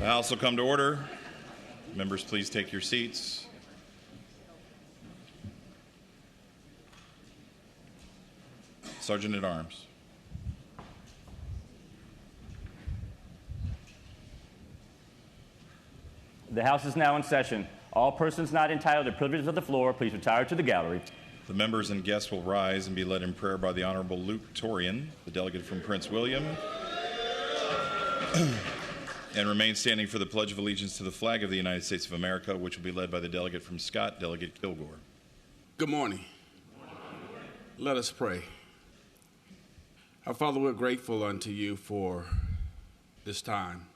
The House will come to order. Members, please take your seats. Sergeant at Arms. The House is now in session. All persons not entitled to privileges of the floor, please retire to the gallery. The members and guests will rise and be led in prayer by the Honorable Luke Torian, the delegate from Prince William, and remain standing for the Pledge of Allegiance to the flag of the United States of America, which will be led by the delegate from Scott, Delegate Kilgore. Good morning. Let us pray. Our Father, we're grateful unto you for this time.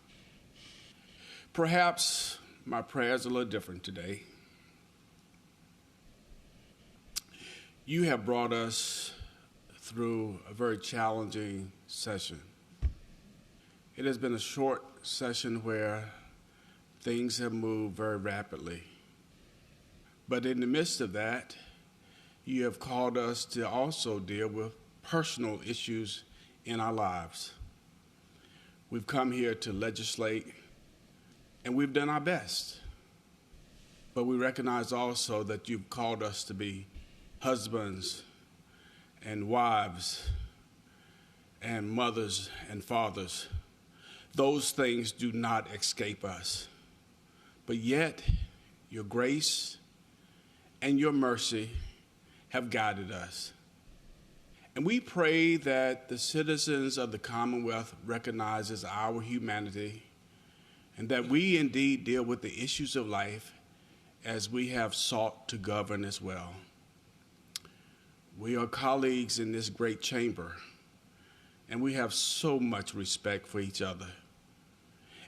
Perhaps my prayer is a little different today. You have brought us through a very challenging session. It has been a short session where things have moved very rapidly. But in the midst of that, you have called us to also deal with personal issues in our lives. We've come here to legislate, and we've done our best. But we recognize also that you've called us to be husbands and wives and mothers and fathers. Those things do not escape us. But yet, your grace and your mercy have guided us. And we pray that the citizens of the Commonwealth recognizes our humanity and that we indeed deal with the issues of life as we have sought to govern as well. We are colleagues in this great chamber, and we have so much respect for each other.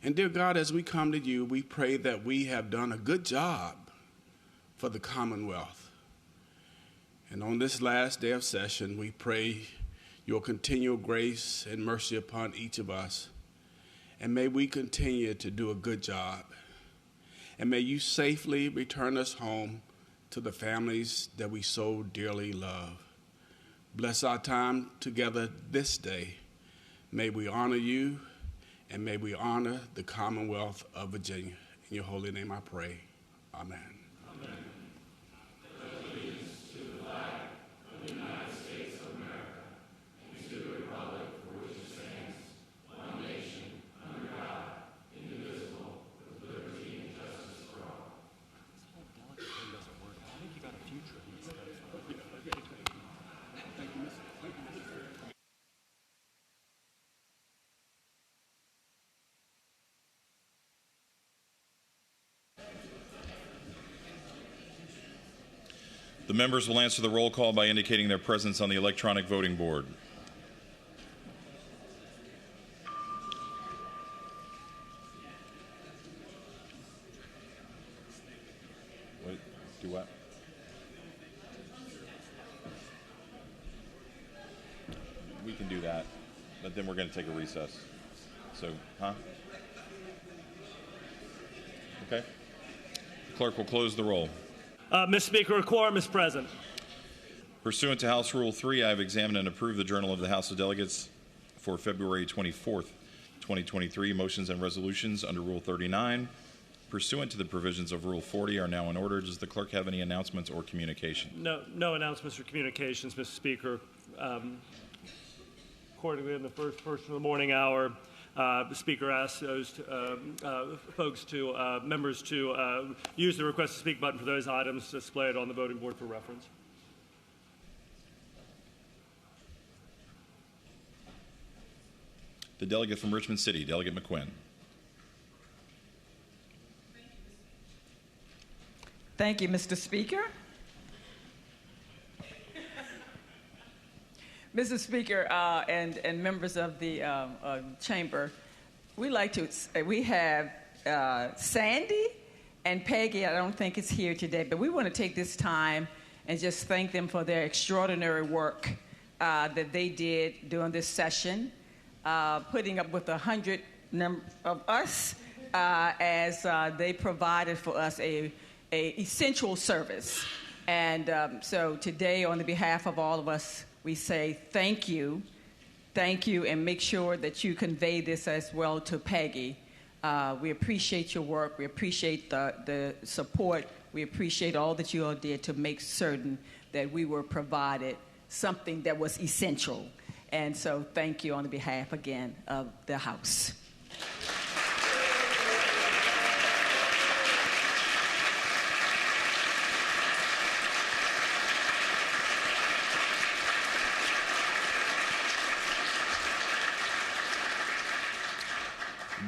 And dear God, as we come to you, we pray that we have done a good job for the Commonwealth. And on this last day of session, we pray your continual grace and mercy upon each of us. And may we continue to do a good job. And may you safely return us home to the families that we so dearly love. Bless our time together this day. May we honor you, and may we honor the Commonwealth of Virginia. In your holy name I pray. Amen. Amen. The members will answer the roll call by indicating their presence on the electronic voting board. Wait, do what? We can do that, but then we're going to take a recess. So, Okay. The clerk will close the roll. Mr. Speaker, a quorum is present. Pursuant to House Rule 3, I have examined and approved the Journal of the House of Delegates for February 24th, 2023. Motions and resolutions under Rule 39, pursuant to the provisions of Rule 40, are now in order. Does the clerk have any announcements or communication? No announcements or communications, Mr. Speaker. Accordingly, in the first portion of the morning hour, the Speaker asks those members to use the request to speak button for those items displayed on the voting board for reference. The delegate from Richmond City, Delegate McQuinn. Thank you, Mr. Speaker. Mr. Speaker and members of the chamber, we have Sandy and Peggy. I don't think it's here today, but we want to take this time and just thank them for their extraordinary work that they did during this session, putting up with 100 of us as they provided for us a essential service. And so today, on the behalf of all of us, we say thank you, and make sure that you convey this as well to Peggy, We appreciate your work. We appreciate the support. We appreciate all that you all did to make certain that we were provided something that was essential. And so thank you on behalf, again, of the House.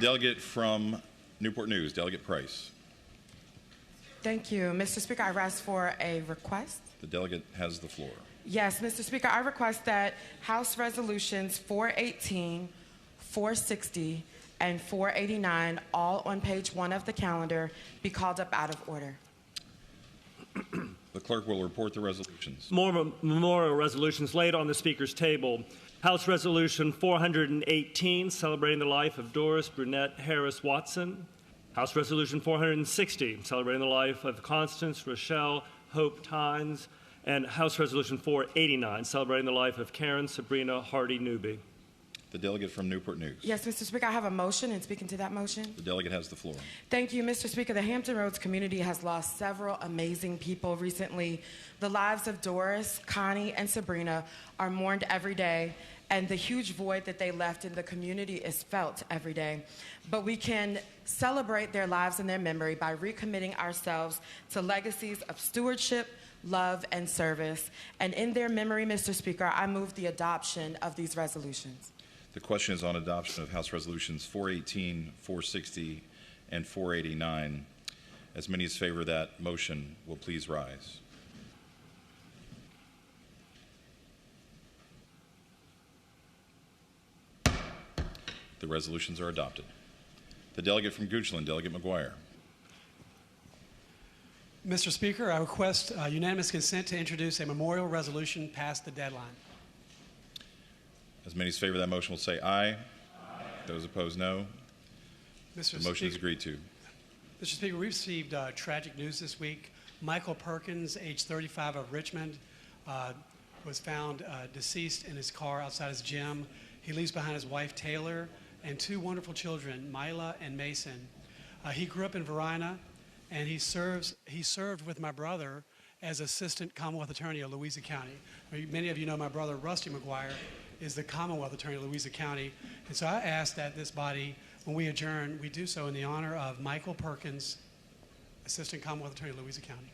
Delegate from Newport News, Delegate Price. Thank you. Mr. Speaker, I ask for a request. The delegate has the floor. Yes, Mr. Speaker, I request that House Resolutions 418, 460, and 489, all on page 1 of the calendar, be called up out of order. The clerk will report the resolutions. More memorial resolutions laid on the Speaker's table. House Resolution 418, celebrating the life of Doris Brunette Harris Watson. House Resolution 460, celebrating the life of Constance Rochelle Hope Tynes. And House Resolution 489, celebrating the life of Karen Sabrina Hardy Newby. The delegate from Newport News. Yes, Mr. Speaker, I have a motion, and speaking to that motion. The delegate has the floor. Thank you, Mr. Speaker. The Hampton Roads community has lost several amazing people recently. The lives of Doris, Connie, and Sabrina are mourned every day, and the huge void that they left in the community is felt every day. But we can celebrate their lives and their memory by recommitting ourselves to legacies of stewardship, love, and service. And in their memory, Mr. Speaker, I move the adoption of these resolutions. The question is on adoption of House Resolutions 418, 460, and 489. As many as favor that motion will please rise. The resolutions are adopted. The delegate from Goochland, Delegate McGuire. Mr. Speaker, I request unanimous consent to introduce a memorial resolution past the deadline. As many as favor that motion will say aye. Those opposed, no. The motion is agreed to. Mr. Speaker, we received tragic news this week. Michael Perkins, age 35, of Richmond, was found deceased in his car outside his gym. He leaves behind his wife, Taylor, and two wonderful children, Mila and Mason. He grew up in Verina, and he served with my brother as Assistant Commonwealth Attorney of Louisa County. Many of you know my brother, Rusty McGuire, is the Commonwealth Attorney of Louisa County. And so I ask that this body, when we adjourn, we do so in the honor of Michael Perkins, Assistant Commonwealth Attorney of Louisa County.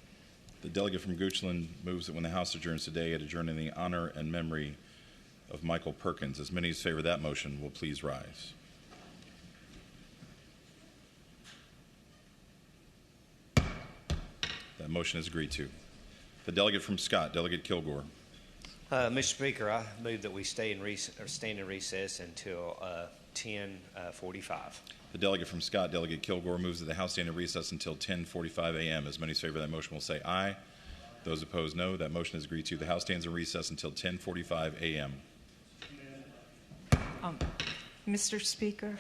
The delegate from Goochland moves that when the House adjourns today, it adjourn in the honor and memory of Michael Perkins. As many as favor that motion will please rise. That motion is agreed to. The delegate from Scott, Delegate Kilgore. Mr. Speaker, I move that we stand in recess until 10:45. The delegate from Scott, Delegate Kilgore, moves that the House stand in recess until 10:45 a.m. As many as favor that motion will say aye. Those opposed, no. That motion is agreed to. The House stands in recess until 10:45 a.m. Mr. Speaker,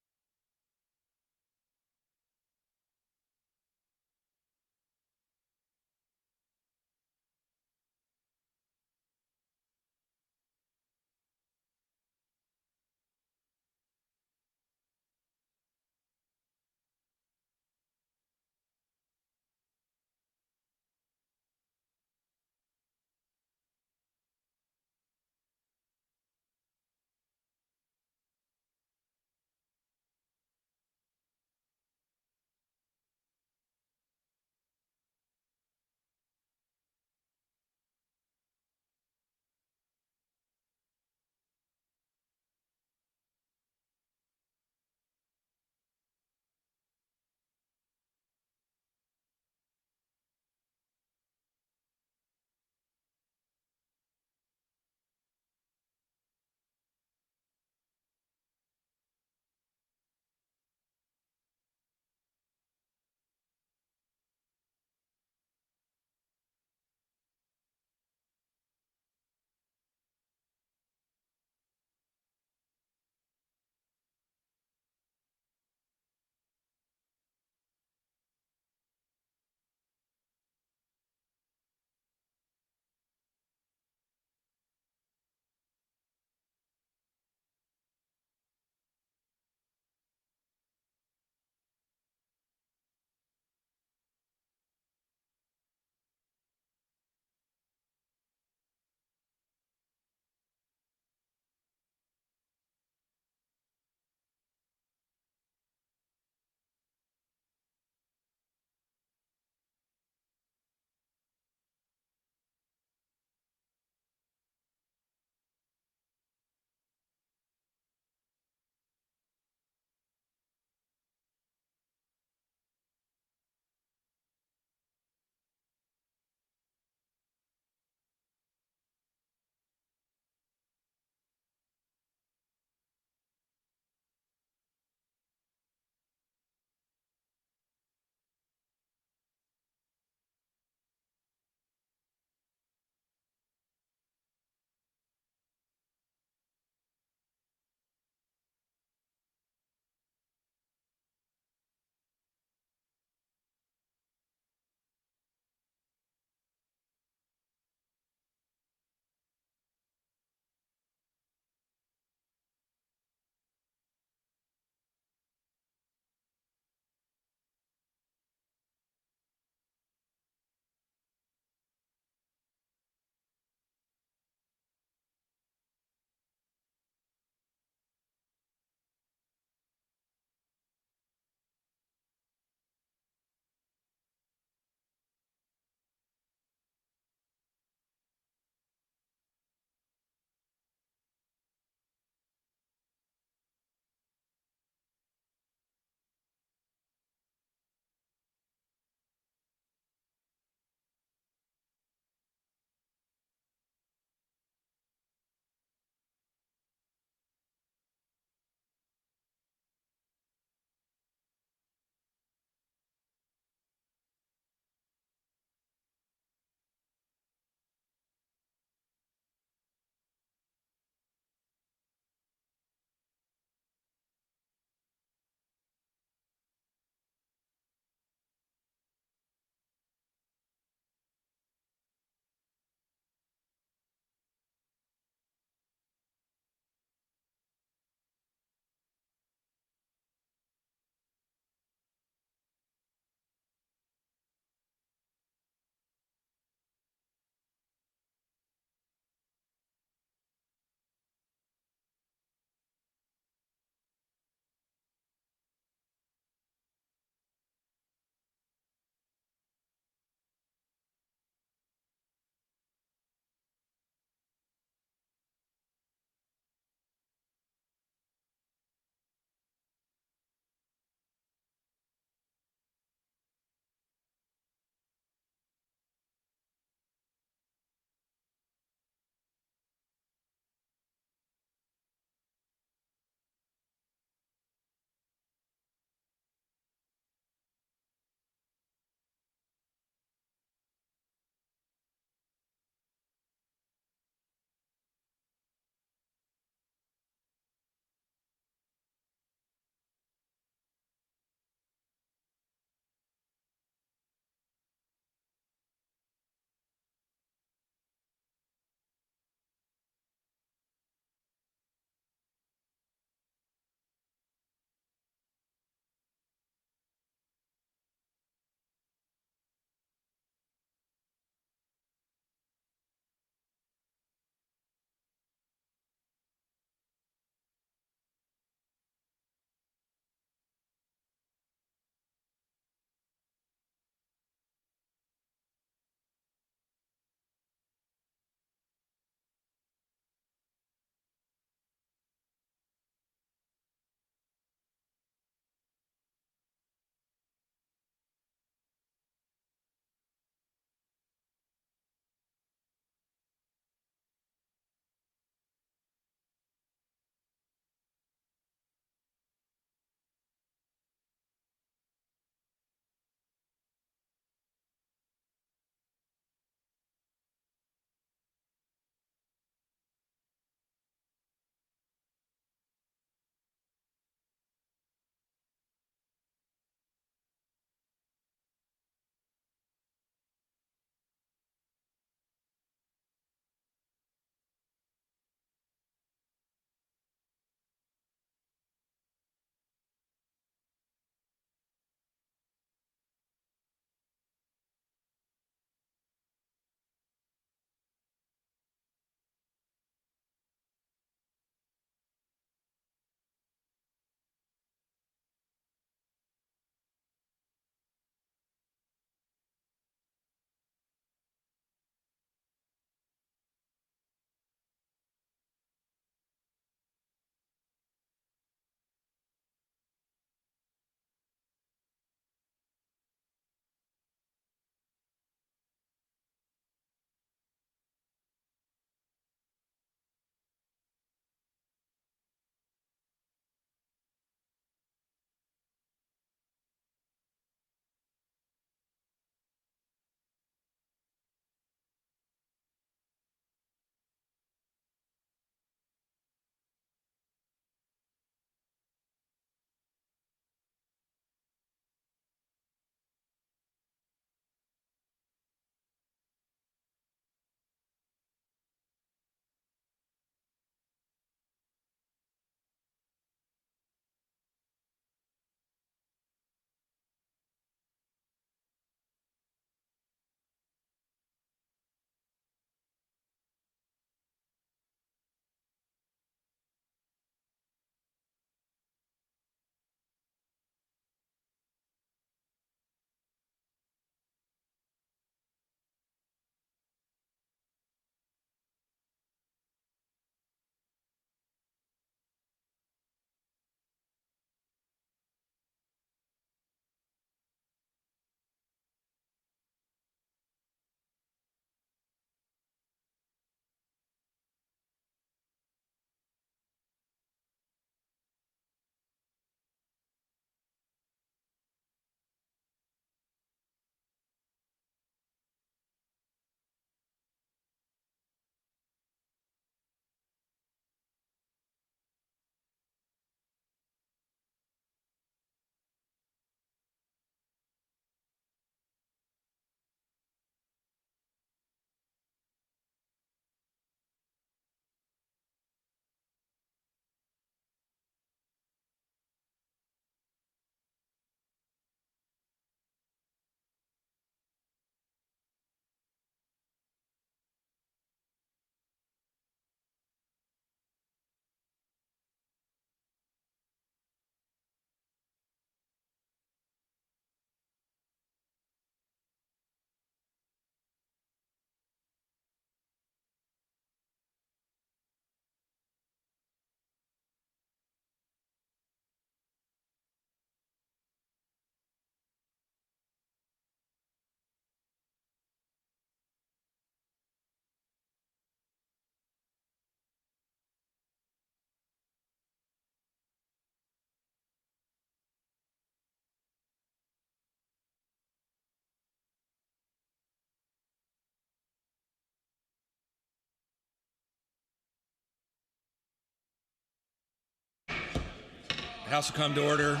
House will come to order.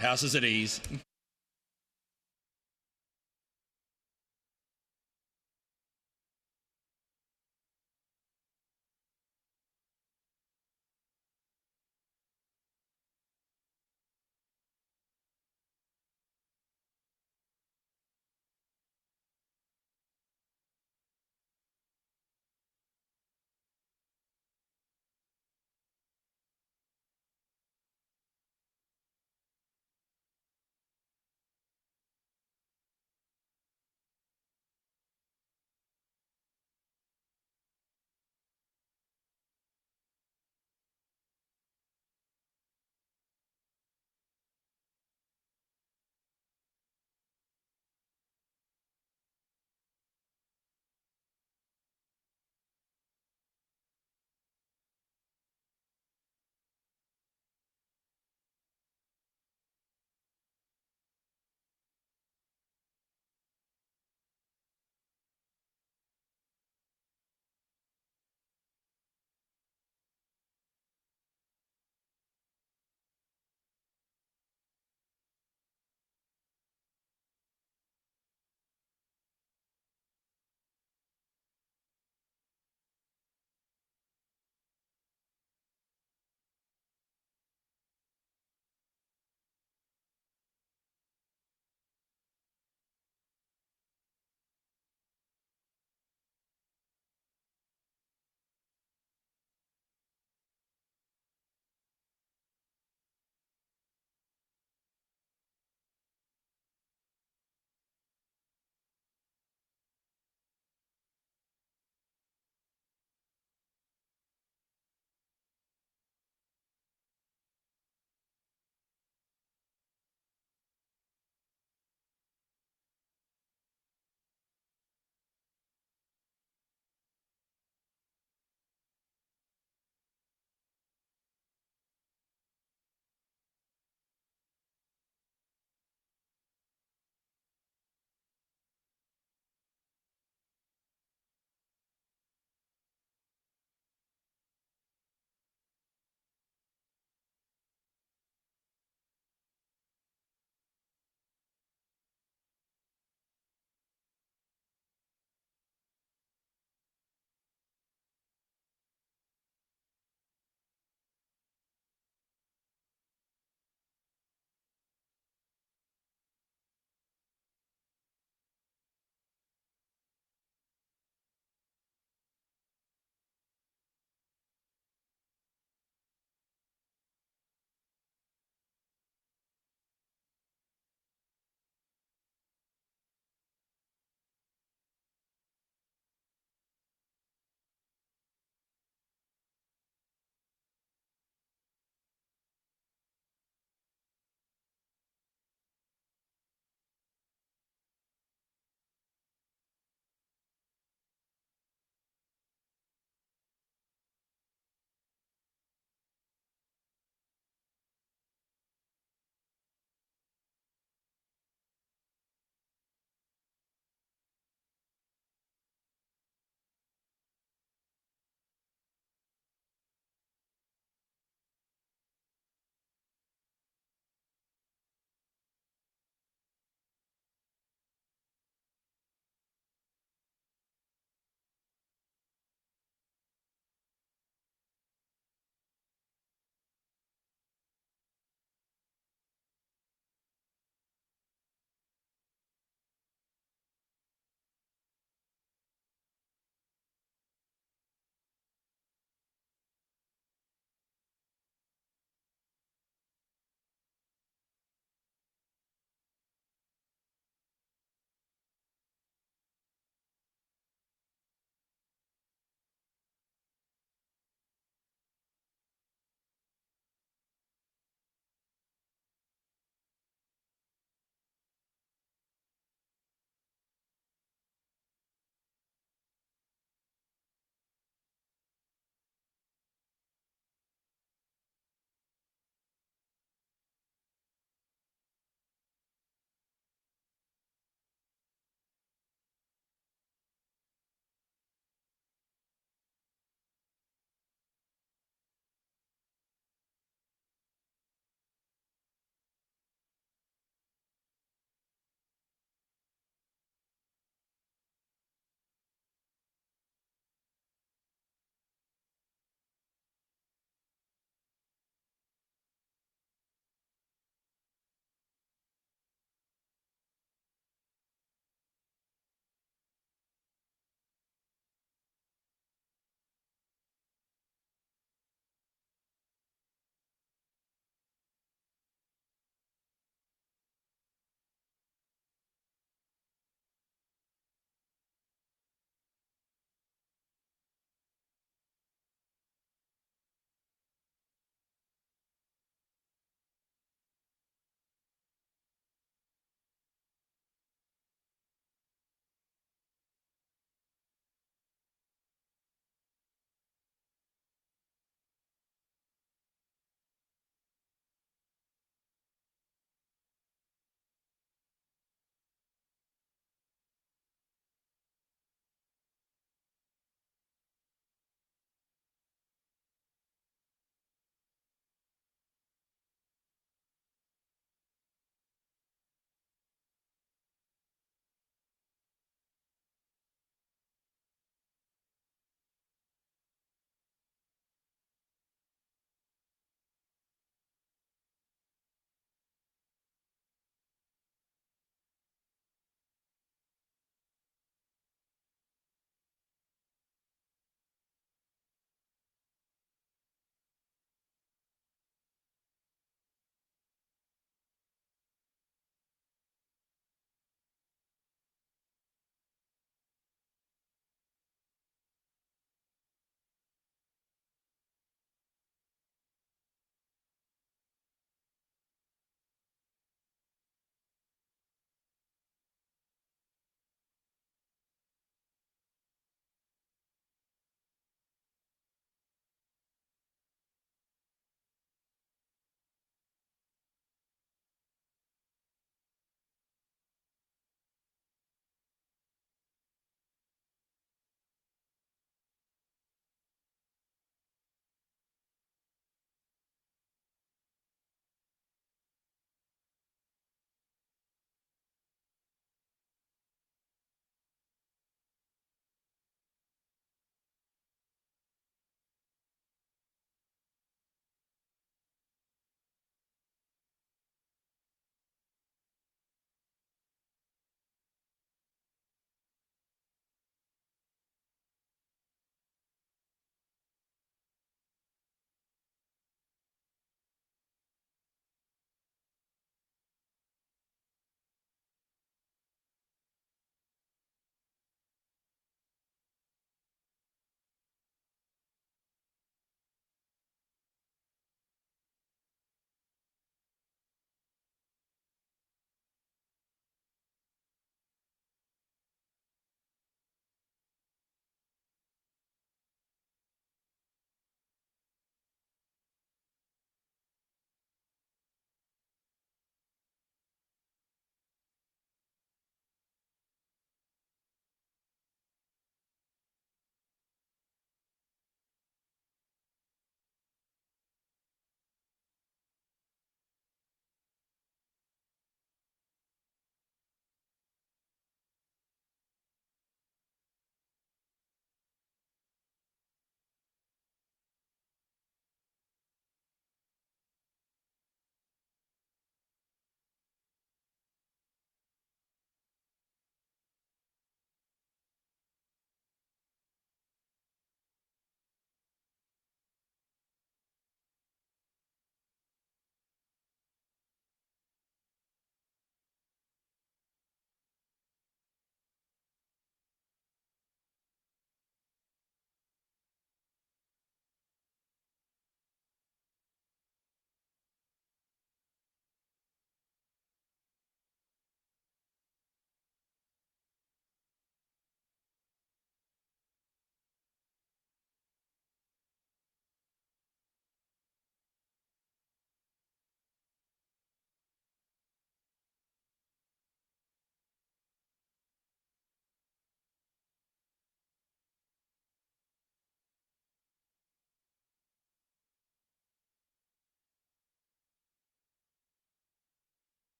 House is at ease.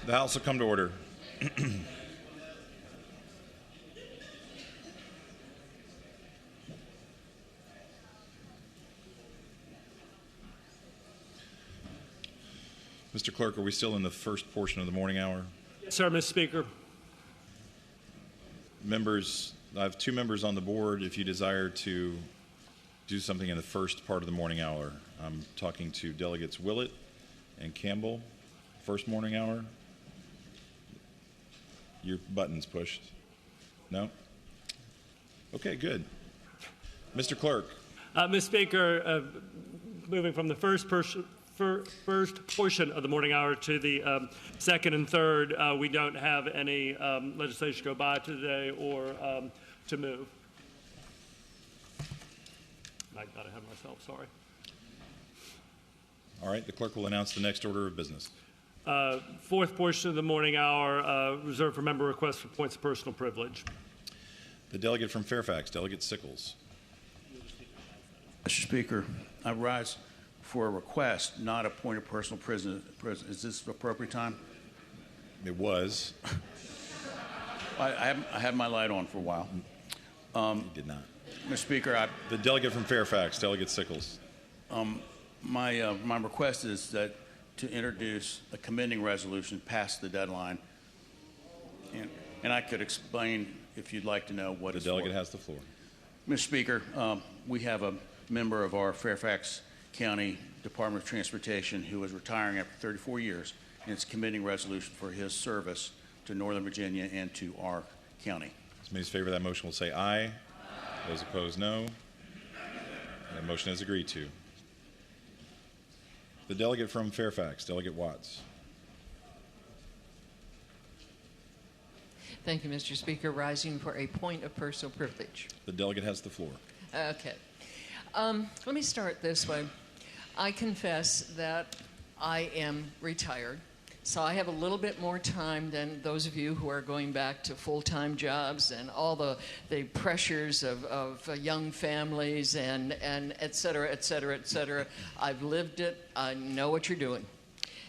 The House will come to order. Mr. Clerk, are we still in the first portion of the morning hour? Yes, sir, Mr. Speaker. Members, I have two members on the board. If you desire to do something in the first part of the morning hour, I'm talking to Delegates Willett and Campbell. First morning hour. Your button's pushed. No? Okay, good. Mr. Clerk. Mr. Speaker, moving from the first portion of the morning hour to the second and third, we don't have any legislation to go by today or to move. I got ahead of myself, sorry. All right, the clerk will announce the next order of business. Fourth portion of the morning hour, reserved for member requests for points of personal privilege. The delegate from Fairfax, Delegate Sickles. Mr. Speaker, I rise for a request, not a point of personal privilege. Is this the appropriate time? It was. I had my light on for a while. You did not. Mr. Speaker, the delegate from Fairfax, Delegate Sickles. My request is that to introduce a commending resolution past the deadline, and I could explain if you'd like to know what it's for. The delegate has the floor. Mr. Speaker, we have a member of our Fairfax County Department of Transportation who is retiring after 34 years, and it's a commending resolution for his service to Northern Virginia and to our county. Those in favor of that motion will say aye. Those opposed, no. That motion is agreed to. The delegate from Fairfax, Delegate Watts. Thank you, Mr. Speaker. Rising for a point of personal privilege. The delegate has the floor. Okay. Let me start this way. I confess that I am retired, so I have a little bit more time than those of you who are going back to full-time jobs and all the pressures of young families and et cetera, et cetera, et cetera. I've lived it. I know what you're doing.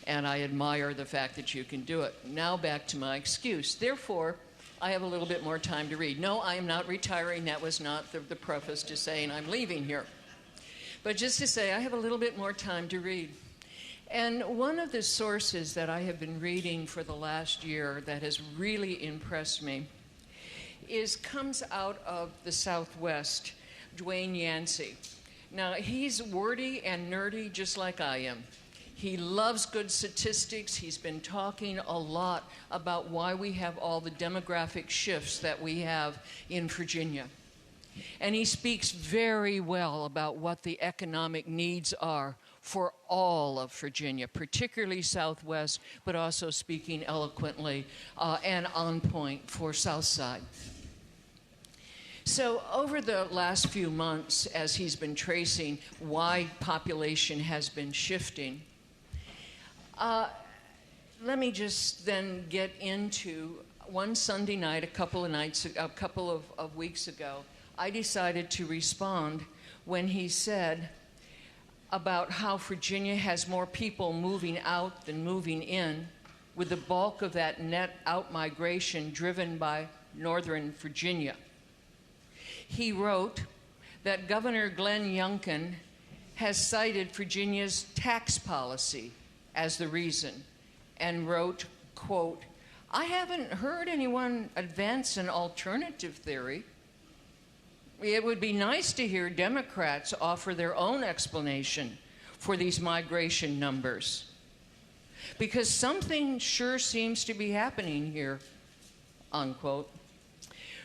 And I admire the fact that you can do it. Now back to my excuse. Therefore, I have a little bit more time to read. No, I am not retiring. That was not the preface to saying I'm leaving here. But just to say I have a little bit more time to read. And one of the sources that I have been reading for the last year that has really impressed me comes out of the Southwest, Dwayne Yancey. Now, he's wordy and nerdy just like I am. He loves good statistics. He's been talking a lot about why we have all the demographic shifts that we have in Virginia. And he speaks very well about what the economic needs are for all of Virginia, particularly Southwest, but also speaking eloquently and on point for Southside. So over the last few months, as he's been tracing why population has been shifting, let me just then get into one Sunday night, a couple of weeks ago, I decided to respond when he said about how Virginia has more people moving out than moving in, with the bulk of that net out-migration driven by Northern Virginia. He wrote that Governor Glenn Youngkin has cited Virginia's tax policy as the reason, and wrote, quote, "I haven't heard anyone advance an alternative theory. It would be nice to hear Democrats offer their own explanation for these migration numbers, because something sure seems to be happening here," unquote.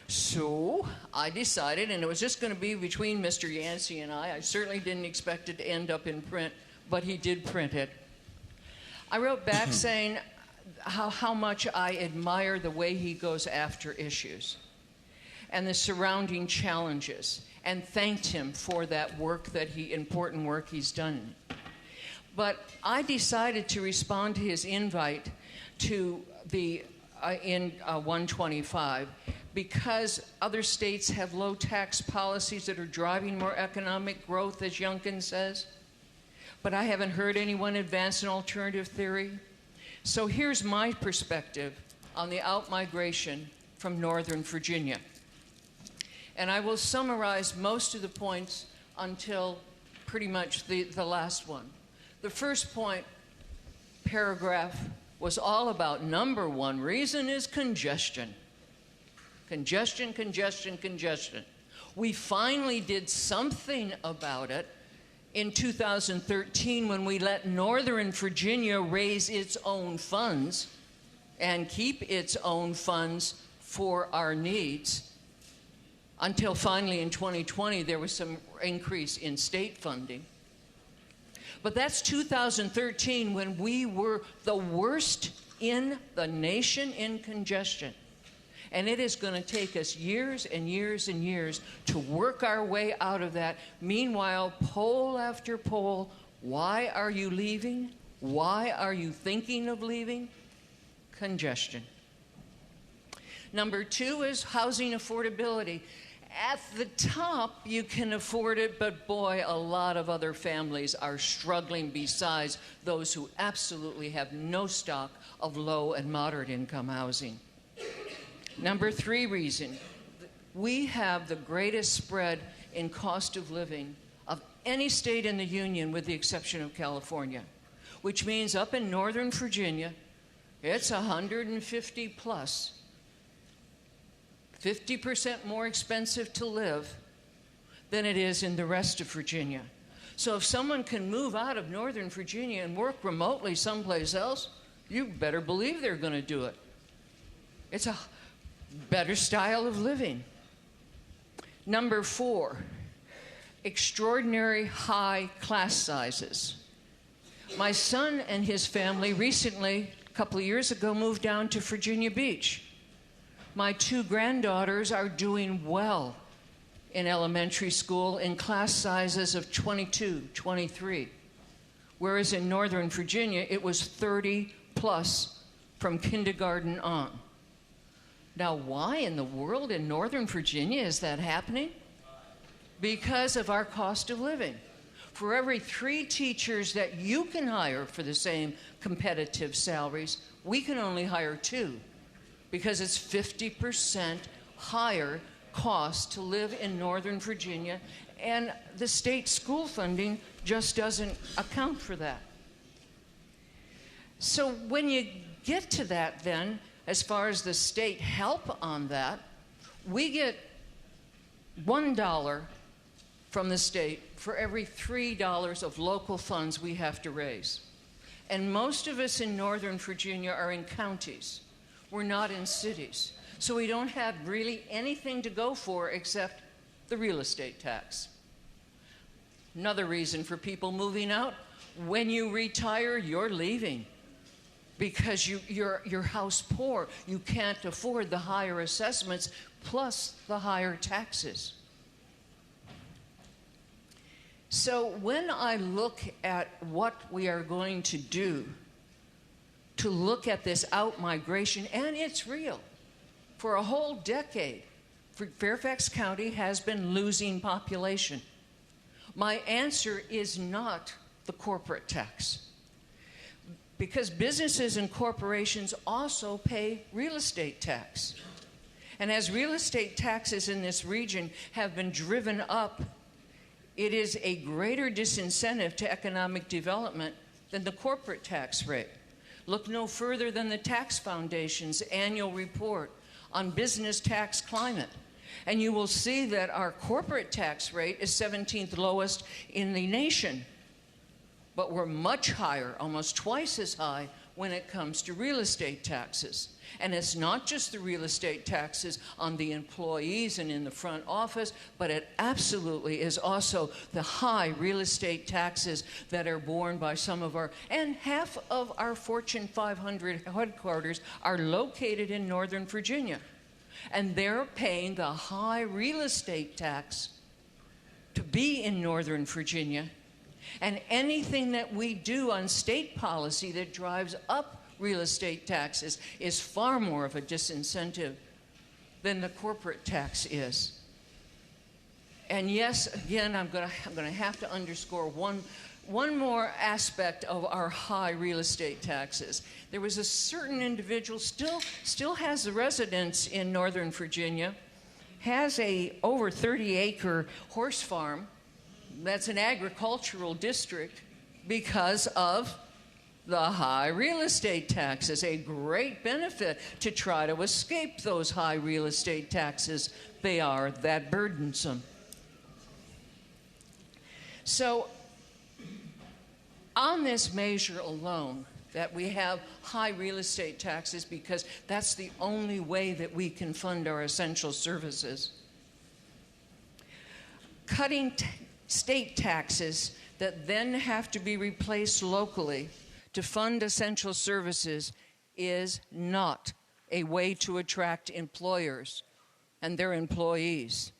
So I decided, and it was just going to be between Mr. Yancey and I certainly didn't expect it to end up in print, but he did print it. I wrote back saying how much I admire the way he goes after issues and the surrounding challenges, and thanked him for that work, important work he's done. But I decided to respond to his invite to the in 125 because other states have low tax policies that are driving more economic growth, as Youngkin says. But I haven't heard anyone advance an alternative theory. So here's my perspective on the outmigration from Northern Virginia. And I will summarize most of the points until pretty much the last one. The first point, paragraph, was all about number one reason is congestion. Congestion, congestion, congestion. We finally did something about it in 2013 when we let Northern Virginia raise its own funds and keep its own funds for our needs, until finally in 2020 there was some increase in state funding. But that's 2013 when we were the worst in the nation in congestion. And it is going to take us years and years and years to work our way out of that. Meanwhile, poll after poll, why are you leaving? Why are you thinking of leaving? Congestion. Number two is housing affordability. At the top, you can afford it, but boy, a lot of other families are struggling besides those who absolutely have no stock of low and moderate income housing. Number three reason, we have the greatest spread in cost of living of any state in the Union with the exception of California, which means up in Northern Virginia, it's 150 plus. 50% more expensive to live than it is in the rest of Virginia. So if someone can move out of Northern Virginia and work remotely someplace else, you better believe they're going to do it. It's a better style of living. Number four, extraordinary high class sizes. My son and his family recently, a couple of years ago, moved down to Virginia Beach. My two granddaughters are doing well in elementary school in class sizes of 22, 23, whereas in Northern Virginia, it was 30 plus from kindergarten on. Now, why in the world in Northern Virginia is that happening? Because of our cost of living. For every 3 teachers that you can hire for the same competitive salaries, we can only hire 2. Because it's 50% higher cost to live in Northern Virginia, and the state school funding just doesn't account for that. So when you get to that then, as far as the state help on that, we get $1 from the state for every $3 of local funds we have to raise. And most of us in Northern Virginia are in counties. We're not in cities. So we don't have really anything to go for except the real estate tax. Another reason for people moving out, when you retire, you're leaving because you're house poor. You can't afford the higher assessments plus the higher taxes. So when I look at what we are going to do to look at this out-migration, and it's real. For a whole decade, Fairfax County has been losing population. My answer is not the corporate tax, because businesses and corporations also pay real estate tax. And as real estate taxes in this region have been driven up, it is a greater disincentive to economic development than the corporate tax rate. Look no further than the Tax Foundation's annual report on business tax climate. And you will see that our corporate tax rate is 17th lowest in the nation. But we're much higher, almost twice as high, when it comes to real estate taxes. And it's not just the real estate taxes on the employees and in the front office, but it absolutely is also the high real estate taxes that are borne by some of our, and half of our Fortune 500 headquarters are located in Northern Virginia. And they're paying the high real estate tax to be in Northern Virginia. And anything that we do on state policy that drives up real estate taxes is far more of a disincentive than the corporate tax is. And yes, again, I'm going to have to underscore one more aspect of our high real estate taxes. There was a certain individual, still has a residence in Northern Virginia, has a over 30-acre horse farm that's an agricultural district because of the high real estate taxes. A great benefit to try to escape those high real estate taxes. They are that burdensome. So, on this measure alone, that we have high real estate taxes because that's the only way that we can fund our essential services. Cutting state taxes that then have to be replaced locally to fund essential services is not a way to attract employers and their employees.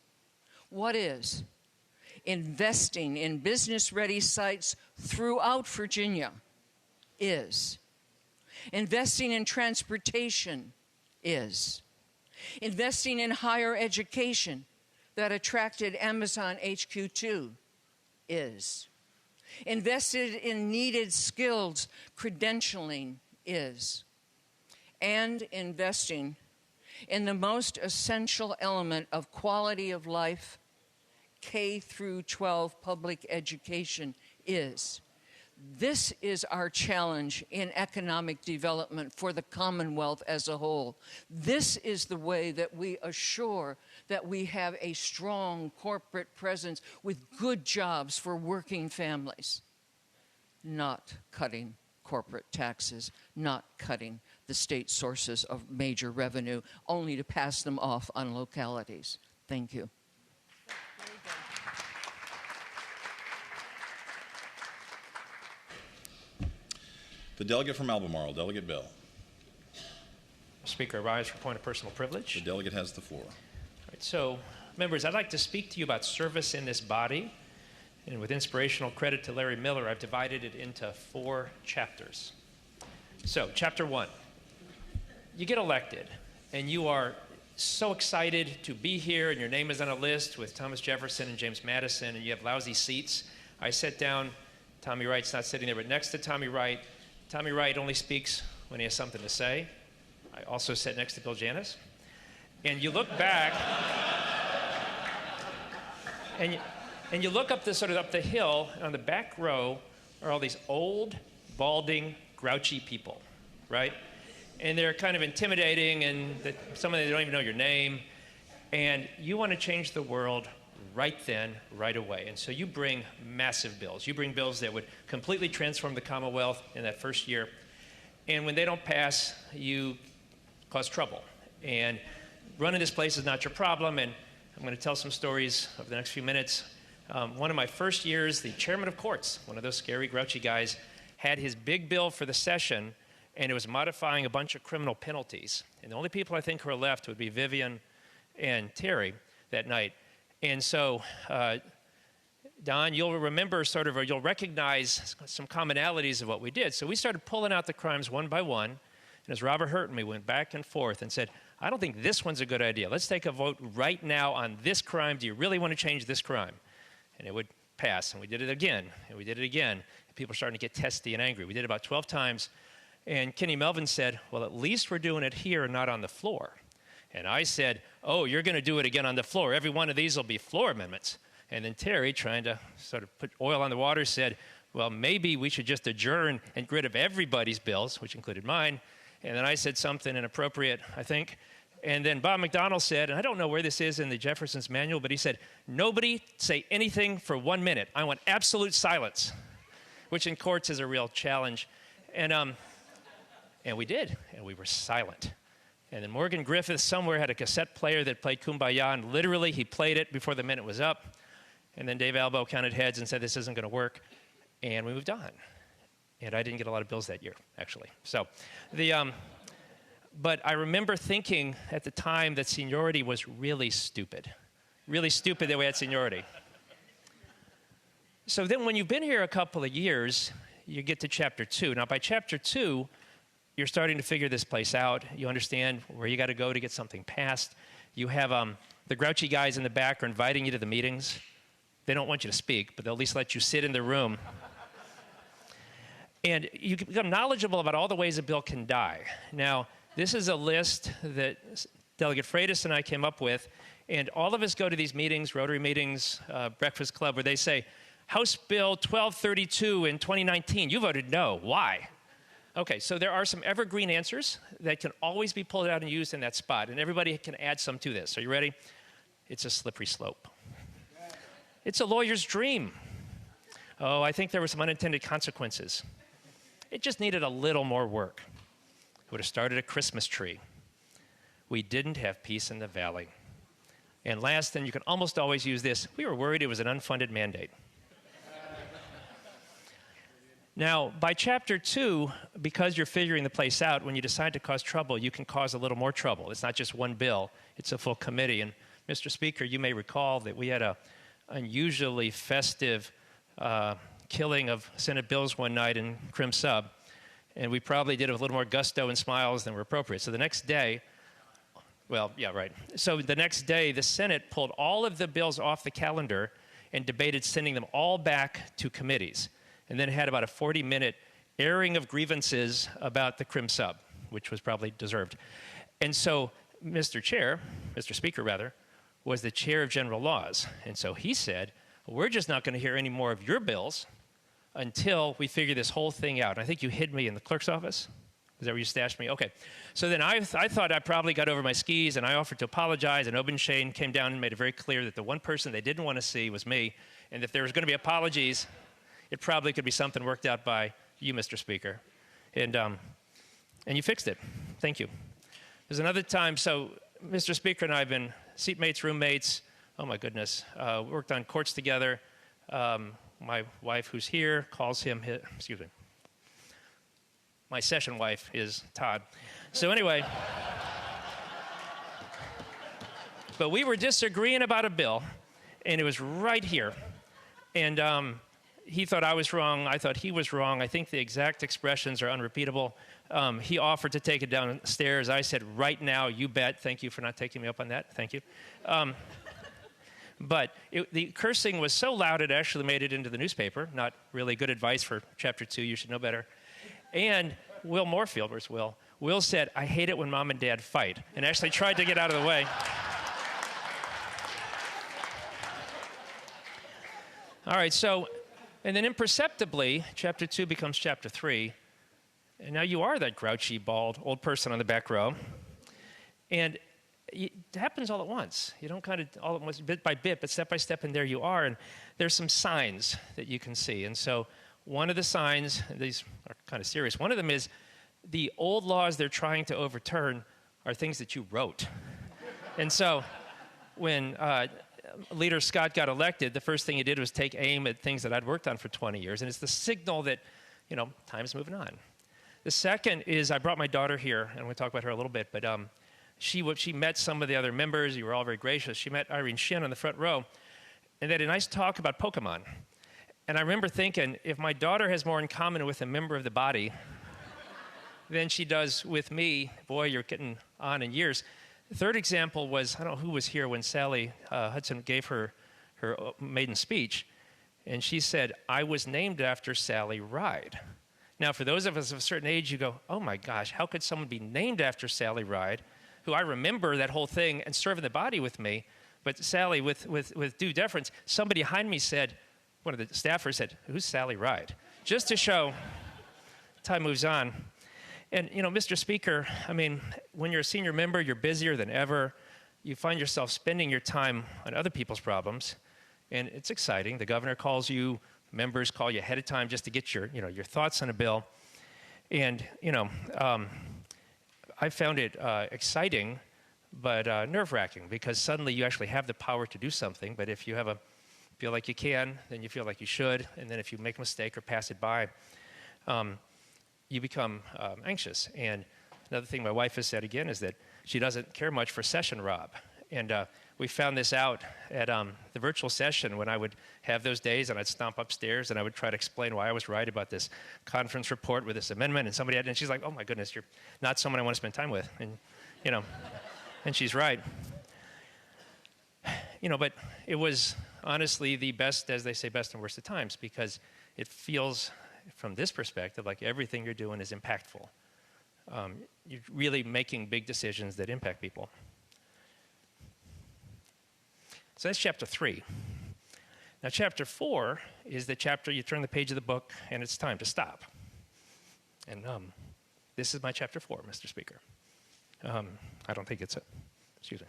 What is? Investing in business-ready sites throughout Virginia is. Investing in transportation is. Investing in higher education that attracted Amazon HQ2 is. Invested in needed skills credentialing is. And investing in the most essential element of quality of life, K through 12 public education is. This is our challenge in economic development for the Commonwealth as a whole. This is the way that we assure that we have a strong corporate presence with good jobs for working families. Not cutting corporate taxes, not cutting the state sources of major revenue, only to pass them off on localities. Thank you. The delegate from Albemarle, Delegate Bell. Speaker, I rise for point of personal privilege. The delegate has the floor. All right, so, members, I'd like to speak to you about service in this body. And with inspirational credit to Larry Miller, I've divided it into 4 chapters. So, chapter 1. You get elected, and you are so excited to be here, and your name is on a list with Thomas Jefferson and James Madison, and you have lousy seats. I sat down. Tommy Wright's not sitting there, but next to Tommy Wright. Tommy Wright only speaks when he has something to say. I also sat next to Bill Janus. And you look back, and you look up the hill, and on the back row are all these old, balding, grouchy people, right? And they're kind of intimidating, and some of them don't even know your name. And you want to change the world right then, right away. And so you bring massive bills. You bring bills that would completely transform the Commonwealth in that first year. And when they don't pass, you cause trouble. And running this place is not your problem. And I'm going to tell some stories over the next few minutes. One of my first years, the chairman of courts, one of those scary, grouchy guys, had his big bill for the session, and it was modifying a bunch of criminal penalties. And the only people I think who are left would be Vivian and Terry that night. And so, Don, you'll remember or you'll recognize some commonalities of what we did. So we started pulling out the crimes one by one. And as Robert Hurt and me went back and forth and said, I don't think this one's a good idea. Let's take a vote right now on this crime. Do you really want to change this crime? And it would pass. And we did it again. And we did it again. And people were starting to get testy and angry. We did it about 12 times. And Kenny Melvin said, well, at least we're doing it here and not on the floor. And I said, oh, you're going to do it again on the floor. Every one of these will be floor amendments. And then Terry, trying to sort of put oil on the water, said, well, maybe we should just adjourn and get rid of everybody's bills, which included mine. And then I said something inappropriate, I think. And then Bob McDonnell said, and I don't know where this is in the Jefferson's manual, but he said, nobody say anything for 1 minute. I want absolute silence, which in courts is a real challenge. And we did, and we were silent. And then Morgan Griffith somewhere had a cassette player that played Kumbaya, and literally he played it before the minute was up. And then Dave Albo counted heads and said, this isn't going to work. And we moved on. And I didn't get a lot of bills that year, actually. So, but I remember thinking at the time that seniority was really stupid. Really stupid that we had seniority. So then when you've been here a couple of years, you get to chapter 2. Now, by chapter 2, you're starting to figure this place out. You understand where you got to go to get something passed. You have the grouchy guys in the back are inviting you to the meetings. They don't want you to speak, but they'll at least let you sit in the room And you can become knowledgeable about all the ways a bill can die. Now, this is a list that Delegate Freitas and I came up with, and all of us go to these meetings, Rotary meetings, Breakfast Club, where they say, House Bill 1232 in 2019, you voted no. Why? Okay, so there are some evergreen answers that can always be pulled out and used in that spot, and everybody can add some to this. Are you ready? It's a slippery slope. It's a lawyer's dream. Oh, I think there were some unintended consequences. It just needed a little more work. It would have started a Christmas tree. We didn't have peace in the valley. And last, and you can almost always use this, we were worried it was an unfunded mandate. Now, by chapter 2, because you're figuring the place out, when you decide to cause trouble, you can cause a little more trouble. It's not just one bill, it's a full committee. And Mr. Speaker, you may recall that we had a unusually festive killing of Senate bills one night in Crim Sub, and we probably did it with a little more gusto and smiles than were appropriate. So the next day, well, yeah, right. So the next day, the Senate pulled all of the bills off the calendar and debated sending them all back to committees, and then had about a 40-minute airing of grievances about the Crim Sub, which was probably deserved. And so Mr. Speaker, was the chair of general laws. And so he said, we're just not going to hear any more of your bills until we figure this whole thing out. And I think you hid me in the clerk's office. Is that where you stashed me? Okay. So then I thought I probably got over my skis, and I offered to apologize, and Obenshain came down and made it very clear that the one person they didn't want to see was me, and if there was going to be apologies, it probably could be something worked out by you, Mr. Speaker. And you fixed it. Thank you. There's another time, so Mr. Speaker and I have been seatmates, roommates. Oh, my goodness. Worked on courts together. My wife, who's here, calls him, excuse me. My session wife is Todd. So anyway, but we were disagreeing about a bill, and it was right here. And he thought I was wrong. I thought he was wrong. I think the exact expressions are unrepeatable. He offered to take it downstairs. I said, right now, you bet. Thank you for not taking me up on that. Thank you. But the cursing was so loud it actually made it into the newspaper. Not really good advice for Chapter 2. You should know better. And Will Moorfield, where's Will? Will said, I hate it when Mom and Dad fight, and actually tried to get out of the way. All right, so, and then imperceptibly, Chapter 2 becomes Chapter 3. And now you are that grouchy, bald, old person on the back row. And it happens all at once. You don't kind of all at once, bit by bit, but step by step, and there you are. And there's some signs that you can see. And so one of the signs, these are kind of serious, one of them is the old laws they're trying to overturn are things that you wrote. And so when Leader Scott got elected, the first thing he did was take aim at things that I'd worked on for 20 years. And it's the signal that, time's moving on. The second is I brought my daughter here, and we'll talk about her a little bit, but she met some of the other members. You were all very gracious. She met Irene Shin on the front row, and they had a nice talk about Pokemon. And I remember thinking, if my daughter has more in common with a member of the body than she does with me, boy, you're getting on in years. The third example was, I don't know who was here when Sally Hudson gave her maiden speech, and she said, I was named after Sally Ride. Now, for those of us of a certain age, you go, oh my gosh, how could someone be named after Sally Ride, who I remember that whole thing and serve in the body with me? But Sally, with due deference, somebody behind me said, one of the staffers said, who's Sally Ride? Just to show time moves on. And, Mr. Speaker, when you're a senior member, you're busier than ever. You find yourself spending your time on other people's problems, and it's exciting. The governor calls you, members call you ahead of time just to get your thoughts on a bill. And, I found it exciting, but nerve-wracking, because suddenly you actually have the power to do something, but if you feel like you can, then you feel like you should, and then if you make a mistake or pass it by, you become anxious. And another thing my wife has said again is that she doesn't care much for session rob. And we found this out at the virtual session when I would have those days and I'd stomp upstairs and I would try to explain why I was right about this conference report with this amendment, and she's like, oh my goodness, you're not someone I want to spend time with. And, and she's right. But it was honestly the best, as they say, best and worst of times, because it feels from this perspective, like everything you're doing is impactful. You're really making big decisions that impact people. So that's chapter 3. Now, chapter 4 is the chapter you turn the page of the book and it's time to stop. And this is my chapter 4, Mr. Speaker. I don't think it's it. Excuse me.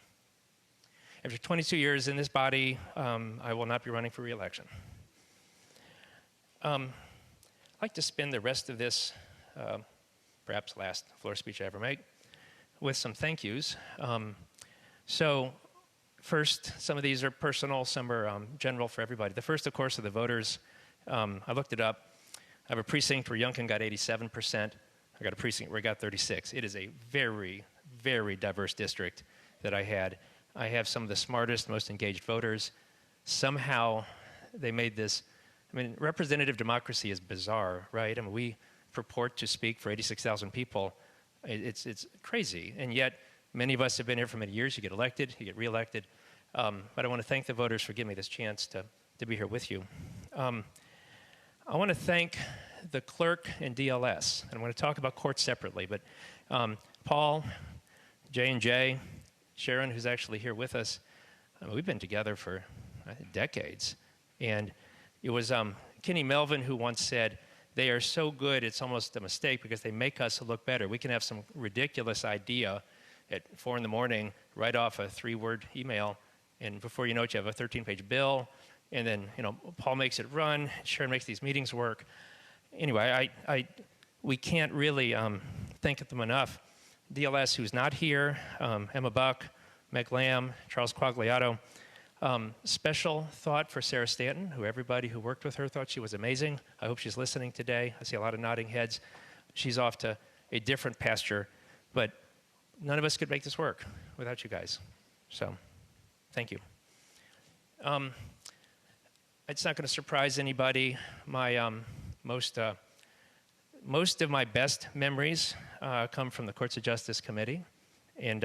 After 22 years in this body, I will not be running for re-election. I'd like to spend the rest of this, perhaps last floor speech I ever make, with some thank yous. So first, some of these are personal, some are general for everybody. The first, of course, are the voters. I looked it up. I have a precinct where Youngkin got 87%. I got a precinct where I got 36. It is a very, very diverse district that I had. I have some of the smartest, most engaged voters. Somehow they made this, I mean, representative democracy is bizarre, right? I mean, we purport to speak for 86,000 people. It's crazy. And yet, many of us have been here for many years. You get elected, you get reelected. But I want to thank the voters for giving me this chance to be here with you. I want to thank the clerk and DLS. And I'm going to talk about courts separately. But Paul, J&J, Sharon, who's actually here with us, we've been together for decades. And it was Kenny Melvin who once said, they are so good it's almost a mistake because they make us look better. We can have some ridiculous idea at 4 in the morning, write off a 3-word email, and before you know it, you have a 13-page bill, and then Paul makes it run, Sharon makes these meetings work. Anyway, we can't really thank them enough. DLS, who's not here, Emma Buck, Meg Lamb, Charles Quagliato. Special thought for Sarah Stanton, who everybody who worked with her thought she was amazing. I hope she's listening today. I see a lot of nodding heads. She's off to a different pasture, but none of us could make this work without you guys. So, thank you. It's not going to surprise anybody. My most of my best memories come from the Courts of Justice Committee, and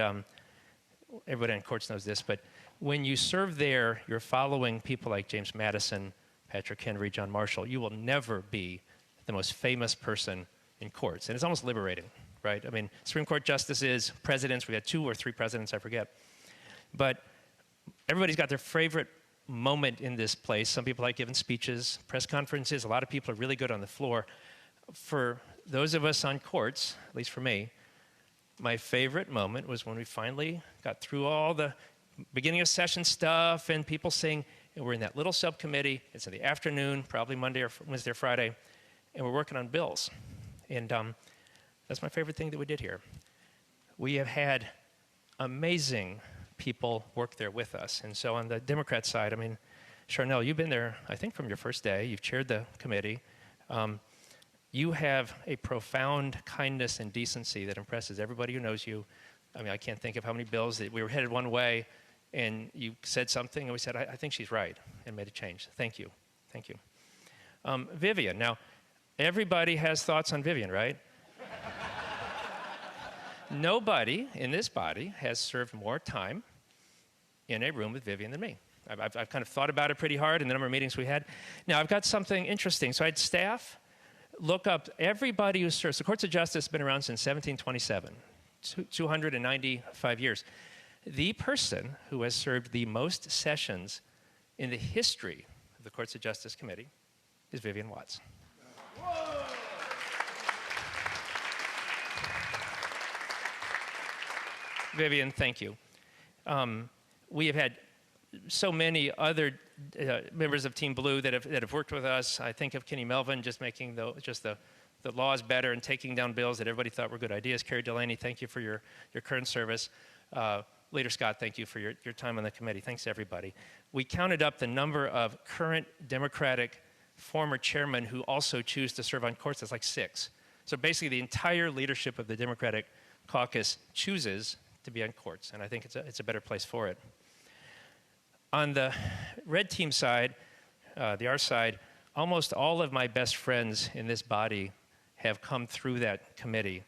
everybody in courts knows this, but when you serve there, you're following people like James Madison, Patrick Henry, John Marshall. You will never be the most famous person in courts, and it's almost liberating, right? I mean, Supreme Court justices, presidents, we had 2 or 3 presidents, I forget, but everybody's got their favorite moment in this place. Some people like giving speeches, press conferences. A lot of people are really good on the floor. For those of us on courts, at least for me, my favorite moment was when we finally got through all the beginning of session stuff and people saying, and we're in that little subcommittee, it's in the afternoon, probably Monday or Wednesday or Friday, and we're working on bills. And that's my favorite thing that we did here. We have had amazing people work there with us. And so on the Democrat side, I mean, Charnel, you've been there, I think, from your first day. You've chaired the committee. You have a profound kindness and decency that impresses everybody who knows you. I mean, I can't think of how many bills that we were headed one way, and you said something, and we said, I think she's right, and made a change. Thank you. Thank you. Vivian. Now, everybody has thoughts on Vivian, right? Nobody in this body has served more time in a room with Vivian than me. I've kind of thought about it pretty hard in the number of meetings we had. Now, I've got something interesting. So I had staff look up everybody who serves. The Courts of Justice has been around since 1727, 295 years. The person who has served the most sessions in the history of the Courts of Justice Committee is Vivian Watts. Vivian, thank you. We have had so many other members of Team Blue that have worked with us. I think of Kenny Melvin just making the laws better and taking down bills that everybody thought were good ideas. Carrie Delaney, thank you for your current service. Leader Scott, thank you for your time on the committee. Thanks, everybody. We counted up the number of current Democratic former chairmen who also choose to serve on courts. That's like 6. So basically, the entire leadership of the Democratic caucus chooses to be on courts, and I think it's a better place for it. On the red team side, the R side, almost all of my best friends in this body have come through that committee.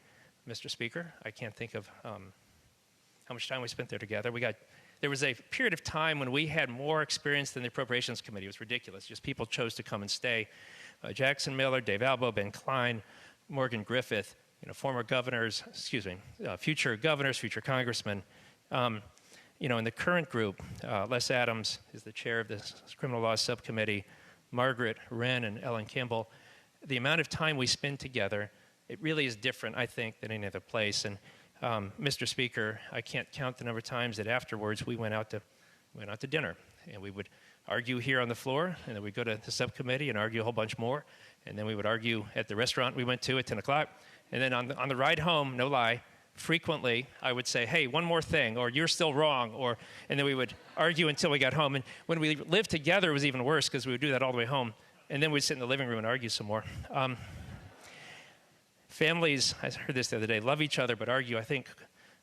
Mr. Speaker, I can't think of how much time we spent there together. There was a period of time when we had more experience than the Appropriations Committee. It was ridiculous. Just people chose to come and stay. Jackson Miller, Dave Albo, Ben Klein, Morgan Griffith, former governors, future governors, future congressmen. In the current group, Les Adams is the chair of the criminal law subcommittee, Margaret Wren and Ellen Kimball. The amount of time we spend together, it really is different, I think, than any other place. And Mr. Speaker, I can't count the number of times that afterwards we went out to dinner, and we would argue here on the floor, and then we'd go to the subcommittee and argue a whole bunch more, and then we would argue at the restaurant we went to at 10 o'clock. And then on the ride home, no lie, frequently I would say, hey, one more thing, or you're still wrong, and then we would argue until we got home. And when we lived together, it was even worse because we would do that all the way home. And then we'd sit in the living room and argue some more. Families, I heard this the other day, love each other but argue. I think,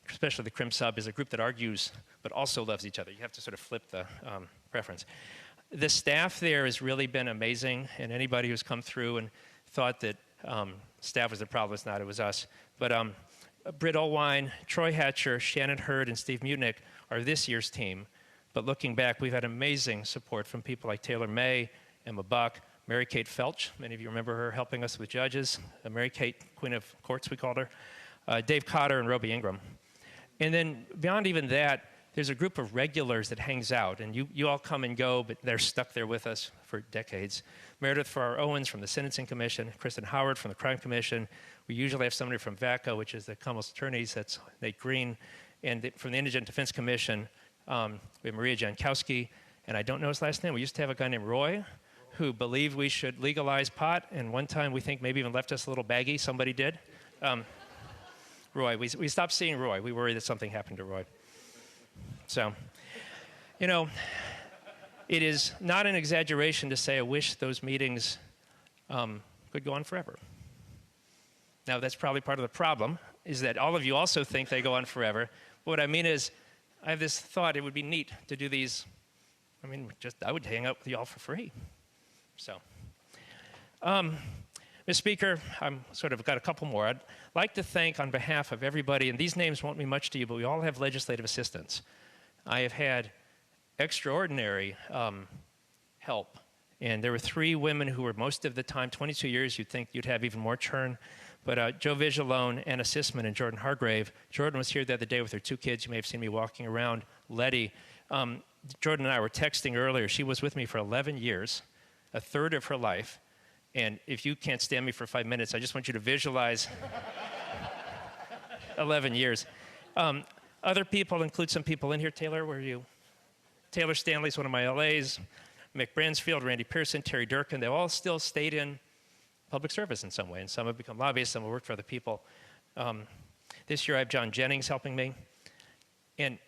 especially the Crim Sub, is a group that argues but also loves each other. You have to sort of flip the preference. The staff there has really been amazing, and anybody who's come through and thought that staff was the problem, it's not, it was us. But Britt Olwine, Troy Hatcher, Shannon Hurd, and Steve Mutnick are this year's team. But looking back, we've had amazing support from people like Taylor May, Emma Buck, Mary Kate Felch. Many of you remember her helping us with judges. Mary Kate, Queen of Courts, we called her. Dave Cotter and Roby Ingram. And then beyond even that, there's a group of regulars that hangs out. And you all come and go, but they're stuck there with us for decades. Meredith Farrar-Owens from the Sentencing Commission, Kristen Howard from the Crime Commission. We usually have somebody from VACA, which is the Commonwealth's Attorneys, that's Nate Green. And from the Indigent Defense Commission, we have Maria Jankowski, and I don't know his last name. We used to have a guy named Roy who believed we should legalize pot, and one time we think maybe even left us a little baggie. Somebody did. Roy, we stopped seeing Roy. We worry that something happened to Roy. So, it is not an exaggeration to say I wish those meetings could go on forever. Now, that's probably part of the problem, is that all of you also think they go on forever. But what I mean is, I have this thought, it would be neat to do these. I would hang out with you all for free. So, Mr. Speaker, I'm got a couple more. I'd like to thank on behalf of everybody, and these names won't mean much to you, but we all have legislative assistants. I have had extraordinary help, and there were 3 women who were most of the time, 22 years, you'd think you'd have even more churn, but Joe Vigilone, Anna Sisman, and Jordan Hargrave. Jordan was here the other day with her 2 kids. You may have seen me walking around. Letty. Jordan and I were texting earlier. She was with me for 11 years, a third of her life. And if you can't stand me for 5 minutes, I just want you to visualize 11 years. Other people include some people in here. Taylor, where are you? Taylor Stanley's one of my LAs. Mick Bransfield, Randy Pearson, Terry Durkin. They all still stayed in public service in some way. And some have become lobbyists, some have worked for other people. This year I have John Jennings helping me. And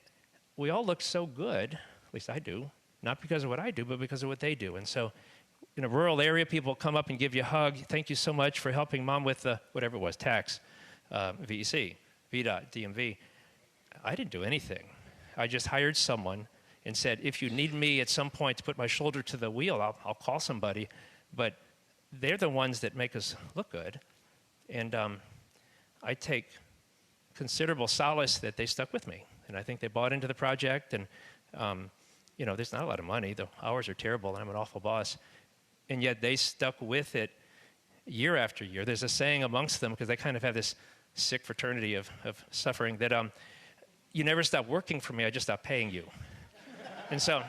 we all look so good, at least I do, not because of what I do, but because of what they do. And so in a rural area, people come up and give you a hug. Thank you so much for helping Mom with the, whatever it was, tax, VEC, VDOT, DMV. I didn't do anything. I just hired someone and said, if you need me at some point to put my shoulder to the wheel, I'll call somebody. But they're the ones that make us look good. And I take considerable solace that they stuck with me. And I think they bought into the project. And, there's not a lot of money. The hours are terrible, and I'm an awful boss. And yet they stuck with it year after year. There's a saying amongst them, because they kind of have this sick fraternity of suffering, that you never stop working for me, I just stop paying you. And so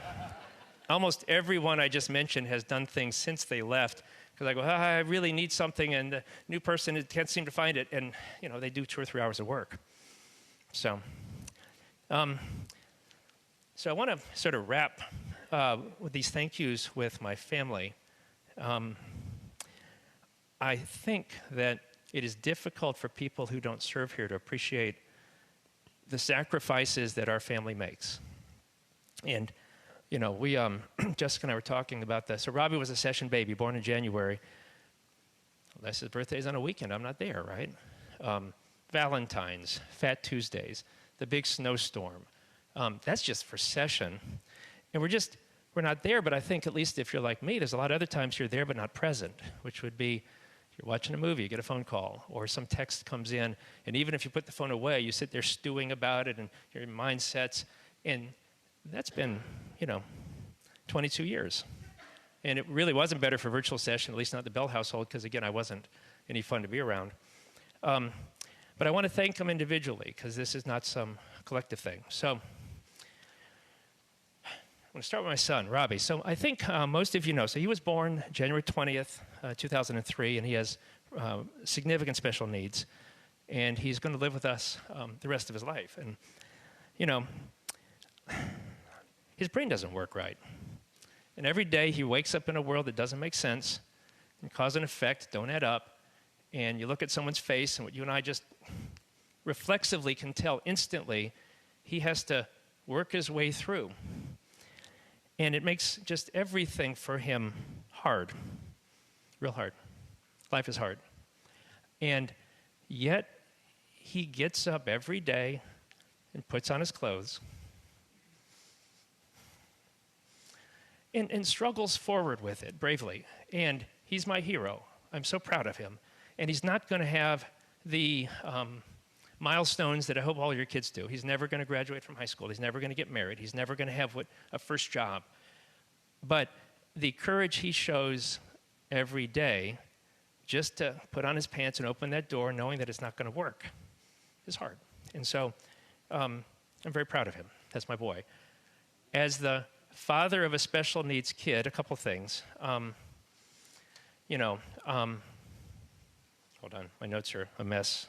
almost everyone I just mentioned has done things since they left, because I go, I really need something, and the new person can't seem to find it, and they do 2 or 3 hours of work. So, so I want to sort of wrap with these thank yous with my family. I think that it is difficult for people who don't serve here to appreciate the sacrifices that our family makes. And, we, Jessica and I were talking about this. So Robbie was a session baby, born in January. Unless his birthday's on a weekend, I'm not there, right? Valentine's, Fat Tuesdays, the big snowstorm. That's just for session. And we're not there, but I think at least if you're like me, there's a lot of other times you're there but not present, which would be you're watching a movie, you get a phone call, or some text comes in, and even if you put the phone away, you sit there stewing about it, and your mind sets, and that's been, 22 years. And it really wasn't better for virtual session, at least not the Bell household, because again, I wasn't any fun to be around. But I want to thank them individually, because this is not some collective thing. So I'm going to start with my son, Robbie. So I think most of you know, so he was born January 20th, 2003, and he has significant special needs. And he's going to live with us the rest of his life. And, you know, his brain doesn't work right. And every day he wakes up in a world that doesn't make sense, and cause and effect don't add up. And you look at someone's face, and what you and I just reflexively can tell instantly, he has to work his way through. And it makes just everything for him hard, real hard. Life is hard. And yet, he gets up every day and puts on his clothes and struggles forward with it bravely. And he's my hero. I'm so proud of him. And he's not going to have the milestones that I hope all your kids do. He's never going to graduate from high school. He's never going to get married. He's never going to have a first job. But the courage he shows every day just to put on his pants and open that door knowing that it's not going to work is hard. And so I'm very proud of him. That's my boy. As the father of a special needs kid, a couple things. Hold on, my notes are a mess.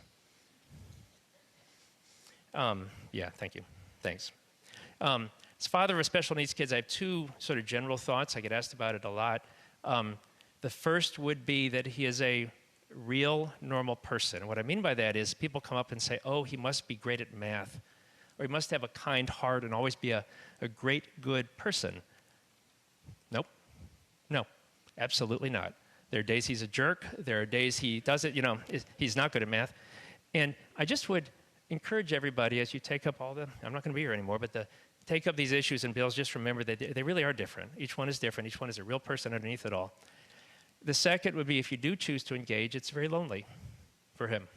Yeah, thank you. Thanks. As father of special needs kids, I have two sort of general thoughts. I get asked about it a lot. The first would be that he is a real, normal person. What I mean by that is people come up and say, oh, he must be great at math, or he must have a kind heart and always be a great, good person. Nope. No, absolutely not. There are days he's a jerk. There are days he does it, he's not good at math. And I just would encourage everybody as you take up I'm not going to be here anymore, but take up these issues and bills, just remember that they really are different. Each one is different. Each one is a real person underneath it all. The second would be if you do choose to engage, it's very lonely for him.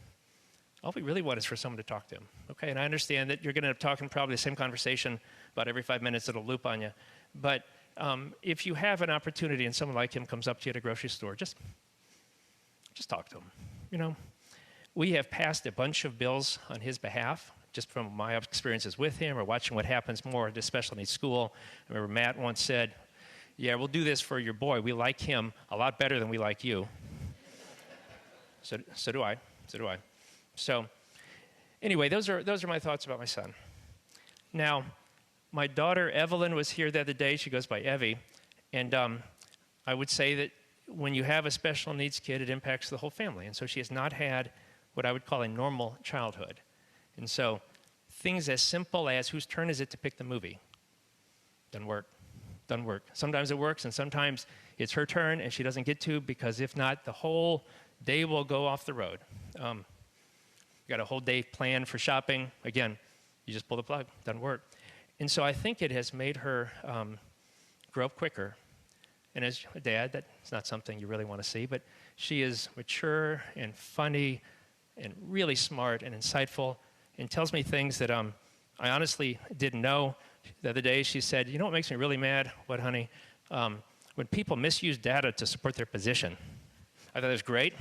All we really want is for someone to talk to him. Okay, and I understand that you're going to end up talking probably the same conversation about every 5 minutes. It'll loop on you. But if you have an opportunity and someone like him comes up to you at a grocery store, just talk to him. We have passed a bunch of bills on his behalf, just from my experiences with him or watching what happens more at the special needs school. I remember Matt once said, yeah, we'll do this for your boy. We like him a lot better than we like you. So do I. So anyway, those are my thoughts about my son. Now, my daughter Evelyn was here the other day. She goes by Evie. And I would say that when you have a special needs kid, it impacts the whole family. And so she has not had what I would call a normal childhood. And so things as simple as whose turn is it to pick the movie? Doesn't work. Sometimes it works, and sometimes it's her turn, and she doesn't get to, because if not, the whole day will go off the road. You got a whole day planned for shopping. Again, you just pull the plug. Doesn't work. And so I think it has made her grow up quicker. And as a dad, that's not something you really want to see, but she is mature and funny and really smart and insightful and tells me things that I honestly didn't know. The other day she said, you know what makes me really mad? What, honey? When people misuse data to support their position. I thought it was great.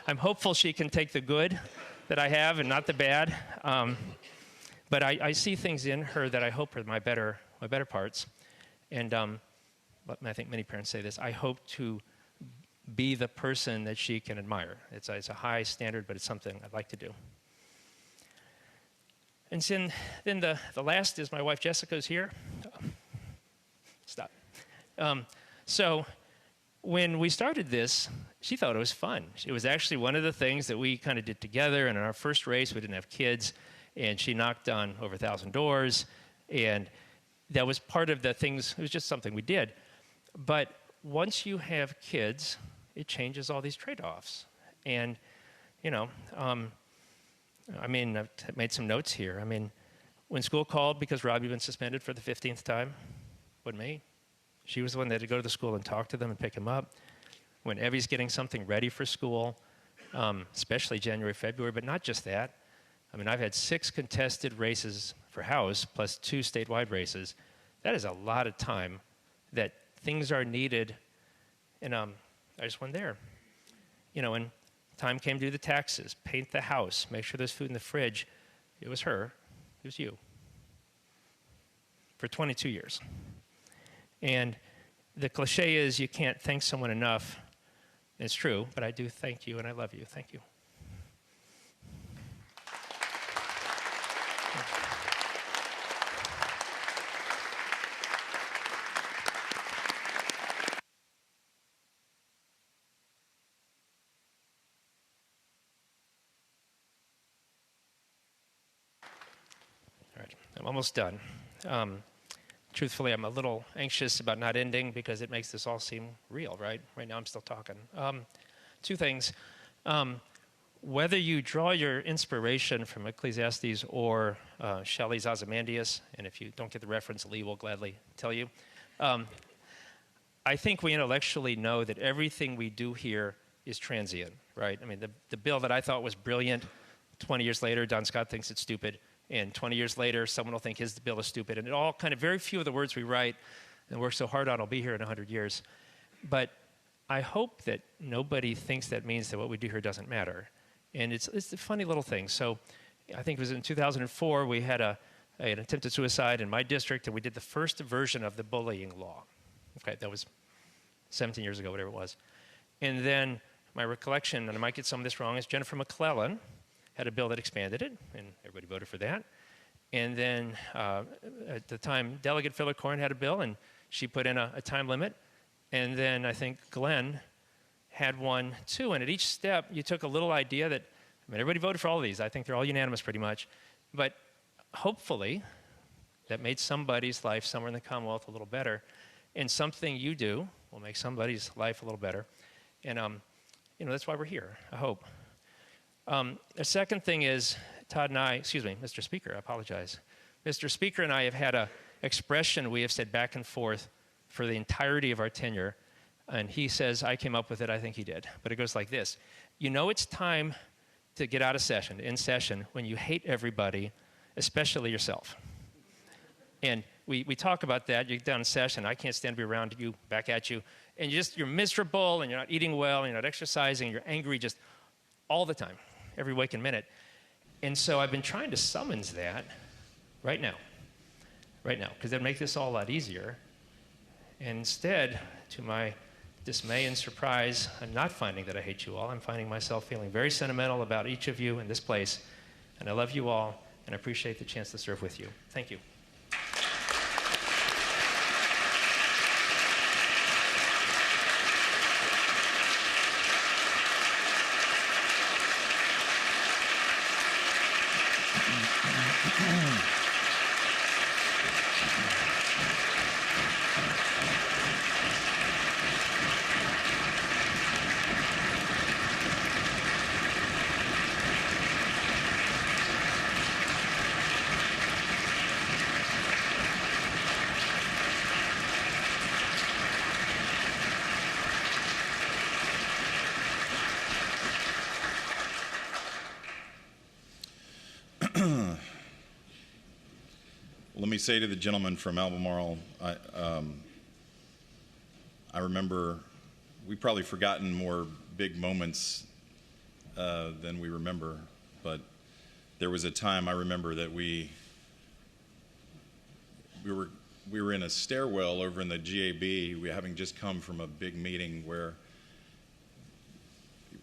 I'm hopeful she can take the good that I have and not the bad. But I see things in her that I hope are my better parts. And I think many parents say this, I hope to be the person that she can admire. It's a high standard, but it's something I'd like to do. And then the last is my wife Jessica's here. Stop. So when we started this, she thought it was fun. It was actually one of the things that we kind of did together. And in our first race, we didn't have kids. And she knocked on over 1,000 doors. And that was part of the things. It was just something we did. But once you have kids, it changes all these trade-offs. And, I've made some notes here. When school called because Robbie had been suspended for the 15th time, wasn't me. She was the one that had to go to the school and talk to them and pick him up. When Evie's getting something ready for school, especially January, February, but not just that. I've had 6 contested races for House plus 2 statewide races. That is a lot of time that things are needed, and I just went there. You know, when time came to do the taxes, paint the house, make sure there's food in the fridge, it was her, it was you. For 22 years. And the cliche is you can't thank someone enough. It's true, but I do thank you and I love you. Thank you. All right, I'm almost done. Truthfully, I'm a little anxious about not ending because it makes this all seem real, right? Right now I'm still talking. Two things. Whether you draw your inspiration from Ecclesiastes or Shelley's Ozymandias, and if you don't get the reference, Lee will gladly tell you. I think we intellectually know that everything we do here is transient, right? I mean, the bill that I thought was brilliant, 20 years later, Don Scott thinks it's stupid. And 20 years later, someone will think his bill is stupid. And it all kind of, very few of the words we write and work so hard on will be here in 100 years. But I hope that nobody thinks that means that what we do here doesn't matter. And it's a funny little thing. So I think it was in 2004, we had an attempted suicide in my district, and we did the first version of the bullying law. Okay, that was 17 years ago, whatever it was. And then my recollection, and I might get some of this wrong, is Jennifer McClellan had a bill that expanded it, and everybody voted for that. And then at the time, Delegate Filler-Corn had a bill, and she put in a time limit. And then I think Glenn had one too. And at each step, you took a little idea that, I mean, everybody voted for all of these. I think they're all unanimous pretty much. But hopefully, that made somebody's life somewhere in the Commonwealth a little better. And something you do will make somebody's life a little better. And, you know, that's why we're here, I hope. The second thing is, Todd and I, Mr. Speaker, I apologize. Mr. Speaker and I have had an expression we have said back and forth for the entirety of our tenure, and he says I came up with it, I think he did. But it goes like this. You know it's time to get out of session, in session, when you hate everybody, especially yourself. And we talk about that. You're down in session. I can't stand to be around you, back at you. And you're miserable, and you're not eating well, and you're not exercising, you're angry just all the time. Every waking minute. And so I've been trying to summons that right now, because that'd make this all a lot easier. And instead, to my dismay and surprise, I'm not finding that I hate you all. I'm finding myself feeling very sentimental about each of you in this place. And I love you all, and I appreciate the chance to serve with you. Thank you. Let me say to the gentleman from Albemarle, I remember we've probably forgotten more big moments than we remember, but there was a time I remember that we were in a stairwell over in the GAB, we having just come from a big meeting where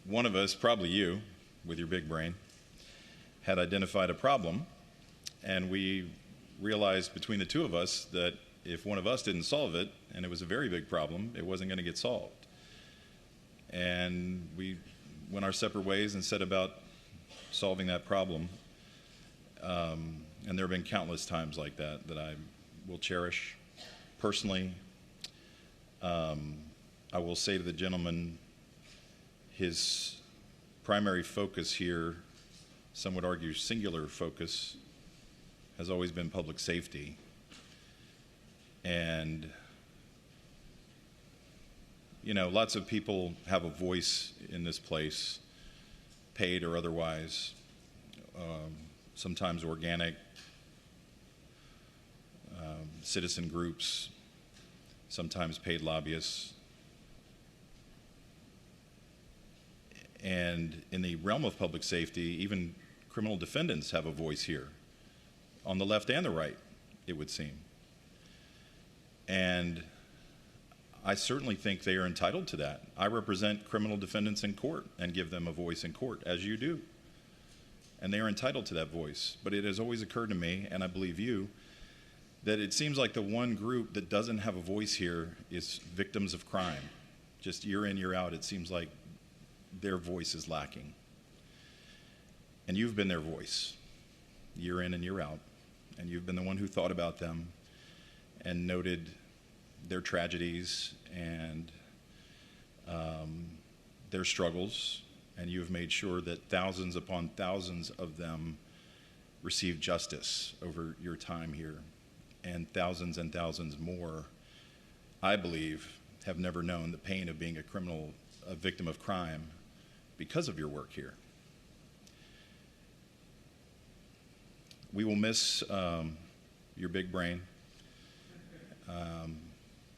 one of us, probably you, with your big brain, had identified a problem, and we realized between the two of us that if one of us didn't solve it, and it was a very big problem, it wasn't going to get solved. And we went our separate ways and set about solving that problem. And there have been countless times like that I will cherish personally. I will say to the gentleman, his primary focus here, some would argue singular focus, has always been public safety. And, you know, lots of people have a voice in this place, paid or otherwise, sometimes organic, citizen groups, sometimes paid lobbyists. And in the realm of public safety, even criminal defendants have a voice here, on the left and the right, it would seem. And I certainly think they are entitled to that. I represent criminal defendants in court and give them a voice in court, as you do. And they are entitled to that voice. But it has always occurred to me, and I believe you, that it seems like the one group that doesn't have a voice here is victims of crime. Just year in, year out, it seems like their voice is lacking. And you've been their voice, year in and year out. And you've been the one who thought about them and noted their tragedies and their struggles, and you have made sure that thousands upon thousands of them receive justice over your time here, and thousands more, I believe, have never known the pain of being a victim of crime because of your work here. We will miss your big brain,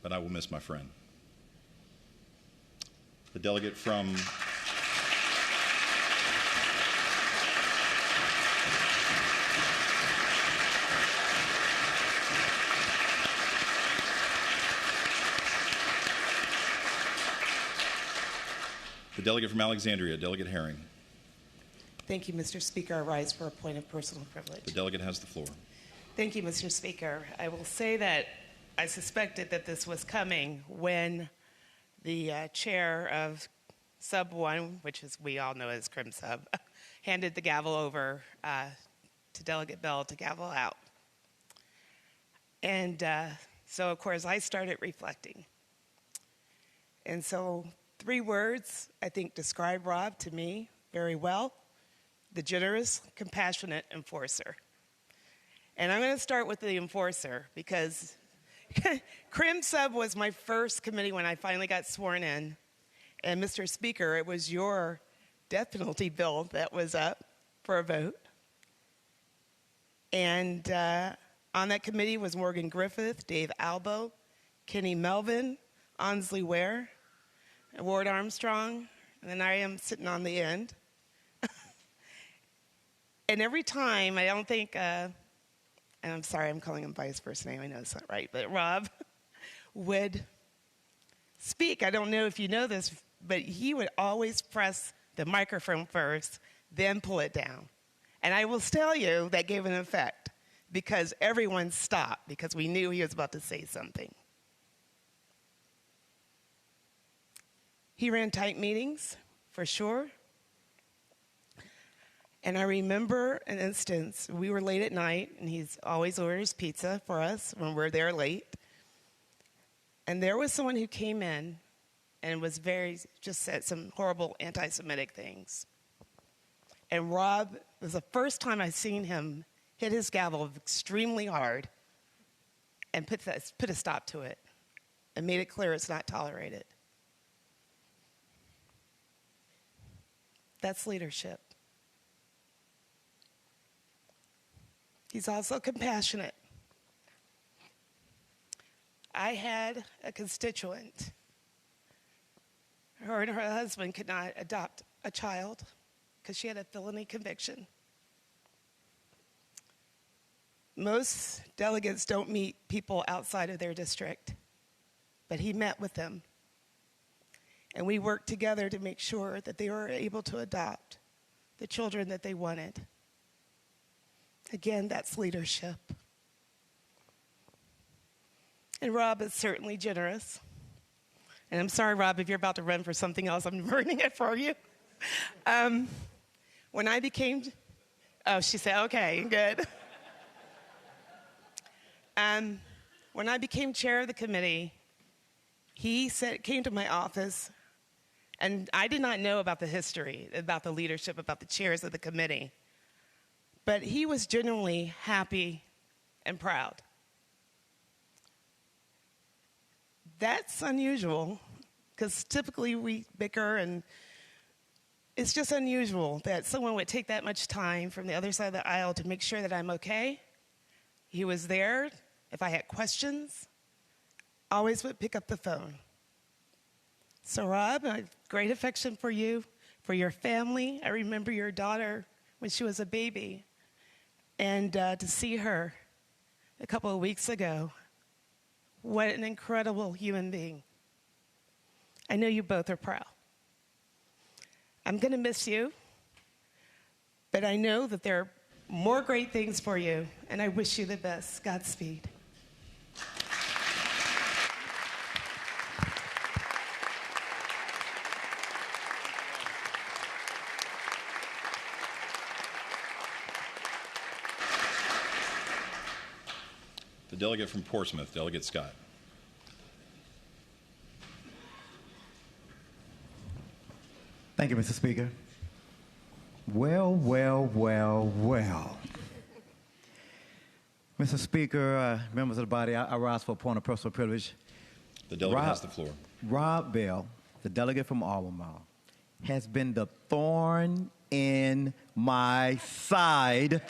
but I will miss my friend. The delegate from Alexandria, Delegate Herring. Thank you, Mr. Speaker. I rise for a point of personal privilege. The delegate has the floor. Thank you, Mr. Speaker. I will say that I suspected that this was coming when the chair of Sub 1, which is we all know as Crim Sub, handed the gavel over to Delegate Bell to gavel out. And so, of course, I started reflecting. And so 3 words, I think, describe Rob to me very well: the generous, compassionate enforcer. And I'm going to start with the enforcer because Crim Sub was my first committee when I finally got sworn in. And Mr. Speaker, it was your death penalty bill that was up for a vote. And on that committee was Morgan Griffith, Dave Albo, Kenny Melvin, Ansley Ware, Ward Armstrong, and then I am sitting on the end. And every time, I don't think, and I'm sorry, I'm calling him by his first name, I know it's not right, but Rob would speak. I don't know if you know this, but he would always press the microphone first, then pull it down. And I will tell you that gave an effect because everyone stopped because we knew he was about to say something. He ran tight meetings, for sure. And I remember an instance, we were late at night, and he's always orders pizza for us when we're there late. And there was someone who came in and just said some horrible anti-Semitic things. And Rob, it was the first time I've seen him hit his gavel extremely hard and put a stop to it and made it clear it's not tolerated. That's leadership. He's also compassionate. I had a constituent. Her and her husband could not adopt a child because she had a felony conviction. Most delegates don't meet people outside of their district, but he met with them. And we worked together to make sure that they were able to adopt the children that they wanted. Again, that's leadership. And Rob is certainly generous. And I'm sorry, Rob, if you're about to run for something else, I'm burning it for you. When I became, she said, okay, good. When I became chair of the committee, he came to my office, and I did not know about the history, about the leadership, about the chairs of the committee. But he was genuinely happy and proud. That's unusual, because typically we bicker, and it's just unusual that someone would take that much time from the other side of the aisle to make sure that I'm okay. He was there if I had questions. always would pick up the phone. So, Rob, I have great affection for you, for your family. I remember your daughter when she was a baby, and to see her a couple of weeks ago. What an incredible human being. I know you both are proud. I'm going to miss you, but I know that there are more great things for you, and I wish you the best. Godspeed. The delegate from Portsmouth, Delegate Scott. Thank you, Mr. Speaker. Well, well, well, well. Mr. Speaker, members of the body, I rise for a point of personal privilege. The delegate has the floor. Rob Bell, the delegate from Albemarle, has been the thorn in my side.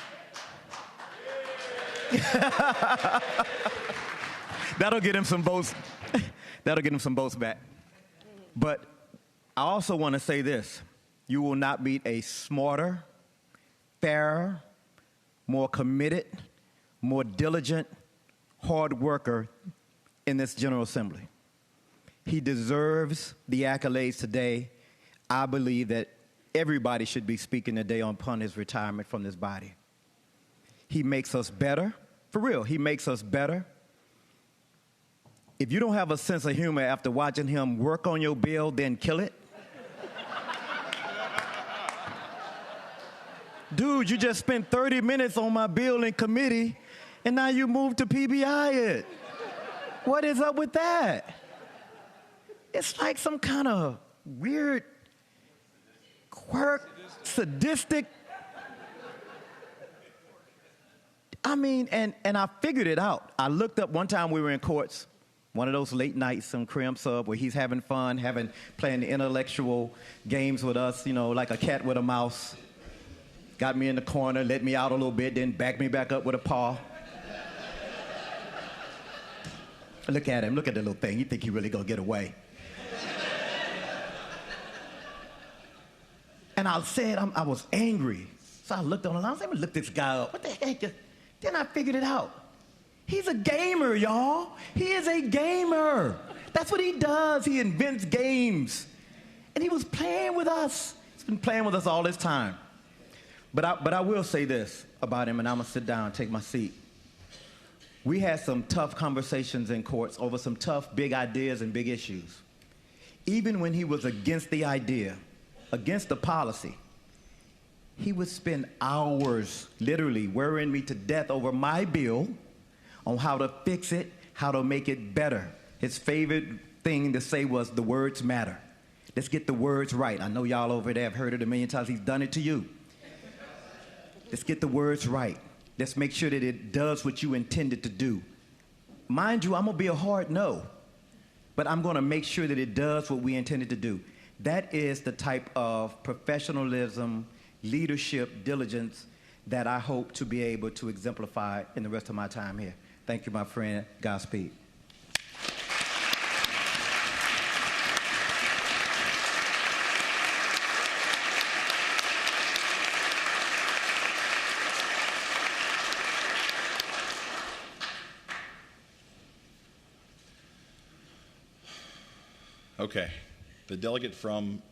That'll get him some votes. That'll get him some votes back. But I also want to say this. You will not meet a smarter, fairer, more committed, more diligent, hard worker in this General Assembly. He deserves the accolades today. I believe that everybody should be speaking today upon his retirement from this body. He makes us better. For real, he makes us better. If you don't have a sense of humor after watching him work on your bill, then kill it. Dude, you just spent 30 minutes on my bill in committee, and now you moved to PBI it. What is up with that? It's like some kind of weird, quirk, sadistic. I mean, and I figured it out. I looked up one time we were in courts, one of those late nights on Crim Sub where he's having fun, playing the intellectual games with us, you know, like a cat with a mouse. Got me in the corner, let me out a little bit, then backed me back up with a paw. Look at him, look at the little thing. You think he really gonna get away? And I said, I was angry. So I looked on the line, I was like, look this guy up. What the heck? Then I figured it out. He's a gamer, y'all. He is a gamer. That's what he does. He invents games. And he was playing with us. He's been playing with us all this time. But I will say this about him, and I'm going to sit down and take my seat. We had some tough conversations in courts over some tough, big ideas and big issues. Even when he was against the idea, against the policy, he would spend hours literally worrying me to death over my bill on how to fix it, how to make it better. His favorite thing to say was, the words matter. Let's get the words right. I know y'all over there have heard it a million times. He's done it to you. Let's get the words right. Let's make sure that it does what you intended to do. Mind you, I'm going to be a hard no, but I'm going to make sure that it does what we intended to do. That is the type of professionalism, leadership, diligence that I hope to be able to exemplify in the rest of my time here. Thank you, my friend. Godspeed. Okay. The delegate from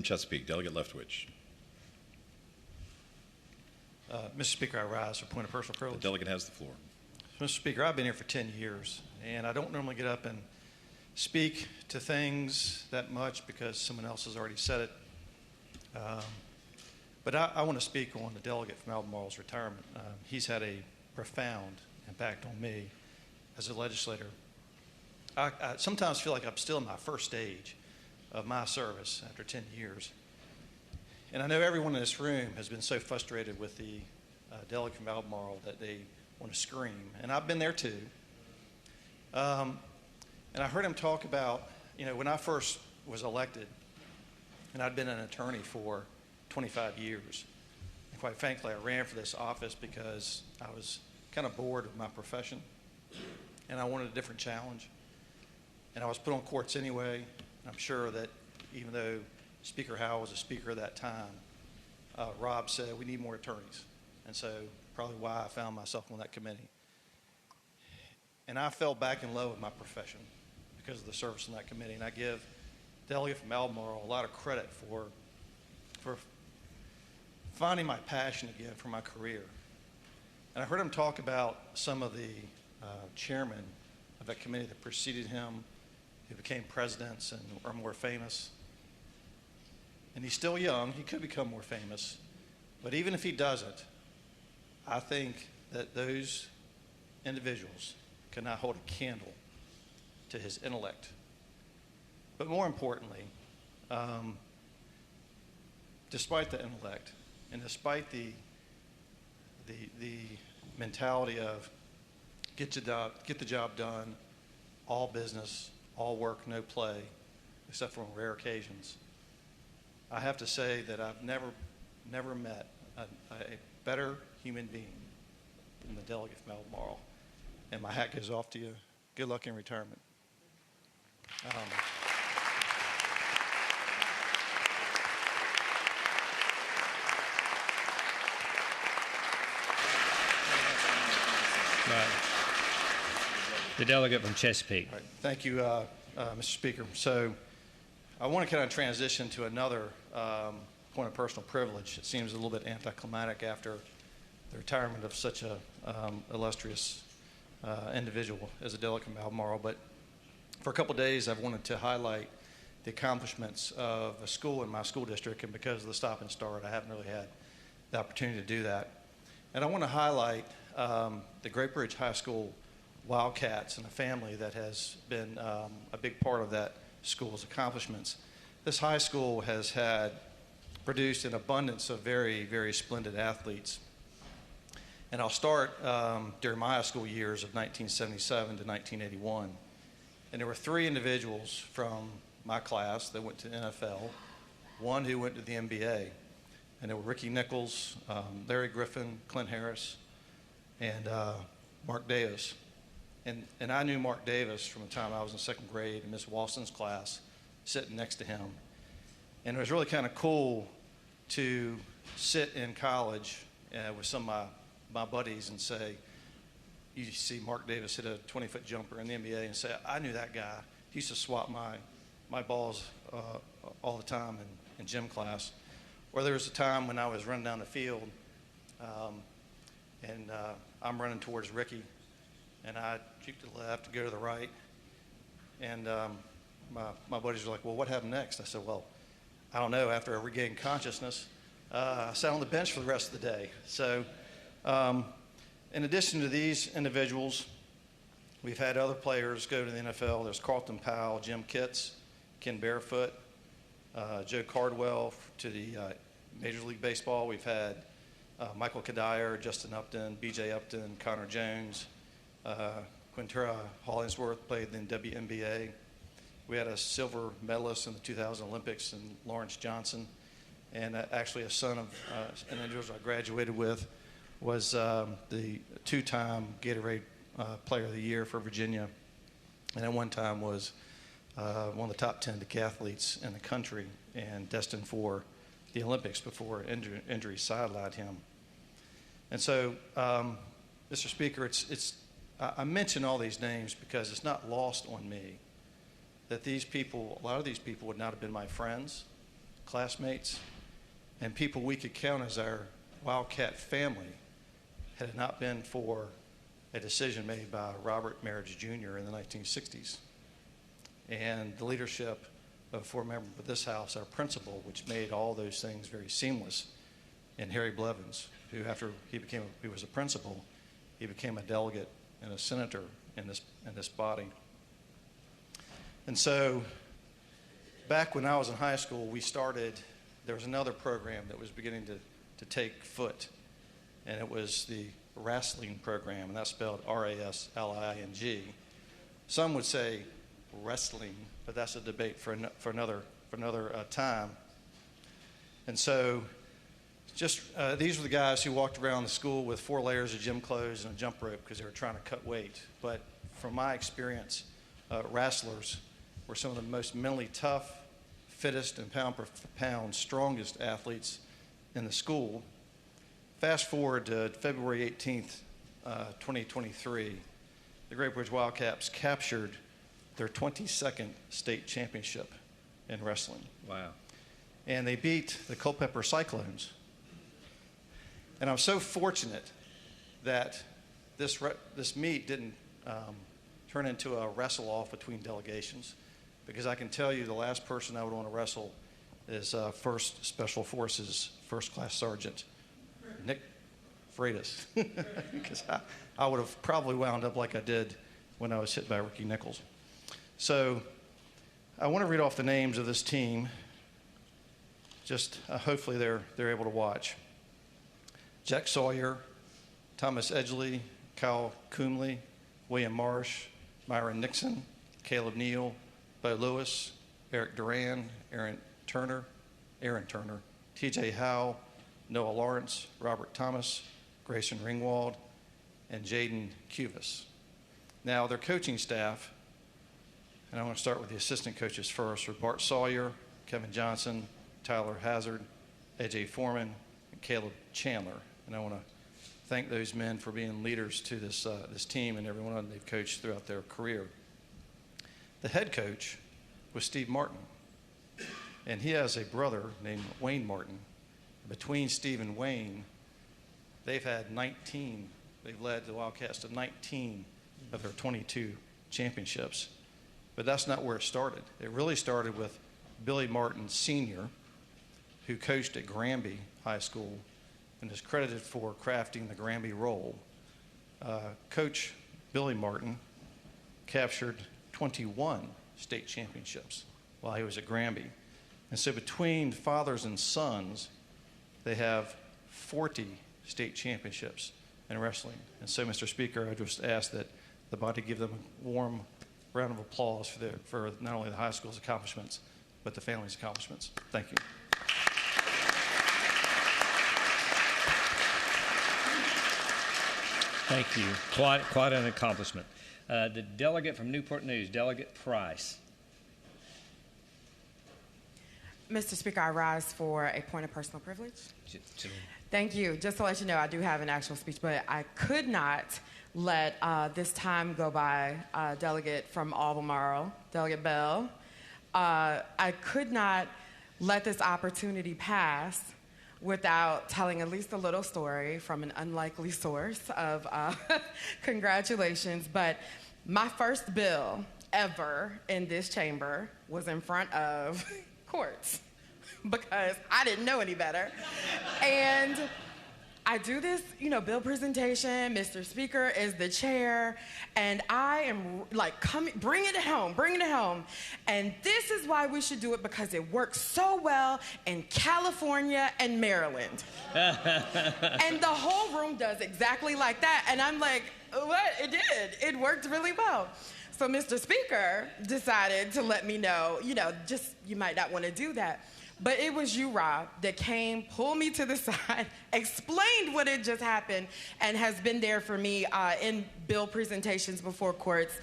Chesapeake, Delegate Leftwich. Mr. Speaker, I rise for point of personal The privilege. delegate has the floor. Mr. Speaker, I've been here for 10 years, and I don't normally get up and speak to things that much because someone else has already said it. But I want to speak on the delegate from Albemarle's retirement. He's had a profound impact on me as a legislator. I sometimes feel like I'm still in my first stage of my service after 10 years. And I know everyone in this room has been so frustrated with the delegate from Albemarle that they want to scream. And I've been there too. And I heard him talk about, you know, when I first was elected, and I'd been an attorney for 25 years. And quite frankly, I ran for this office because I was kind of bored of my profession. and I wanted a different challenge. And I was put on courts anyway. And I'm sure that even though Speaker Howell was a speaker at that time, Rob said we need more attorneys. And so probably why I found myself on that committee. And I fell back in love with my profession because of the service in that committee. And I give Delegate from Albemarle a lot of credit for finding my passion again for my career. And I heard him talk about some of the chairmen of that committee that preceded him, who became presidents and are more famous. And he's still young. He could become more famous. But even if he doesn't, I think that those individuals cannot hold a candle to his intellect. But more importantly, despite the intellect and despite the mentality of get the job done, all business, all work, no play, except for on rare occasions, I have to say that I've never met a better human being than the delegate from Albemarle. And my hat goes off to you. Good luck in retirement. The delegate from Chesapeake. Right. Thank you, Mr. Speaker. So I want to kind of transition to another point of personal privilege. It seems a little bit anticlimactic after the retirement of such a illustrious individual as a delegate from Albemarle. But for a couple of days, I've wanted to highlight the accomplishments of a school in my school district, and because of the stop and start, I haven't really had the opportunity to do that. And I want to highlight the Great Bridge High School Wildcats and the family that has been a big part of that school's accomplishments. This high school has produced an abundance of very, very splendid athletes. And I'll start during my high school years of 1977 to 1981. And there were 3 individuals from my class that went to the NFL, 1 who went to the NBA. And there were Ricky Nichols, Larry Griffin, Clint Harris, and Mark Davis. And I knew Mark Davis from the time I was in 2nd grade in Miss Walston's class, sitting next to him. And it was really kind of cool to sit in college with some of my buddies and say, you see Mark Davis hit a 20-foot jumper in the NBA and say, I knew that guy. He used to swap my balls all the time in gym class. Or there was a time when I was running down the field and I'm running towards Ricky, and I juke to the left to go to the right. And my buddies were like, well, what happened next? I said, well, I don't know. After I regained consciousness, I sat on the bench for the rest of the day. So in addition to these individuals, we've had other players go to the NFL. There's Carlton Powell, Jim Kitts, Ken Barefoot, Joe Cardwell to the Major League Baseball. We've had Michael Kadire, Justin Upton, B.J. Upton, Connor Jones, Quintera Hollingsworth played in the WNBA. We had a silver medalist in the 2000 Olympics, and Lawrence Johnson. And actually a son of an individual I graduated with was the 2-time Gatorade Player of the Year for Virginia. And at one time was one of the top 10 decathletes in the country and destined for the Olympics before injury sidelined him. And so, Mr. Speaker, I mention all these names because it's not lost on me that a lot of these people would not have been my friends, classmates, and people we could count as our Wildcat family had it not been for a decision made by Robert Marriage Jr. in the 1960s. And the leadership of 4 members of this House, our principal, which made all those things very seamless, and Harry Blevins, who after he was a principal, he became a delegate and a senator in this body. And so back when I was in high school, there was another program that was beginning to take foot, and it was the wrestling program, and that's spelled R-A-S-L-I-N-G. Some would say wrestling, but that's a debate for another time. And so these were the guys who walked around the school with 4 layers of gym clothes and a jump rope because they were trying to cut weight. But from my experience, wrestlers were some of the most mentally tough, fittest, and pound for pound strongest athletes in the school. Fast forward to February 18th, 2023, the Great Bridge Wildcats captured their 22nd state championship in wrestling. Wow. And they beat the Culpeper Cyclones. And I'm so fortunate that this meet didn't turn into a wrestle-off between delegations, because I can tell you the last person I would want to wrestle is 1st Special Forces First Class Sergeant Nick Freitas, because I would have probably wound up like I did when I was hit by Ricky Nichols. So I want to read off the names of this team. Just hopefully they're able to watch. Jack Sawyer, Thomas Edgley, Kyle Coomley, William Marsh, Myron Nixon, Caleb Neal, Bo Lewis, Eric Duran, Aaron Turner, TJ Howe, Noah Lawrence, Robert Thomas, Grayson Ringwald, and Jaden Cuvis. Now, their coaching staff, and I want to start with the assistant coaches first, are Bart Sawyer, Kevin Johnson, Tyler Hazard, AJ Foreman, and Caleb Chandler. And I want to thank those men for being leaders to this team and everyone they've coached throughout their career. The head coach was Steve Martin, and he has a brother named Wayne Martin. Between Steve and Wayne, they've led the Wildcats to 19 of their 22 championships. But that's not where it started. It really started with Billy Martin Sr., who coached at Granby High School and is credited for crafting the Granby Roll. Coach Billy Martin captured 21 state championships while he was at Granby. And so between fathers and sons, they have 40 state championships in wrestling. And so, Mr. Speaker, I just ask that the body give them a warm round of applause for not only the high school's accomplishments, but the family's accomplishments. Thank you. Thank you. Quite an accomplishment. The delegate from Newport News, Delegate Price. Mr. Speaker, I rise for a point of personal privilege. Thank you. Just to let you know, I do have an actual speech, but I could not let this time go by. Delegate from Albemarle, Delegate Bell. I could not let this opportunity pass without telling at least a little story from an unlikely source of congratulations. But my first bill ever in this chamber was in front of courts because I didn't know any better. And I do this, bill presentation. Mr. Speaker is the chair, and I am like, bring it home. And this is why we should do it, because it works so well in California and Maryland. And the whole room does exactly like that. And I'm like, what? It did. It worked really well. So Mr. Speaker decided to let me know, you might not want to do that. But it was you, Rob, that came, pulled me to the side, explained what had just happened, and has been there for me in bill presentations before courts,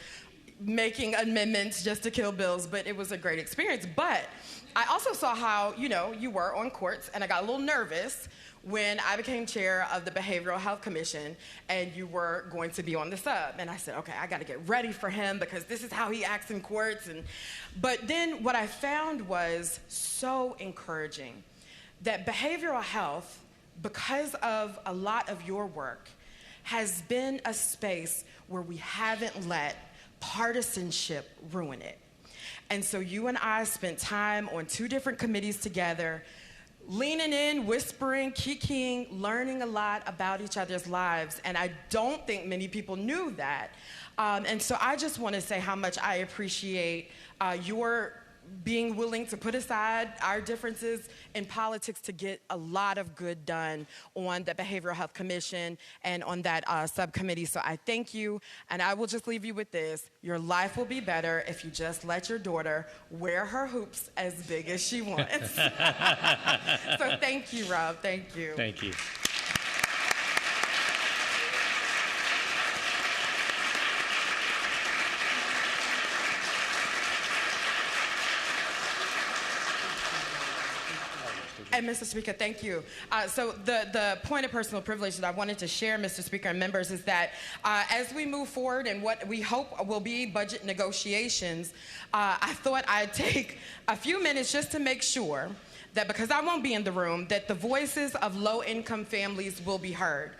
making amendments just to kill bills. But it was a great experience. But I also saw how, you were on courts, and I got a little nervous when I became chair of the Behavioral Health Commission and you were going to be on the sub. And I said, okay, I got to get ready for him because this is how he acts in courts. But then what I found was so encouraging that behavioral health, because of a lot of your work, has been a space where we haven't let partisanship ruin it. And so you and I spent time on 2 different committees together, leaning in, whispering, kikiing, learning a lot about each other's lives. And I don't think many people knew that. And so I just want to say how much I appreciate your being willing to put aside our differences in politics to get a lot of good done on the Behavioral Health Commission and on that subcommittee. So I thank you, and I will just leave you with this. Your life will be better if you just let your daughter wear her hoops as big as she wants. So thank you, Rob. Thank you. Thank you. And Mr. Speaker, thank you. So the point of personal privilege that I wanted to share, Mr. Speaker and members, is that as we move forward in what we hope will be budget negotiations, I thought I'd take a few minutes just to make sure that, because I won't be in the room, that the voices of low-income families will be heard.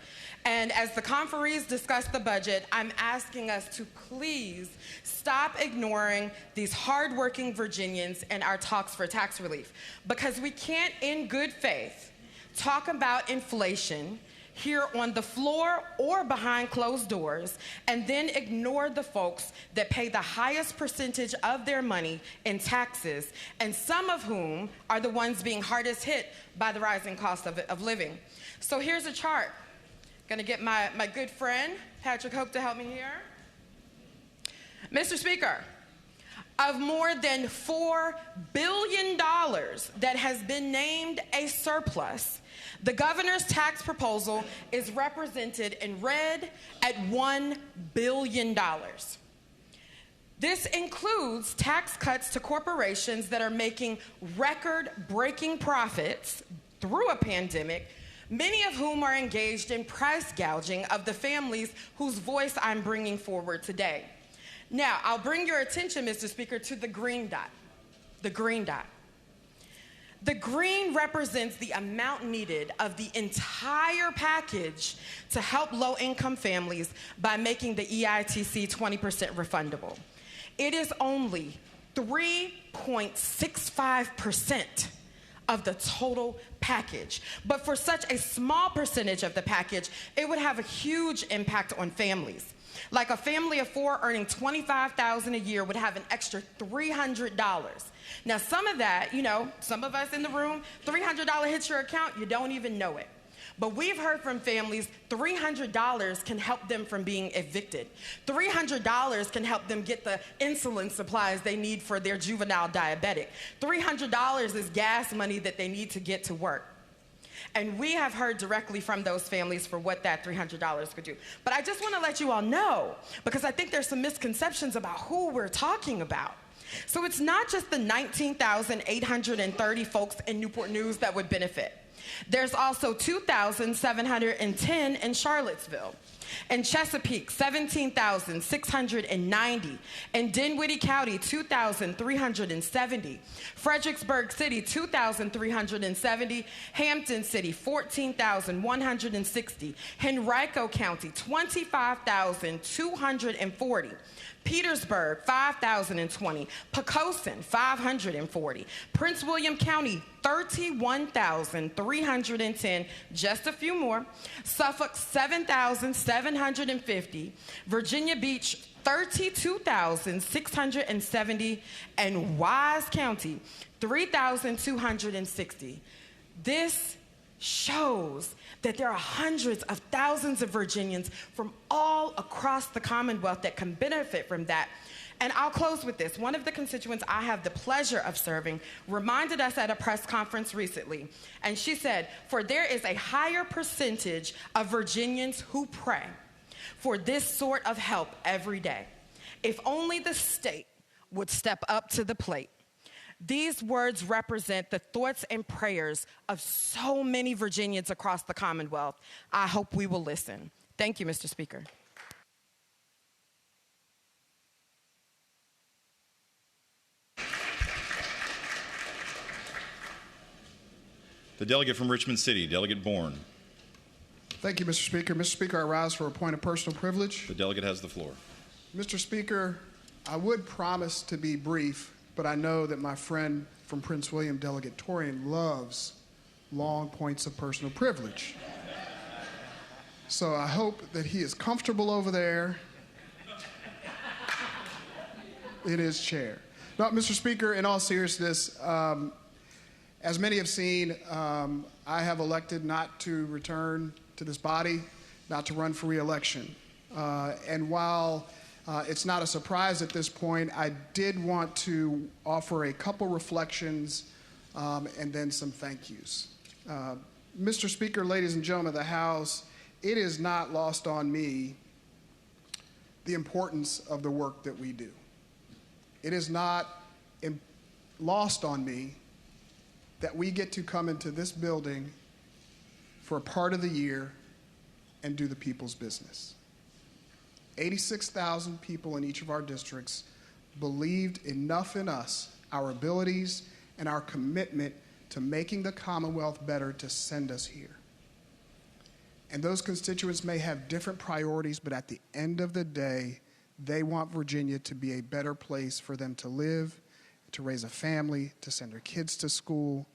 And as the conferees discuss the budget, I'm asking us to please stop ignoring these hardworking Virginians in our talks for tax relief, because we can't, in good faith, talk about inflation here on the floor or behind closed doors and then ignore the folks that pay the highest percentage of their money in taxes, and some of whom are the ones being hardest hit by the rising cost of living. So here's a chart. Gonna get my good friend, Patrick Hope, to help me here. Mr. Speaker, of more than $4 billion that has been named a surplus, the governor's tax proposal is represented in red at $1 billion. This includes tax cuts to corporations that are making record-breaking profits through a pandemic, many of whom are engaged in price gouging of the families whose voice I'm bringing forward today. Now, I'll bring your attention, Mr. Speaker, to the green dot. The green dot. The green represents the amount needed of the entire package to help low-income families by making the EITC 20% refundable. It is only 3.65% of the total package. But for such a small percentage of the package, it would have a huge impact on families. Like a family of four earning $25,000 a year would have an extra $300. Now, some of that, some of us in the room, $300 hits your account, you don't even know it. But we've heard from families $300 can help them from being evicted. $300 can help them get the insulin supplies they need for their juvenile diabetic. $300 is gas money that they need to get to work. And we have heard directly from those families for what that $300 could do. But I just want to let you all know, because I think there's some misconceptions about who we're talking about. So it's not just the 19,830 folks in Newport News that would benefit. There's also 2,710 in Charlottesville. In Chesapeake, 17,690. In Dinwiddie County, 2,370. Fredericksburg City, 2,370. Hampton City, 14,160. Henrico County, 25,240. Petersburg, 5,020. Poquoson, 540. Prince William County, 31,310. Just a few more. Suffolk, 7,750. Virginia Beach, 32,670. And Wise County, 3,260. This shows that there are hundreds of thousands of Virginians from all across the Commonwealth that can benefit from that. And I'll close with this. One of the constituents I have the pleasure of serving reminded us at a press conference recently, and she said, for there is a higher percentage of Virginians who pray for this sort of help every day. If only the state would step up to the plate. These words represent the thoughts and prayers of so many Virginians across the Commonwealth. I hope we will listen. Thank you, Mr. Speaker. The delegate from Richmond City, Delegate Bourne. Thank you, Mr. Speaker. Mr. Speaker, I rise for a point of personal privilege. The delegate has the floor. Mr. Speaker, I would promise to be brief, but I know that my friend from Prince William, Delegate Torian, loves long points of personal privilege. So I hope that he is comfortable over there in his chair. No, Mr. Speaker, in all seriousness, as many have seen, I have elected not to return to this body, not to run for re-election. And while it's not a surprise at this point, I did want to offer a couple reflections and then some thank yous. Mr. Speaker, ladies and gentlemen of the House, it is not lost on me the importance of the work that we do. It is not lost on me that we get to come into this building for a part of the year and do the people's business. 86,000 people in each of our districts believed enough in us, our abilities, and our commitment to making the Commonwealth better to send us here. And those constituents may have different priorities, but at the end of the day, they want Virginia to be a better place for them to live, to raise a family, to send their kids to school,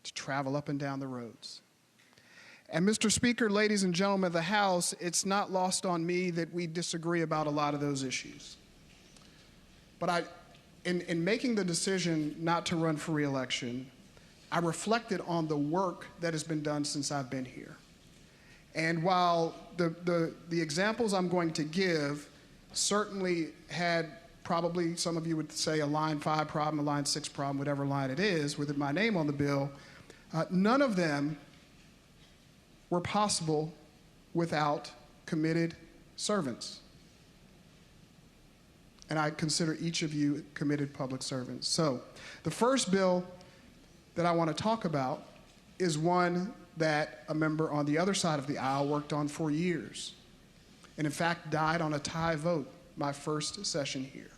to travel up and down the roads. And Mr. Speaker, ladies and gentlemen of the House, it's not lost on me that we disagree about a lot of those issues. But in making the decision not to run for re-election, I reflected on the work that has been done since I've been here. And while the examples I'm going to give certainly had probably, some of you would say, a line 5 problem, a line 6 problem, whatever line it is, with my name on the bill, none of them were possible without committed servants. And I consider each of you committed public servants. So the first bill that I want to talk about is one that a member on the other side of the aisle worked on for years, and in fact died on a tie vote my first session here.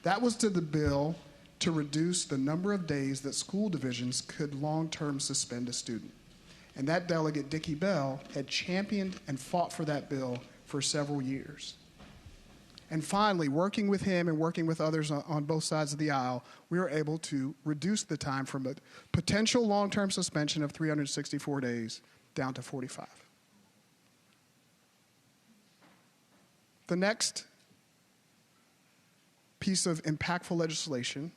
That was to the bill to reduce the number of days that school divisions could long-term suspend a student. And that delegate, Dickie Bell, had championed and fought for that bill for several years. And finally, working with him and working with others on both sides of the aisle, we were able to reduce the time from a potential long-term suspension of 364 days down to 45. The next piece of impactful legislation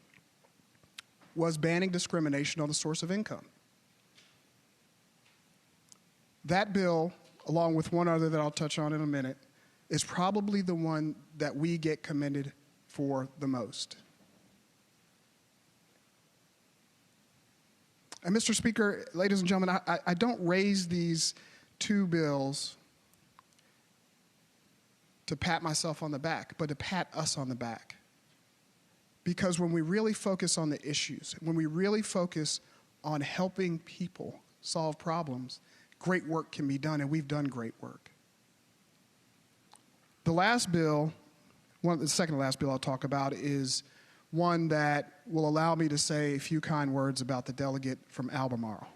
was banning discrimination on the source of income. That bill, along with one other that I'll touch on in a minute, is probably the one that we get commended for the most. And Mr. Speaker, ladies and gentlemen, I don't raise these two bills to pat myself on the back, but to pat us on the back. Because when we really focus on the issues, when we really focus on helping people solve problems, great work can be done, and we've done great work. The last bill, the second to last bill I'll talk about, is one that will allow me to say a few kind words about the delegate from Albemarle.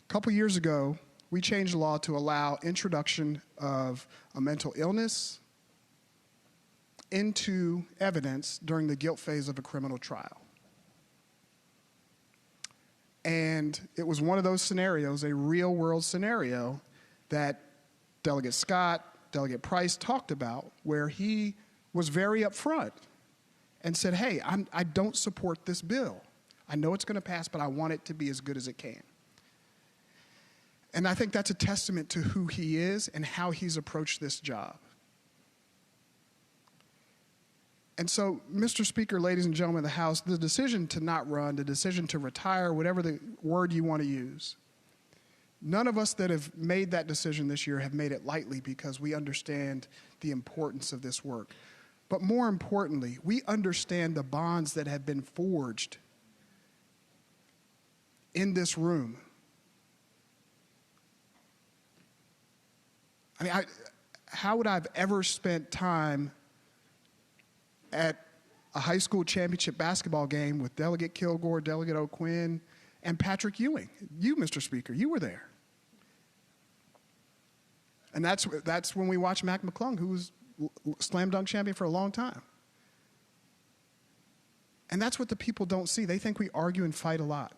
A couple years ago, we changed the law to allow introduction of a mental illness into evidence during the guilt phase of a criminal trial. And it was one of those scenarios, a real-world scenario, that Delegate Scott, Delegate Price talked about, where he was very upfront and said, hey, I don't support this bill. I know it's going to pass, but I want it to be as good as it can. And I think that's a testament to who he is and how he's approached this job. And so, Mr. Speaker, ladies and gentlemen of the House, the decision to not run, the decision to retire, whatever the word you want to use, none of us that have made that decision this year have made it lightly, because we understand the importance of this work. But more importantly, we understand the bonds that have been forged in this room. I mean, how would I have ever spent time at a high school championship basketball game with Delegate Kilgore, Delegate O'Quinn, and Patrick Ewing? You, Mr. Speaker, you were there. And that's when we watched Mac McClung, who was slam dunk champion for a long time. And that's what the people don't see. They think we argue and fight a lot.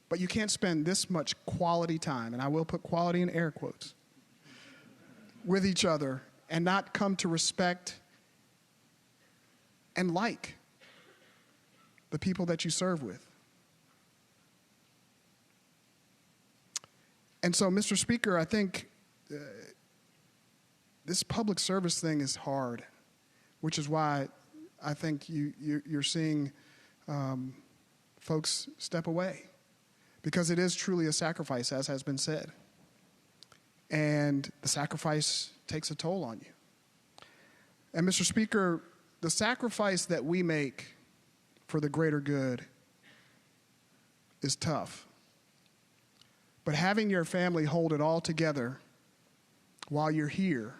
But you can't spend this much quality time, and I will put quality in air quotes, with each other and not come to respect and like the people that you serve with. And so, Mr. Speaker, I think this public service thing is hard, which is why I think you're seeing folks step away, because it is truly a sacrifice, as has been said. And the sacrifice takes a toll on you. And Mr. Speaker, the sacrifice that we make for the greater good is tough. But having your family hold it all together while you're here,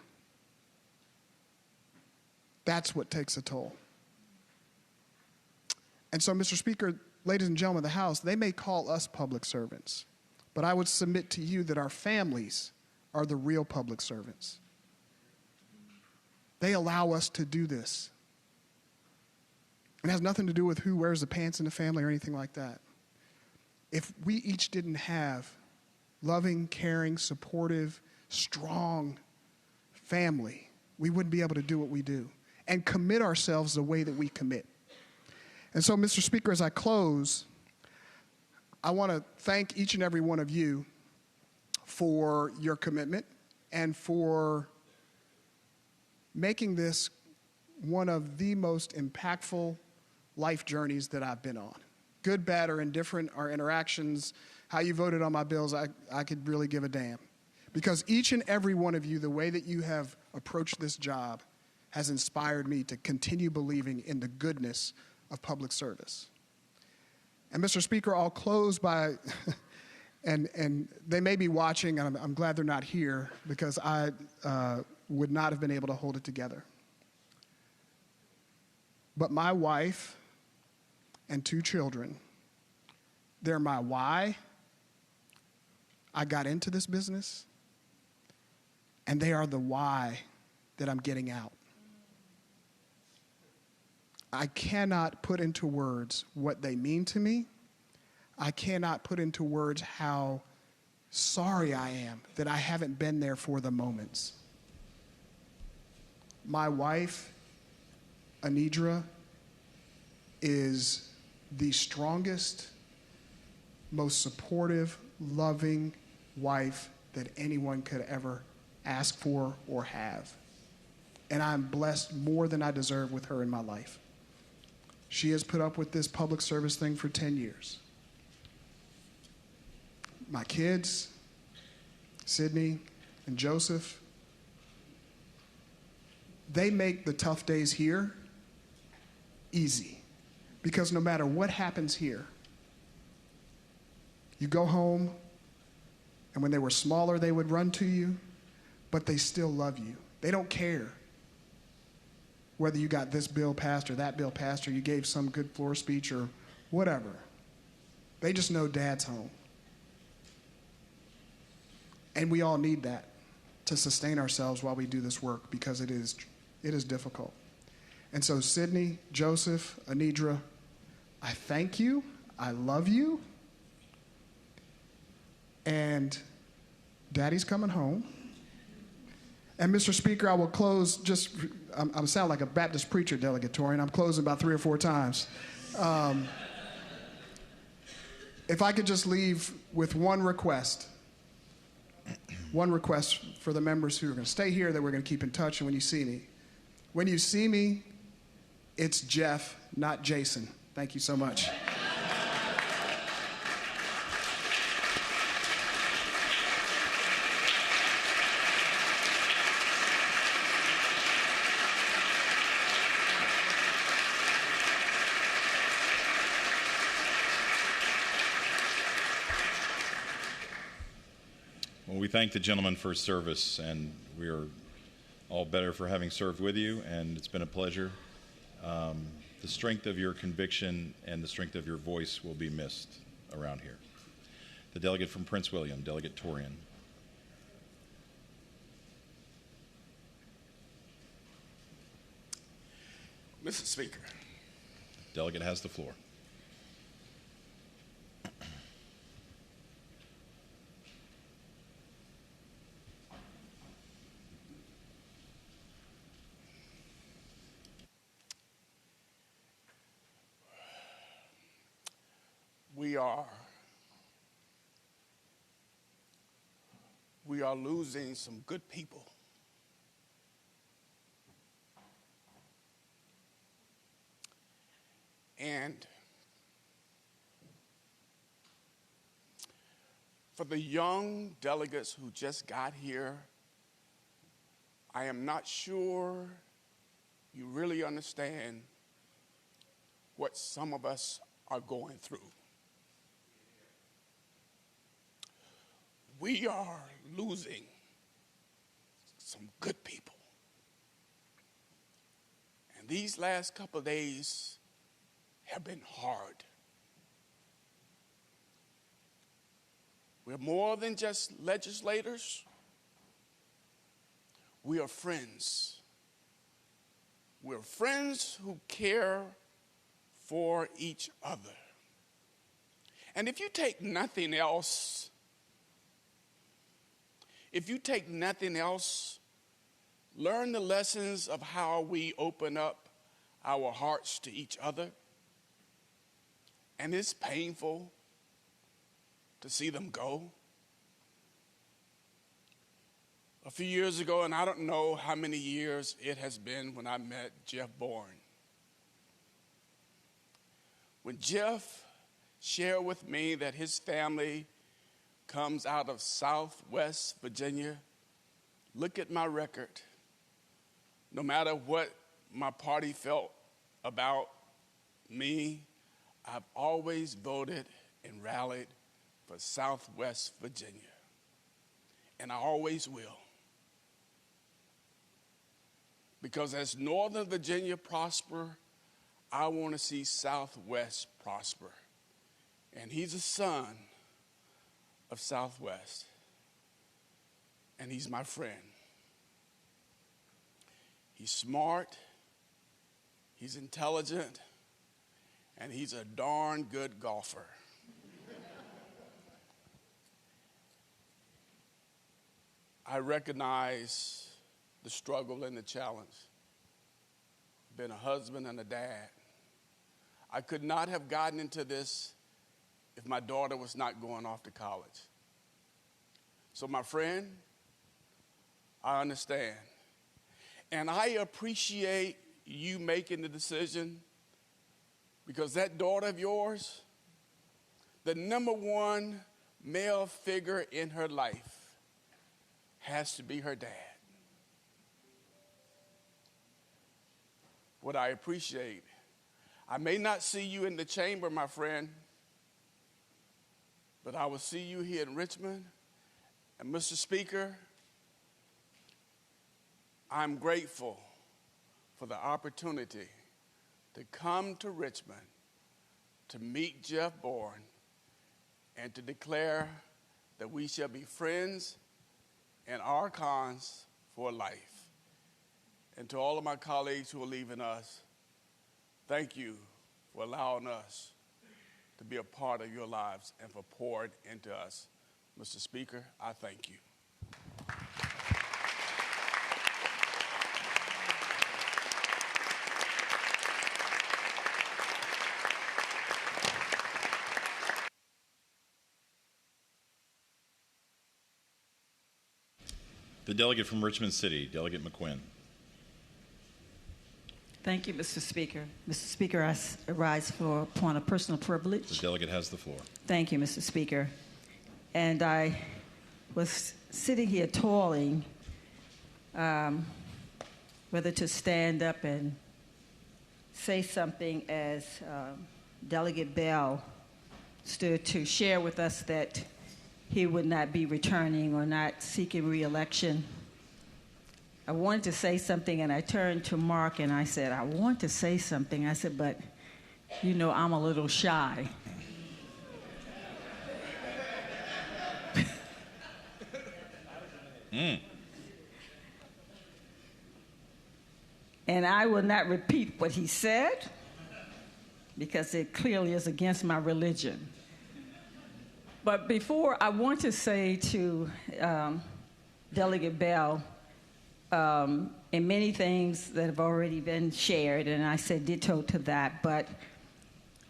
that's what takes a toll. And so, Mr. Speaker, ladies and gentlemen of the House, they may call us public servants, but I would submit to you that our families are the real public servants. They allow us to do this. It has nothing to do with who wears the pants in the family or anything like that. If we each didn't have loving, caring, supportive, strong family, we wouldn't be able to do what we do and commit ourselves the way that we commit. And so, Mr. Speaker, as I close, I want to thank each and every one of you for your commitment and for making this one of the most impactful life journeys that I've been on. Good, bad, or indifferent, our interactions, how you voted on my bills, I could really give a damn. Because each and every one of you, the way that you have approached this job has inspired me to continue believing in the goodness of public service. And Mr. Speaker, I'll close by, and they may be watching, and I'm glad they're not here, because I would not have been able to hold it together. But my wife and 2 children, they're my why I got into this business, and they are the why that I'm getting out. I cannot put into words what they mean to me. I cannot put into words how sorry I am that I haven't been there for the moments. My wife, Anidra, is the strongest, most supportive, loving wife that anyone could ever ask for or have. And I'm blessed more than I deserve with her in my life. She has put up with this public service thing for 10 years. My kids, Sydney and Joseph, they make the tough days here easy. Because no matter what happens here, you go home, and when they were smaller, they would run to you, but they still love you. They don't care whether you got this bill passed or that bill passed, or you gave some good floor speech or whatever. They just know Dad's home. And we all need that to sustain ourselves while we do this work, because it is difficult. And so, Sydney, Joseph, Anidra, I thank you. I love you. And Daddy's coming home. And Mr. Speaker, I will close just, I sound like a Baptist preacher delegatorian. I'm closing about 3 or 4 times. If I could just leave with one request for the members who are going to stay here, that we're going to keep in touch, and when you see me, it's Jeff, not Jason. Thank you so much. Well, we thank the gentleman for his service, and we are all better for having served with you, and it's been a pleasure. The strength of your conviction and the strength of your voice will be missed around here. The delegate from Prince William, Delegate Torian. Mr. Speaker. Delegate has the floor. We are losing some good people. And for the young delegates who just got here, I am not sure you really understand what some of us are going through. We are losing some good people. And these last couple of days have been hard. We're more than just legislators. We are friends. We're friends who care for each other. And if you take nothing else, learn the lessons of how we open up our hearts to each other. And it's painful to see them go. A few years ago, and I don't know how many years it has been when I met Jeff Bourne. When Jeff shared with me that his family comes out of Southwest Virginia, look at my record. No matter what my party felt about me, I've always voted and rallied for Southwest Virginia. And I always will. Because as Northern Virginia prosper, I want to see Southwest prosper. And he's a son of Southwest. And he's my friend. He's smart, he's intelligent, and he's a darn good golfer. I recognize the struggle and the challenge. Been a husband and a dad. I could not have gotten into this if my daughter was not going off to college. So my friend, I understand. And I appreciate you making the decision, because that daughter of yours, the number one male figure in her life has to be her dad. What I appreciate, I may not see you in the chamber, my friend, but I will see you here in Richmond. And Mr. Speaker, I'm grateful for the opportunity to come to Richmond to meet Jeff Bourne and to declare that we shall be friends and archons for life. And to all of my colleagues who are leaving us, thank you for allowing us to be a part of your lives and for pouring into us. Mr. Speaker, I thank you. The delegate from Richmond City, Delegate McQuinn. Thank you, Mr. Speaker. Mr. Speaker, I rise for a point of personal privilege. The delegate has the floor. Thank you, Mr. Speaker. And I was sitting here toiling whether to stand up and say something as Delegate Bell stood to share with us that he would not be returning or not seeking re-election. I wanted to say something, and I turned to Mark and I said, I want to say something. I said, but you know, I'm a little shy. And I will not repeat what he said because it clearly is against my religion. But before, I want to say to Delegate Bell, and many things that have already been shared, and I said ditto to that, but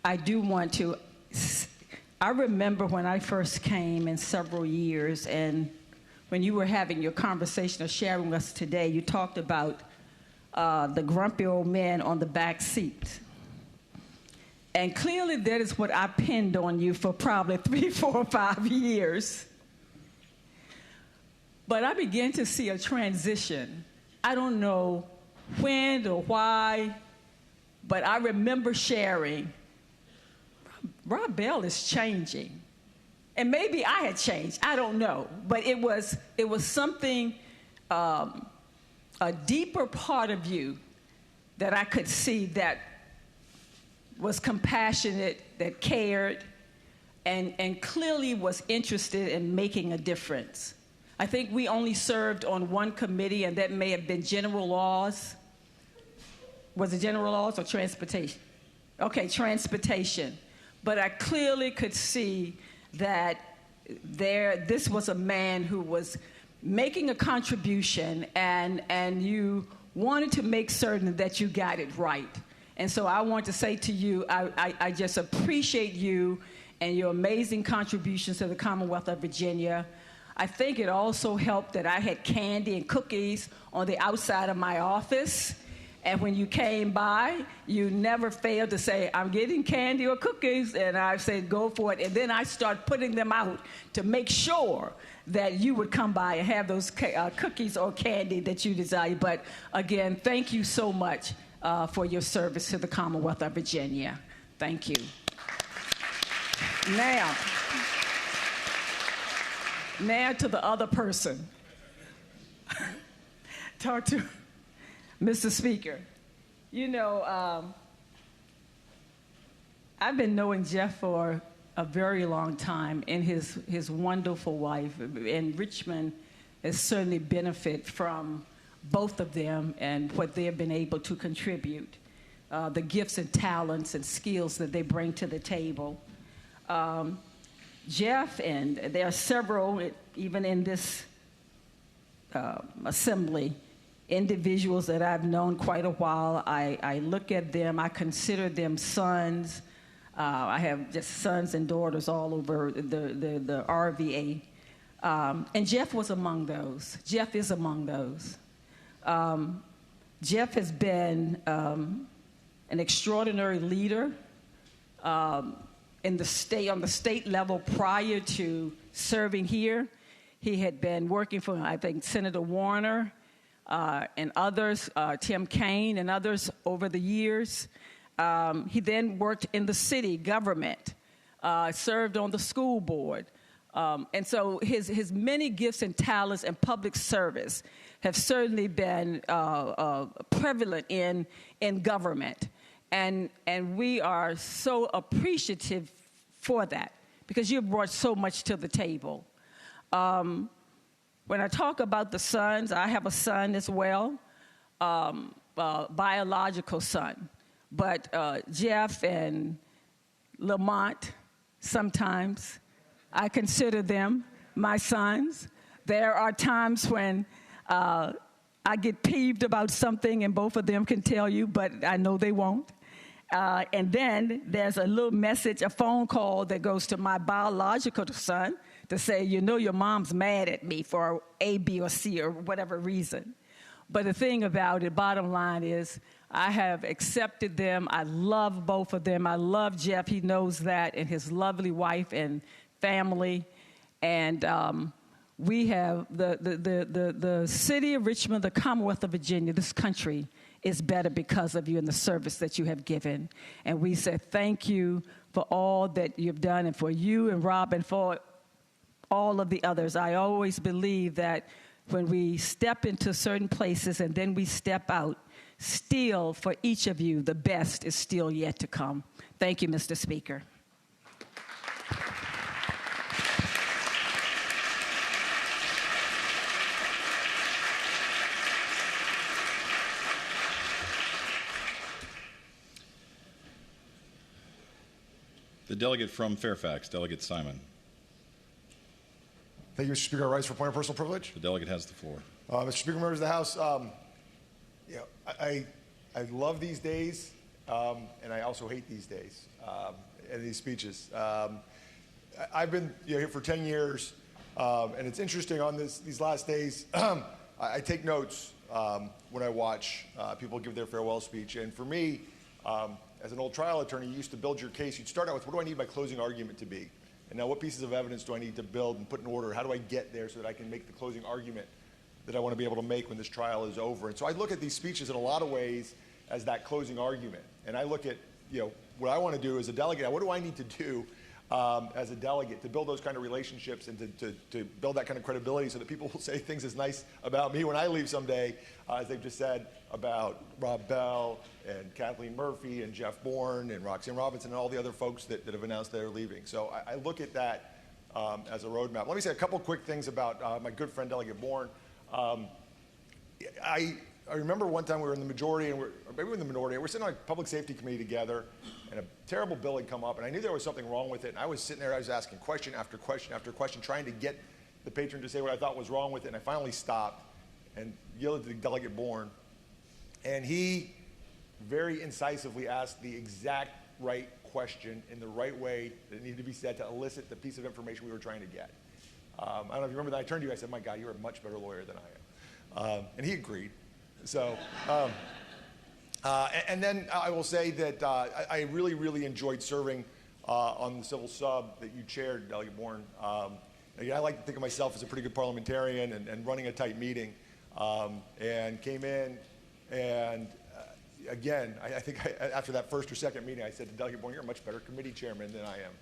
I do want to, I remember when I first came in several years, and when you were having your conversation or sharing with us today, you talked about the grumpy old man on the back seat. And clearly that is what I pinned on you for probably 3, 4, 5 years. But I began to see a transition. I don't know when or why, but I remember sharing, Rob Bell is changing. And maybe I had changed, I don't know. But it was something, a deeper part of you that I could see that was compassionate, that cared, and clearly was interested in making a difference. I think we only served on one committee, and that may have been general laws. Was it general laws or transportation? Okay, transportation. But I clearly could see that this was a man who was making a contribution, and you wanted to make certain that you got it right. And so I want to say to you, I just appreciate you and your amazing contributions to the Commonwealth of Virginia. I think it also helped that I had candy and cookies on the outside of my office. And when you came by, you never failed to say, I'm getting candy or cookies. And I said, go for it. And then I started putting them out to make sure that you would come by and have those cookies or candy that you desire. But again, thank you so much for your service to the Commonwealth of Virginia. Thank you. Now to the other person. Talk to Mr. Speaker. You know, I've been knowing Jeff for a very long time, and his wonderful wife. And Richmond has certainly benefited from both of them and what they have been able to contribute, the gifts and talents and skills that they bring to the table. Jeff, and there are several, even in this assembly, individuals that I've known quite a while. I look at them, I consider them sons. I have just sons and daughters all over the RVA. And Jeff was among those. Jeff is among those. Jeff has been an extraordinary leader in the state, on the state level prior to serving here. He had been working for, I think, Senator Warner and others, Tim Kaine and others over the years. He then worked in the city government, served on the school board. And so his many gifts and talents and public service have certainly been prevalent in government. And we are so appreciative for that because you've brought so much to the table. When I talk about the sons, I have a son as well, biological son. But Jeff and Lamont, sometimes I consider them my sons. There are times when I get peeved about something, and both of them can tell you, but I know they won't. And then there's a little message, a phone call that goes to my biological son to say, you know, your mom's mad at me for A, B, or C, or whatever reason. But the thing about it, bottom line is, I have accepted them. I love both of them. I love Jeff. He knows that, and his lovely wife and family. And we have the city of Richmond, the Commonwealth of Virginia, this country is better because of you and the service that you have given. And we say thank you for all that you've done, and for you and Rob and for all of the others. I always believe that when we step into certain places and then we step out, still for each of you, the best is still yet to come. Thank you, Mr. Speaker. The delegate from Fairfax, Delegate Simon. Thank you, Mr. Speaker. I rise for point of personal privilege. The delegate has the floor. Mr. Speaker, members of the House, I love these days, and I also hate these days and these speeches. I've been here for 10 years, and it's interesting on these last days. I take notes when I watch people give their farewell speech, and for me, as an old trial attorney, you used to build your case. You'd start out with, what do I need my closing argument to be? And now what pieces of evidence do I need to build and put in order? How do I get there so that I can make the closing argument that I want to be able to make when this trial is over? And so I look at these speeches in a lot of ways as that closing argument. And I look at, what I want to do as a delegate, what do I need to do as a delegate to build those kind of relationships and to build that kind of credibility so that people will say things as nice about me when I leave someday, as they've just said about Rob Bell and Kathleen Murphy and Jeff Bourne and Roxanne Robinson and all the other folks that have announced they're leaving. So I look at that as a roadmap. Let me say a couple quick things about my good friend Delegate Bourne. I remember one time we were in the majority, or maybe we were in the minority, and we're sitting on a public safety committee together, and a terrible bill had come up, and I knew there was something wrong with it, and I was sitting there, I was asking question after question after question, trying to get the patron to say what I thought was wrong with it, and I finally stopped and yielded to Delegate Bourne, and he very incisively asked the exact right question in the right way that it needed to be said to elicit the piece of information we were trying to get. I don't know if you remember that. I turned to you, I said, my God, you're a much better lawyer than I am. And he agreed. So, and then I will say that I really, really enjoyed serving on the civil sub that you chaired, Delegate Bourne. Again, I like to think of myself as a pretty good parliamentarian and running a tight meeting, and came in and again, I think after that first or second meeting, I said to Delegate Bourne, you're a much better committee chairman than I am,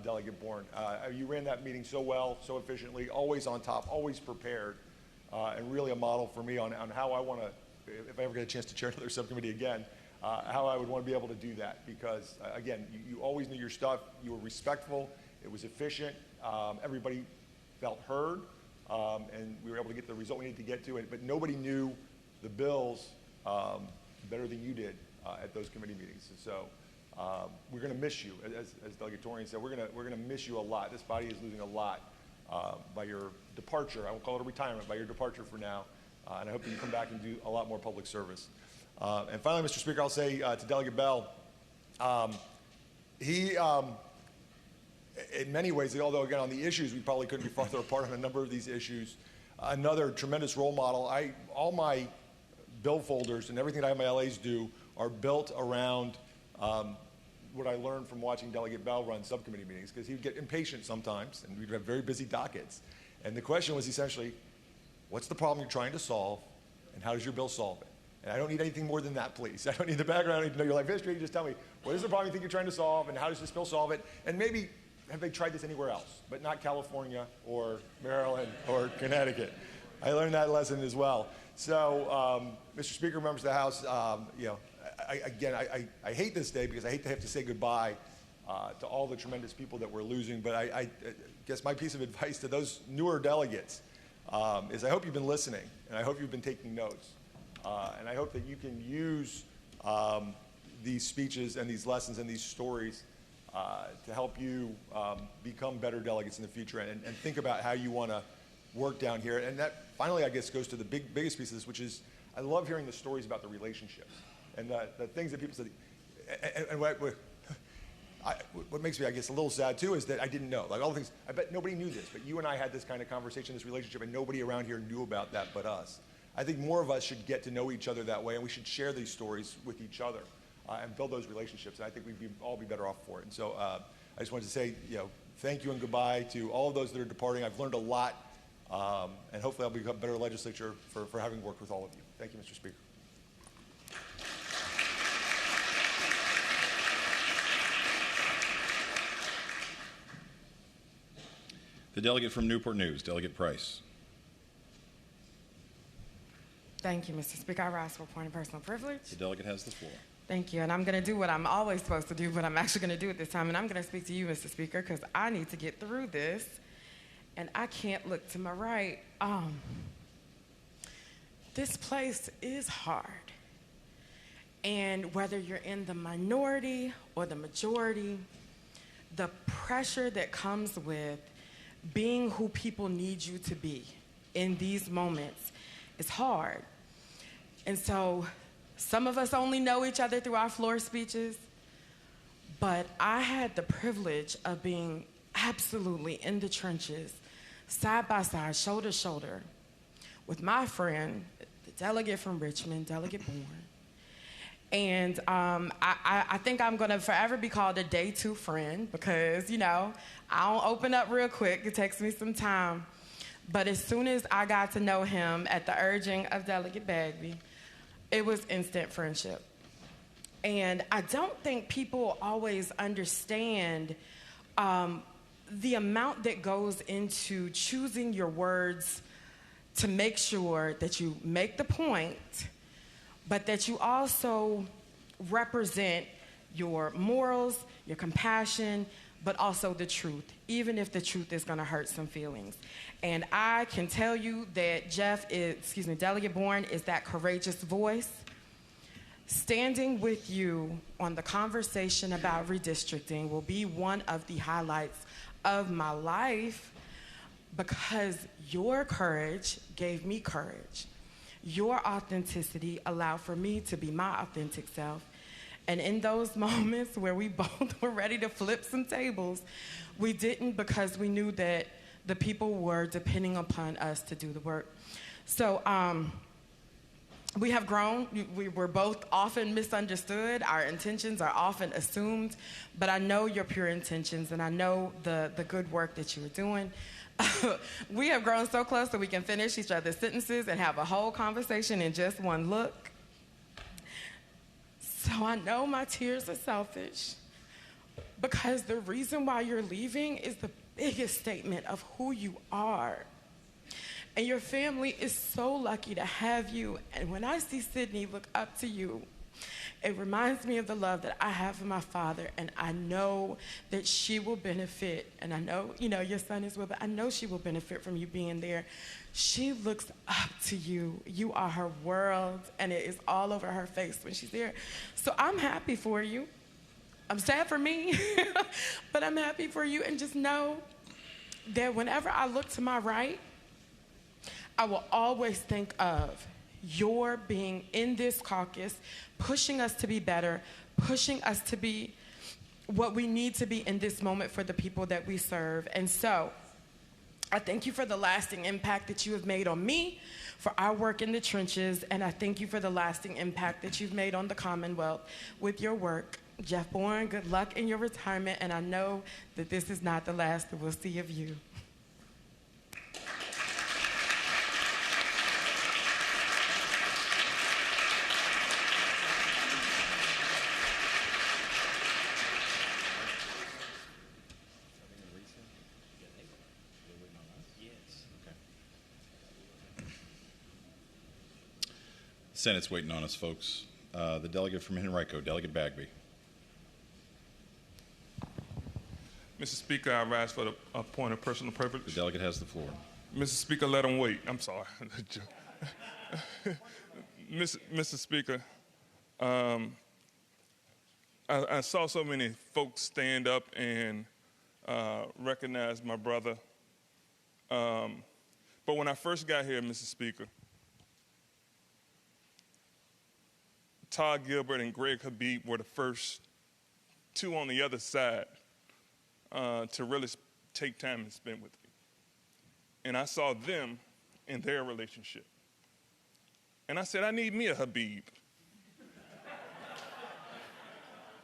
Delegate Bourne. You ran that meeting so well, so efficiently, always on top, always prepared. And really a model for me on how I want to, if I ever get a chance to chair another subcommittee again, how I would want to be able to do that. Because, again, you always knew your stuff. You were respectful. It was efficient. Everybody felt heard. And we were able to get the result we needed to get to it. But nobody knew the bills better than you did at those committee meetings. And so we're going to miss you. As Delegate Torian said, we're going to miss you a lot. This body is losing a lot. By your departure, I won't call it a retirement, by your departure for now, and I hope that you come back and do a lot more public service. And finally, Mr. Speaker, I'll say to Delegate Bell, he, in many ways, although again on the issues, we probably couldn't be farther apart on a number of these issues, another tremendous role model. All my bill folders and everything that I have my LAs do are built around what I learned from watching Delegate Bell run subcommittee meetings, because he would get impatient sometimes, and we'd have very busy dockets. And the question was essentially, what's the problem you're trying to solve, and how does your bill solve it? And I don't need anything more than that, please. I don't need the background. I don't need to know your life history. Just tell me, what is the problem you think you're trying to solve, and how does this bill solve it? And maybe, have they tried this anywhere else, but not California or Maryland or Connecticut? I learned that lesson as well. So, Mr. Speaker, members of the House, I hate this day because I hate to have to say goodbye to all the tremendous people that we're losing, but I guess my piece of advice to those newer delegates is I hope you've been listening, and I hope you've been taking notes, and I hope that you can use these speeches and these lessons and these stories to help you become better delegates in the future and think about how you want to work down here. And that finally, I guess, goes to the biggest piece of this, which is I love hearing the stories about the relationships and the things that people say. And what makes me, I guess, a little sad too is that I didn't know. Like all the things, I bet nobody knew this, but you and I had this kind of conversation, this relationship, and nobody around here knew about that but us. I think more of us should get to know each other that way, and we should share these stories with each other and build those relationships. And I think we'd all be better off for it. And so I just wanted to say, thank you and goodbye to all of those that are departing. I've learned a lot, and hopefully I'll become a better legislature for having worked with all of you. Thank you, Mr. Speaker. The delegate from Newport News, Delegate Price. Thank you, Mr. Speaker. I rise for a point of personal privilege. The delegate has the floor. Thank you. And I'm going to do what I'm always supposed to do, but I'm actually going to do it this time. And I'm going to speak to you, Mr. Speaker, because I need to get through this. And I can't look to my right. This place is hard. And whether you're in the minority or the majority, the pressure that comes with being who people need you to be in these moments is hard. And so some of us only know each other through our floor speeches, but I had the privilege of being absolutely in the trenches, side by side, shoulder to shoulder, with my friend, the delegate from Richmond, Delegate Bourne. And I think I'm going to forever be called a day two friend because, I don't open up real quick. It takes me some time. But as soon as I got to know him at the urging of Delegate Bagby, It was instant friendship. And I don't think people always understand the amount that goes into choosing your words to make sure that you make the point, but that you also represent your morals, your compassion, but also the truth, even if the truth is going to hurt some feelings. And I can tell you that Delegate Bourne is that courageous voice. Standing with you on the conversation about redistricting will be one of the highlights of my life, because your courage gave me courage. Your authenticity allowed for me to be my authentic self. And in those moments where we both were ready to flip some tables, we didn't, because we knew that the people were depending upon us to do the work. So we have grown. We were both often misunderstood. Our intentions are often assumed, but I know your pure intentions, and I know the good work that you are doing. We have grown so close that we can finish each other's sentences and have a whole conversation in just one look. So I know my tears are selfish, because the reason why you're leaving is the biggest statement of who you are. And your family is so lucky to have you. And when I see Sydney look up to you, it reminds me of the love that I have for my father. And I know that she will benefit. And I know, your son as well, but I know she will benefit from you being there. She looks up to you. You are her world, and it is all over her face when she's there. So I'm happy for you. I'm sad for me, but I'm happy for you. And just know that whenever I look to my right, I will always think of your being in this caucus, pushing us to be better, pushing us to be what we need to be in this moment for the people that we serve. And so I thank you for the lasting impact that you have made on me, for our work in the trenches, and I thank you for the lasting impact that you've made on the Commonwealth with your work. Jeff Bourne, good luck in your retirement, and I know that this is not the last that we'll see of you. Senate's waiting on us, folks. The delegate from Henrico, Delegate Bagby. Mr. Speaker, I rise for a point of personal privilege. The delegate has the floor. Mr. Speaker, let him wait. I'm sorry. Mr. Speaker, I saw so many folks stand up and recognize my brother. But when I first got here, Mr. Speaker, Todd Gilbert and Greg Habib were the first two on the other side to really take time and spend with me. And I saw them in their relationship. And I said, I need me a Habib.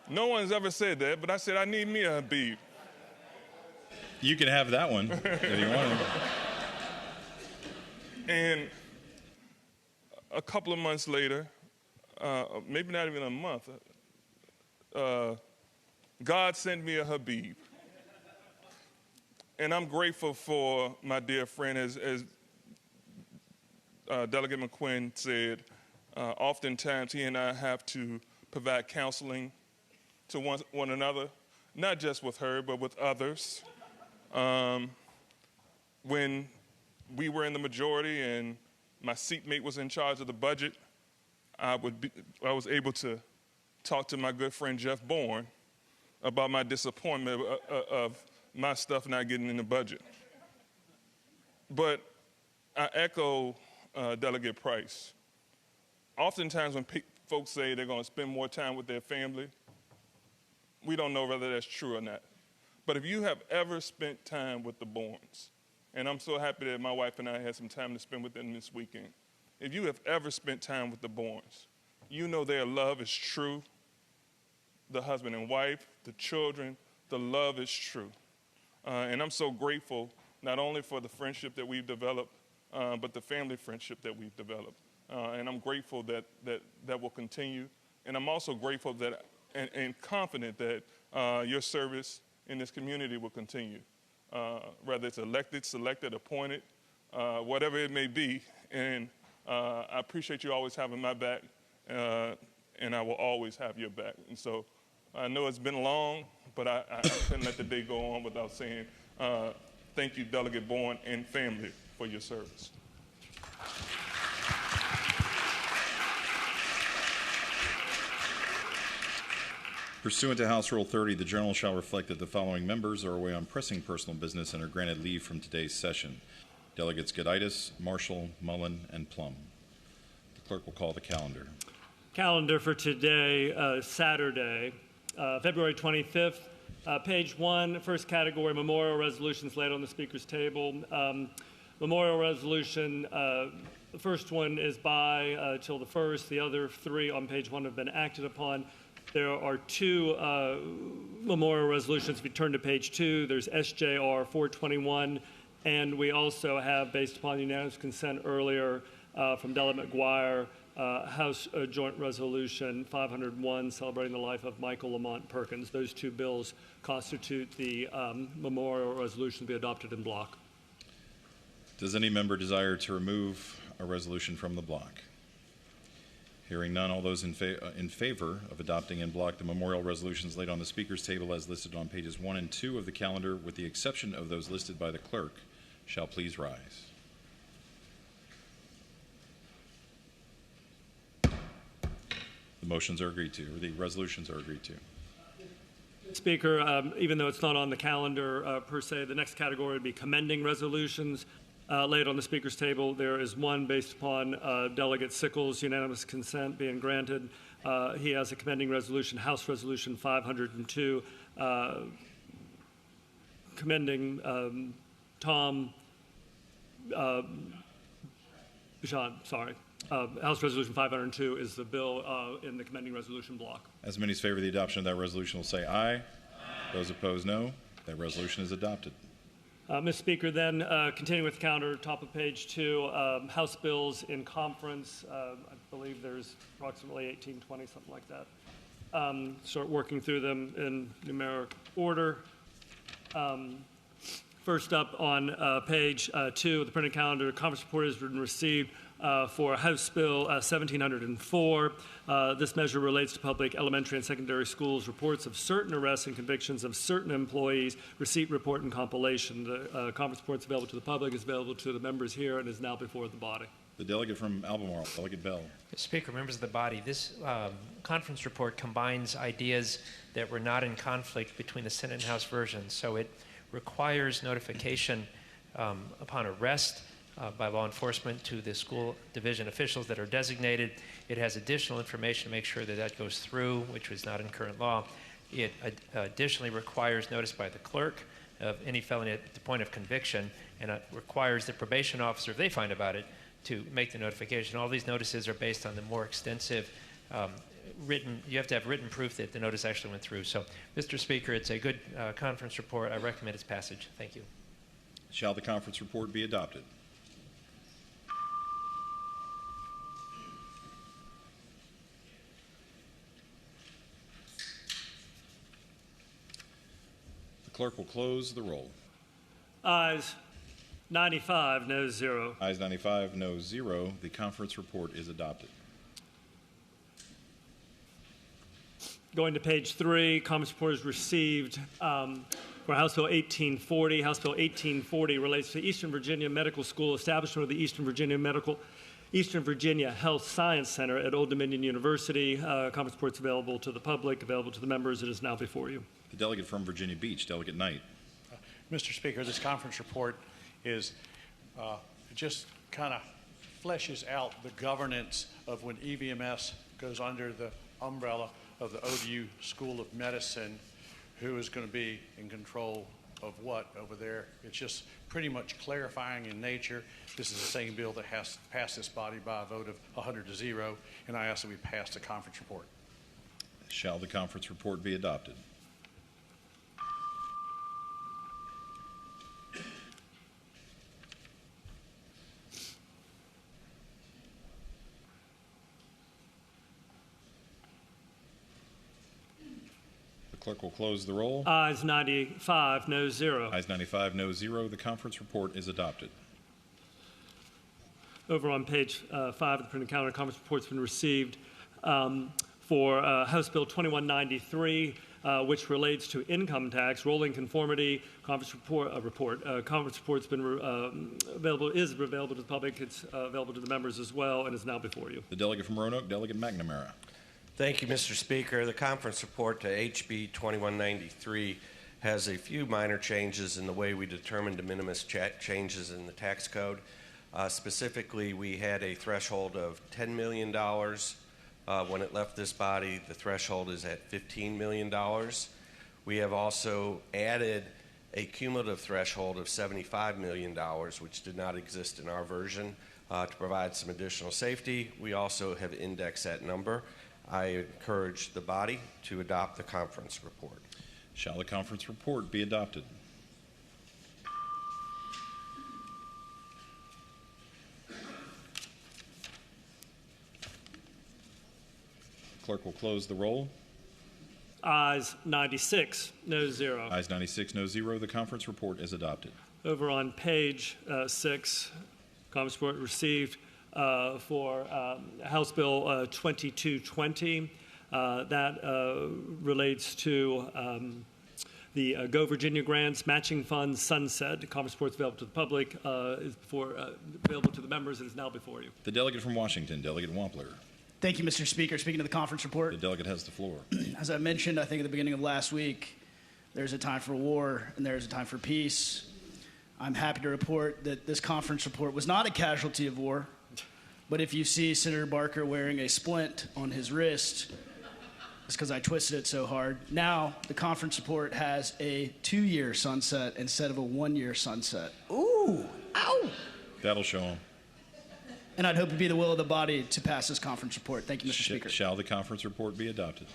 No one's ever said that, but I said, I need me a Habib. You can have that one if you want it. And a couple of months later, maybe not even a month, God sent me a Habib. And I'm grateful for my dear friend, as Delegate McQuinn said, oftentimes he and I have to provide counseling to one another, not just with her, but with others. When we were in the majority and my seatmate was in charge of the budget, I was able to talk to my good friend Jeff Bourne about my disappointment of my stuff not getting in the budget. But I echo Delegate Price. Oftentimes when folks say they're going to spend more time with their family, we don't know whether that's true or not. But if you have ever spent time with the Bournes, and I'm so happy that my wife and I had some time to spend with them this weekend, if you have ever spent time with the Bournes, you know their love is true. The husband and wife, the children, the love is true. And I'm so grateful not only for the friendship that we've developed, but the family friendship that we've developed. and I'm grateful that will continue. And I'm also grateful that and confident that your service in this community will continue, whether it's elected, selected, appointed, whatever it may be. And I appreciate you always having my back, and I will always have your back. And so I know it's been long, but I couldn't let the day go on without saying thank you, Delegate Bourne and family, for your service. Pursuant to House Rule 30, the Journal shall reflect that the following members are away on pressing personal business and are granted leave from today's session: Delegates Goditis, Marshall, Mullen, and Plum. The clerk will call the calendar. Calendar for today, Saturday, February 25th. Page 1, first category, memorial resolutions laid on the Speaker's table. Memorial resolution, the first one is by till the 1st. The other 3 on page 1 have been acted upon. There are 2 memorial resolutions. If you turn to page 2, there's SJR 421, and we also have, based upon unanimous consent earlier from Delegate McGuire, House Joint Resolution 501, celebrating the life of Michael Lamont Perkins. Those 2 bills constitute the memorial resolution to be adopted in block. Does any member desire to remove a resolution from the block? Hearing none, all those in favor of adopting in block the memorial resolutions laid on the Speaker's table as listed on pages 1 and 2 of the calendar, with the exception of those listed by the clerk, shall please rise. The motions are agreed to, or the resolutions are agreed to. Speaker, even though it's not on the calendar per se, the next category would be commending resolutions laid on the Speaker's table. There is one based upon Delegate Sickles' unanimous consent being granted. He has a commending resolution, House Resolution 502, commending Tom Bouchard, sorry. House Resolution 502 is the bill in the commending resolution block. As many as favor the adoption of that resolution will say aye. Aye. Those opposed, no. That resolution is adopted. Mr. Speaker, then continuing with the calendar, top of page 2, House bills in conference. I believe there's approximately 18, 20, something like that. Start working through them in numeric order. First up on page 2 of the printed calendar, conference report has been received for House Bill 1704. This measure relates to public elementary and secondary schools, reports of certain arrests and convictions of certain employees, receipt, report, and compilation. The conference report is available to the public, is available to the members here, and is now before the body. The delegate from Albemarle, Delegate Bell. Speaker, members of the body, this conference report combines ideas that were not in conflict between the Senate and House versions. So it requires notification upon arrest by law enforcement to the school division officials that are designated. It has additional information to make sure that that goes through, which was not in current law. It additionally requires notice by the clerk of any felony at the point of conviction, and it requires the probation officer, if they find about it, to make the notification. All these notices are based on the more extensive written, you have to have written proof that the notice actually went through. So, Mr. Speaker, it's a good conference report. I recommend its passage. Thank you. Shall the conference report be adopted? The clerk will close the roll. Ayes 95, no 0. Ayes 95, no 0. The conference report is adopted. Going to page 3, conference report is received for House Bill 1840. House Bill 1840 relates to Eastern Virginia Medical School, establishment of the Eastern Virginia Health Science Center at Old Dominion University. Conference report is available to the public, available to the members. It is now before you. The delegate from Virginia Beach, Delegate Knight. Mr. Speaker, this conference report is just kind of fleshes out the governance of when EVMS goes under the umbrella of the ODU School of Medicine, who is going to be in control of what over there. It's just pretty much clarifying in nature. This is the same bill that has passed this body by a vote of 100 to 0, and I ask that we pass the conference report. Shall the conference report be adopted? Clerk will close the roll. Ayes 95, no 0. Ayes 95, no 0. The conference report is adopted. Over on page 5 of the printed calendar, conference report's been received for House Bill 2193, which relates to income tax, rolling conformity. Conference report's been available to the public. It's available to the members as well, and is now before you. The delegate from Roanoke, Delegate McNamara. Thank you, Mr. Speaker. The conference report to HB 2193 has a few minor changes in the way we determine de minimis changes in the tax code. Specifically, we had a threshold of $10 million. When it left this body, the threshold is at $15 million. We have also added a cumulative threshold of $75 million, which did not exist in our version, to provide some additional safety. We also have indexed that number. I encourage the body to adopt the conference report. Shall the conference report be adopted? Clerk will close the roll. Ayes 96, no 0. Ayes 96, no 0. The conference report is adopted. Over on page 6, conference report received for House Bill 2220. That relates to the Go Virginia Grants Matching Funds Sunset. The conference report is available to the public, is available to the members, and is now before you. The delegate from Washington, Delegate Wampler. Thank you, Mr. Speaker. Speaking of the conference report. The delegate has the floor. As I mentioned, I think at the beginning of last week, there's a time for war and there's a time for peace. I'm happy to report that this conference report was not a casualty of war, but if you see Senator Barker wearing a splint on his wrist, it's because I twisted it so hard. Now, the conference report has a 2-year sunset instead of a 1-year sunset. Ooh, ow! That'll show him. And I'd hope it be the will of the body to pass this conference report. Thank you, Mr. Speaker. Shall the conference report be adopted?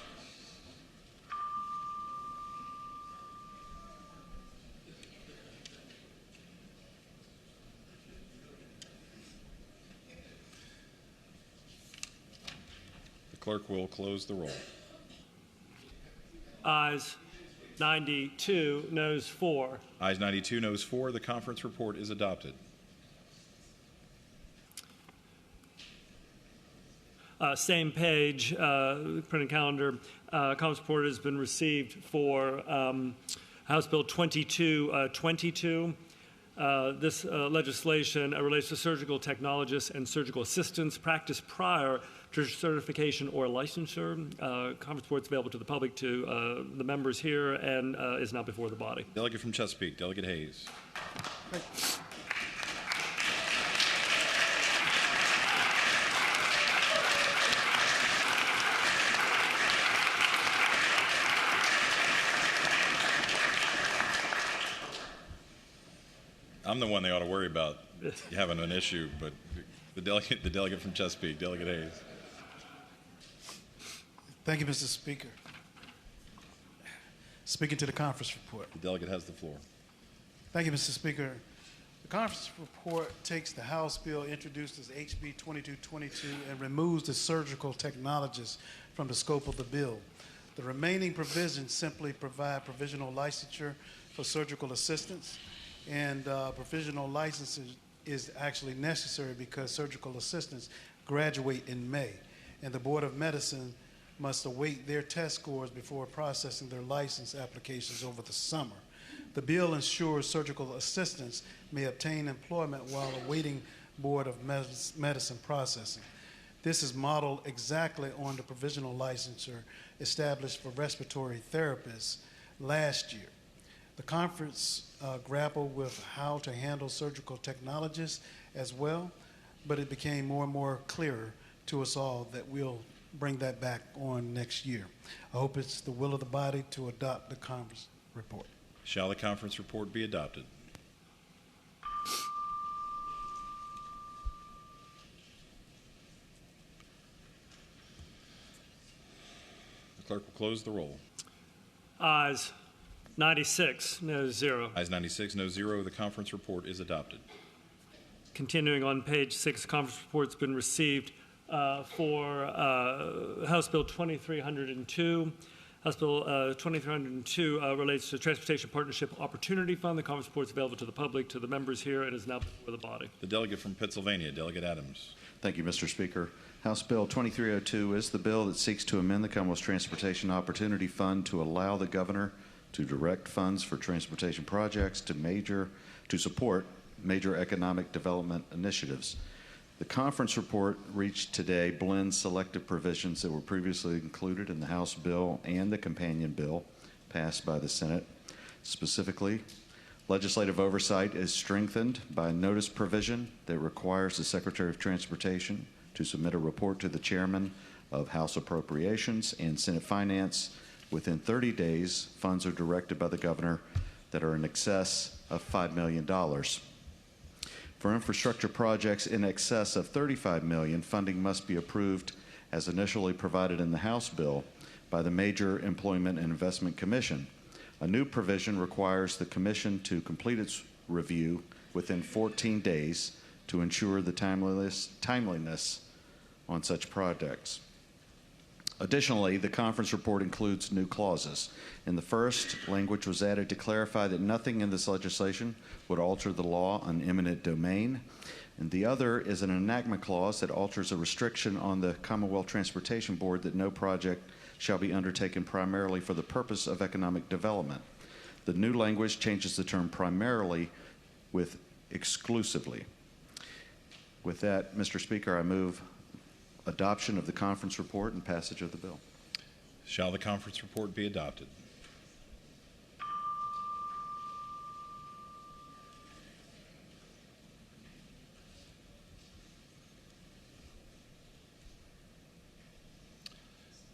The clerk will close the roll. Ayes 92, noes 4. Ayes 92, noes 4. The conference report is adopted. Same page, printed calendar. Conference report has been received for House Bill 2222. This legislation relates to surgical technologists and surgical assistants practice prior to certification or licensure. Conference report is available to the public, to the members here, and is now before the body. Delegate from Chesapeake, Delegate Hayes. I'm the one they ought to worry about having an issue, but the delegate from Chesapeake, Delegate Hayes. Thank you, Mr. Speaker. Speaking to the conference report. The delegate has the floor. Thank you, Mr. Speaker. The conference report takes the House bill introduced as HB 2222 and removes the surgical technologists from the scope of the bill. The remaining provisions simply provide provisional licensure for surgical assistants, and provisional licensing is actually necessary because surgical assistants graduate in May, and the Board of Medicine must await their test scores before processing their license applications over the summer. The bill ensures surgical assistants may obtain employment while awaiting Board of Medicine processing. This is modeled exactly on the provisional licensure established for respiratory therapists last year. The conference grappled with how to handle surgical technologists as well, but it became more and more clearer to us all that we'll bring that back on next year. I hope it's the will of the body to adopt the conference report. Shall the conference report be adopted? The clerk will close the roll. Ayes 96, no 0. Ayes 96, no 0. The conference report is adopted. Continuing on page 6, conference report's been received for House Bill 2302. House Bill 2302 relates to Transportation Partnership Opportunity Fund. The conference report is available to the public, to the members here, and is now before the body. The delegate from Pennsylvania, Delegate Adams. Thank you, Mr. Speaker. House Bill 2302 is the bill that seeks to amend the Commonwealth's Transportation Opportunity Fund to allow the governor to direct funds for transportation projects to support major economic development initiatives. The conference report reached today blends selective provisions that were previously included in the House bill and the companion bill passed by the Senate. Specifically, legislative oversight is strengthened by a notice provision that requires the Secretary of Transportation to submit a report to the chairman of House Appropriations and Senate Finance. Within 30 days, funds are directed by the governor that are in excess of $5 million. For infrastructure projects in excess of $35 million, funding must be approved as initially provided in the House bill by the Major Employment and Investment Commission. A new provision requires the Commission to complete its review within 14 days to ensure the timeliness on such projects. Additionally, the conference report includes new clauses. In the first, language was added to clarify that nothing in this legislation would alter the law on eminent domain. And the other is an enactment clause that alters a restriction on the Commonwealth Transportation Board that no project shall be undertaken primarily for the purpose of economic development. The new language changes the term primarily with exclusively. With that, Mr. Speaker, I move adoption of the conference report and passage of the bill. Shall the conference report be adopted?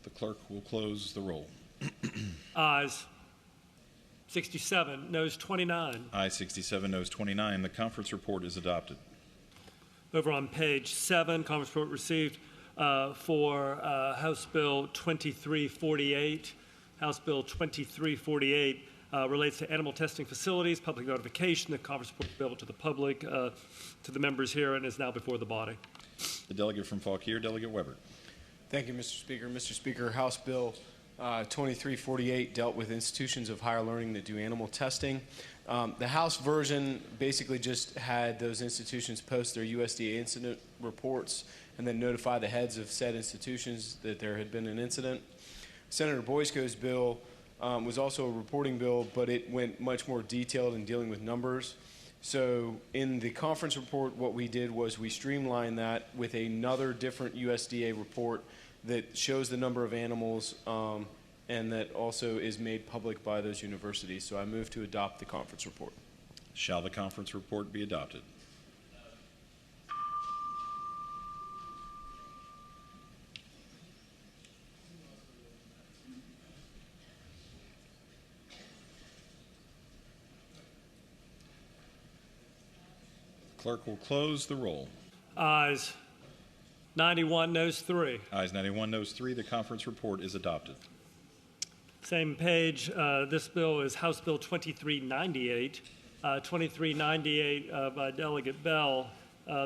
The clerk will close the roll. Ayes 67, noes 29. Ayes 67, noes 29. The conference report is adopted. Over on page 7, conference report received for House Bill 2348. House Bill 2348 relates to animal testing facilities, public notification. The conference report is available to the public, to the members here, and is now before the body. The delegate from Fauquier, Delegate Weber. Thank you, Mr. Speaker. Mr. Speaker, House Bill 2348 dealt with institutions of higher learning that do animal testing. The House version basically just had those institutions post their USDA incident reports and then notify the heads of said institutions that there had been an incident. Senator Boysko's bill was also a reporting bill, but it went much more detailed in dealing with numbers. So in the conference report, what we did was we streamlined that with another different USDA report that shows the number of animals and that also is made public by those universities. So I move to adopt the conference report. Shall the conference report be adopted? Clerk will close the roll. Ayes 91, noes 3. Ayes 91, noes 3. The conference report is adopted. Same page. This bill is House Bill 2398. 2398 by Delegate Bell.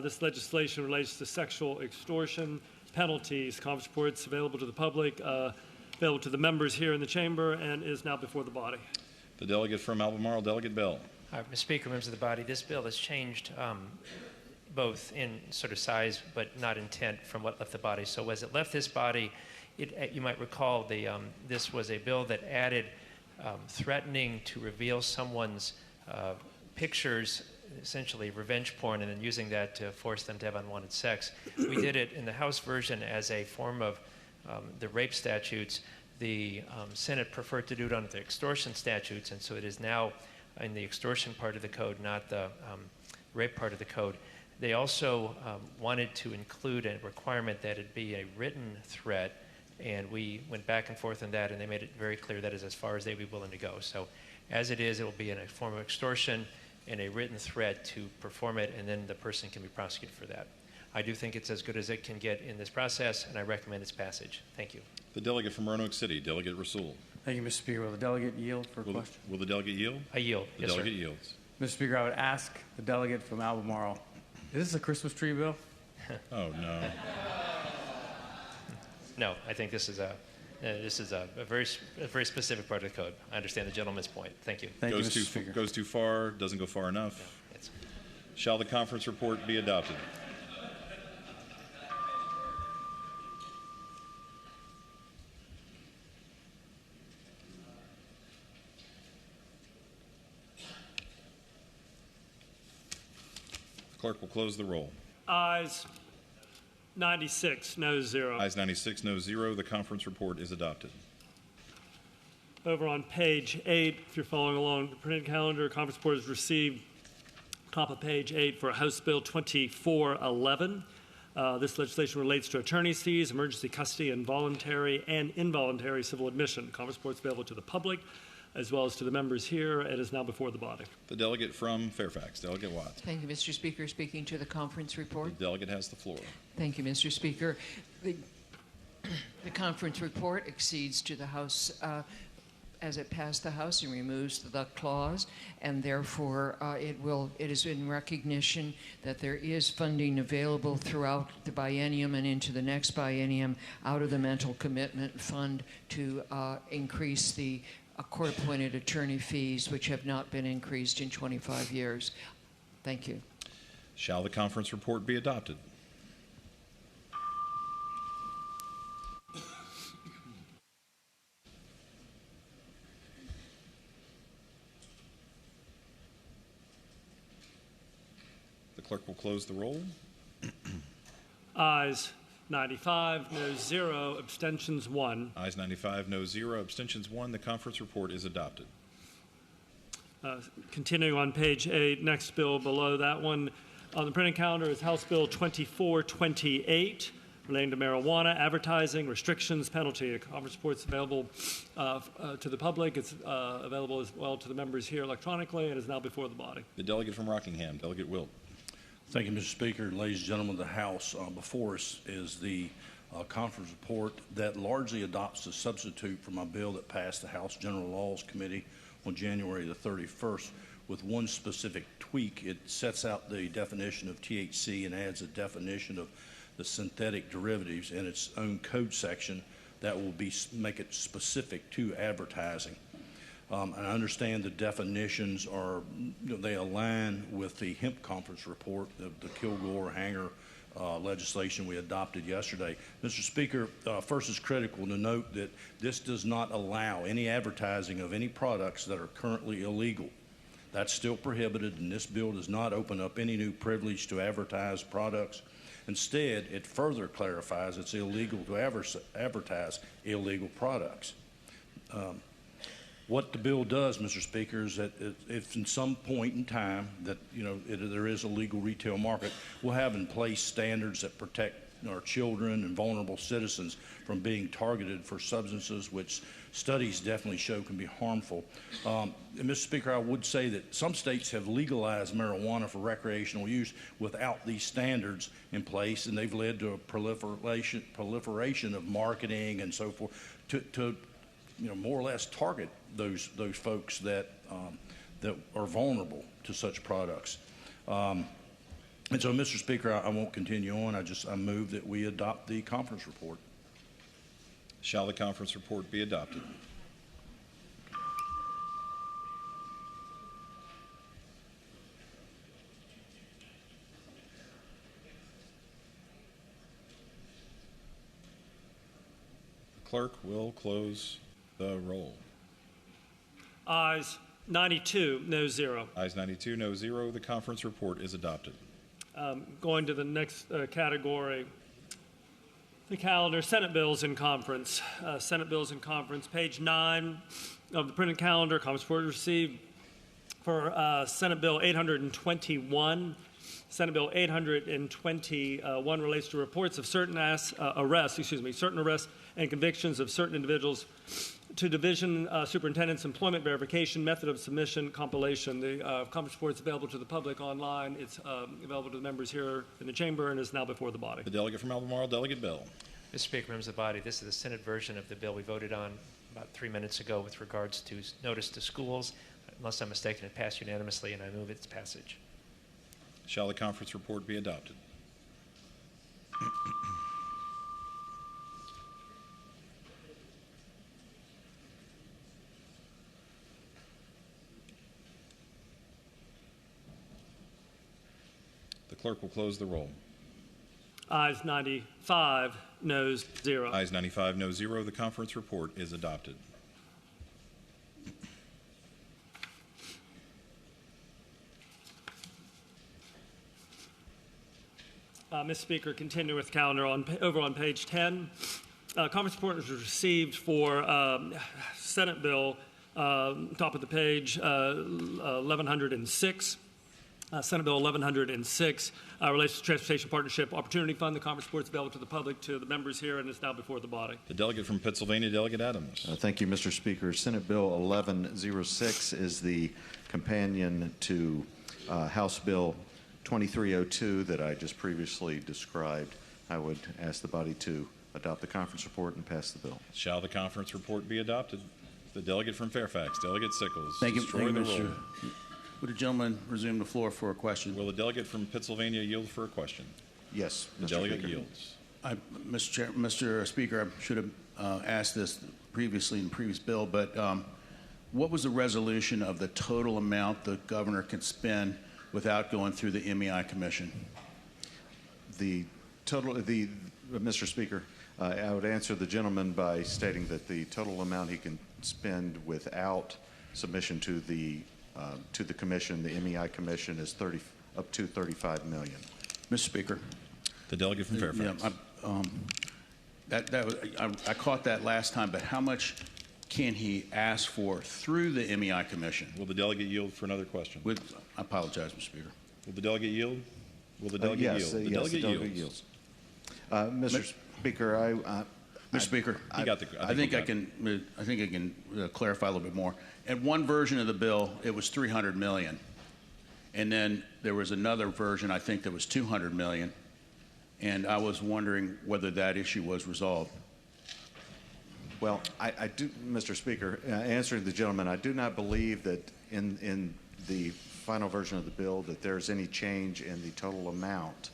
This legislation relates to sexual extortion penalties. Conference reports available to the public, available to the members here in the chamber, and is now before the body. The delegate from Albemarle, Delegate Bell. Mr. Speaker, members of the body, this bill has changed both in sort of size but not intent from what left the body. So as it left this body, you might recall this was a bill that added threatening to reveal someone's pictures, essentially revenge porn, and then using that to force them to have unwanted sex. We did it in the House version as a form of the rape statutes. The Senate preferred to do it under the extortion statutes, and so it is now in the extortion part of the code, not the rape part of the code. They also wanted to include a requirement that it be a written threat, and we went back and forth on that, and they made it very clear that is as far as they'd be willing to go. So as it is, it will be in a form of extortion and a written threat to perform it, and then the person can be prosecuted for that. I do think it's as good as it can get in this process, and I recommend its passage. Thank you. The delegate from Roanoke City, Delegate Rasool. Thank you, Mr. Speaker. Will the delegate yield for a question? Will the delegate yield? I yield. The Yes, delegate sir. yields. Mr. Speaker, I would ask the delegate from Albemarle, is this a Christmas tree bill? Oh, no. No, I think this is a This is a very specific part of the code. I understand the gentleman's point. Thank you. Thank you, Mr. Speaker. Goes too far, doesn't go far enough. Shall the conference report be adopted? Clerk will close the roll. Ayes 96, no 0. Ayes 96, no 0. The conference report is adopted. Over on page 8, if you're following along the printed calendar, conference report is received top of page 8 for House Bill 2411. This legislation relates to attorney's fees, emergency custody, and voluntary and involuntary civil admission. Conference report is available to the public as well as to the members here. It is now before the body. The delegate from Fairfax, Delegate Watts. Thank you, Mr. Speaker. Speaking to the conference report. The delegate has the floor. Thank you, Mr. Speaker. The conference report accedes to the House as it passed the House and removes the clause, and therefore it is in recognition that there is funding available throughout the biennium and into the next biennium out of the mental commitment fund to increase the court-appointed attorney fees, which have not been increased in 25 years. Thank you. Shall the conference report be adopted? The clerk will close the roll. Ayes 95, no 0, abstentions 1. Ayes 95, no 0, abstentions 1. The conference report is adopted. Continuing on page 8, next bill below that one on the printed calendar is House Bill 2428, relating to marijuana, advertising, restrictions, penalty. The conference report is available to the public. It's available as well to the members here electronically and is now before the body. The delegate from Rockingham, Delegate Wilt. Thank you, Mr. Speaker. Ladies and gentlemen of the House, before us is the conference report that largely adopts a substitute for my bill that passed the House General Laws Committee on January the 31st with one specific tweak. It sets out the definition of THC and adds a definition of the synthetic derivatives in its own code section that will make it specific to advertising. And I understand the definitions are, they align with the hemp conference report, the Kilgore-Hanger legislation we adopted yesterday. Mr. Speaker, first it's critical to note that this does not allow any advertising of any products that are currently illegal. That's still prohibited, and this bill does not open up any new privilege to advertise products. Instead, it further clarifies it's illegal to advertise illegal products. What the bill does, Mr. Speaker, is that if in some point in time that there is a legal retail market, we'll have in place standards that protect our children and vulnerable citizens from being targeted for substances which studies definitely show can be harmful. And Mr. Speaker, I would say that some states have legalized marijuana for recreational use without these standards in place, and they've led to a proliferation of marketing and so forth to more or less target those folks that are vulnerable to such products. And so, Mr. Speaker, I won't continue on. I move that we adopt the conference report. Shall the conference report be adopted? The clerk will close the roll. Ayes 92, no 0. Ayes 92, no 0. The conference report is adopted. Going to the next category, the calendar, Senate bills in conference. Senate bills in conference, page 9 of the printed calendar, conference report received for Senate Bill 821. Senate Bill 821 relates to reports of certain arrests and convictions of certain individuals to Division Superintendent's Employment Verification, Method of Submission, Compilation. The conference report is available to the public online. It's available to the members here in the chamber and is now before the body. The delegate from Albemarle, Delegate Bell. Mr. Speaker, members of the body, this is the Senate version of the bill we voted on about 3 minutes ago with regards to notice to schools. Unless I'm mistaken, it passed unanimously, and I move its passage. Shall the conference report be adopted? clerk will close the roll. Ayes 95, noes 0. Ayes 95, no 0. The conference report is adopted. Mr. Speaker, continue with calendar over on page 10. Conference report was received for Senate Bill, top of the page, 1106. Senate Bill 1106 relates to Transportation Partnership Opportunity Fund. The conference report is available to the public, to the members here, and is now before the body. The delegate from Pennsylvania, Delegate Adams. Thank you, Mr. Speaker. Senate Bill 1106 is the companion to House Bill 2302 that I just previously described. I would ask the body to adopt the conference report and pass the bill. Shall the conference report be adopted? The delegate from Fairfax, Delegate Sickles. Thank you, Destroy the Mr. roll. Would the gentleman resume the floor for a question? Will the delegate from Pennsylvania yield for a question? Yes, The Mr. delegate Speaker. yields. Mr. Speaker, I should have asked this previously in the previous bill, but what was the resolution of the total amount the governor can spend without going through the MEI Commission? Mr. Speaker, I would answer the gentleman by stating that the total amount he can spend without submission to the commission, the MEI Commission, is up to $35 million. Mr. Speaker. The delegate from Fairfax. I caught that last time, but how much can he ask for through the MEI Commission? Will the delegate yield for another question? I apologize, Mr. Speaker. Will the delegate yield? Will the delegate Yes, yield? the delegate yields. Mr. Speaker, Mr. Speaker, I think I can clarify a little bit more. In one version of the bill, it was $300 million, and then there was another version, I think, that was $200 million, and I was wondering whether that issue was resolved. Well, I do, Mr. Speaker, answering the gentleman, I do not believe that in the final version of the bill that there's any change in the total amount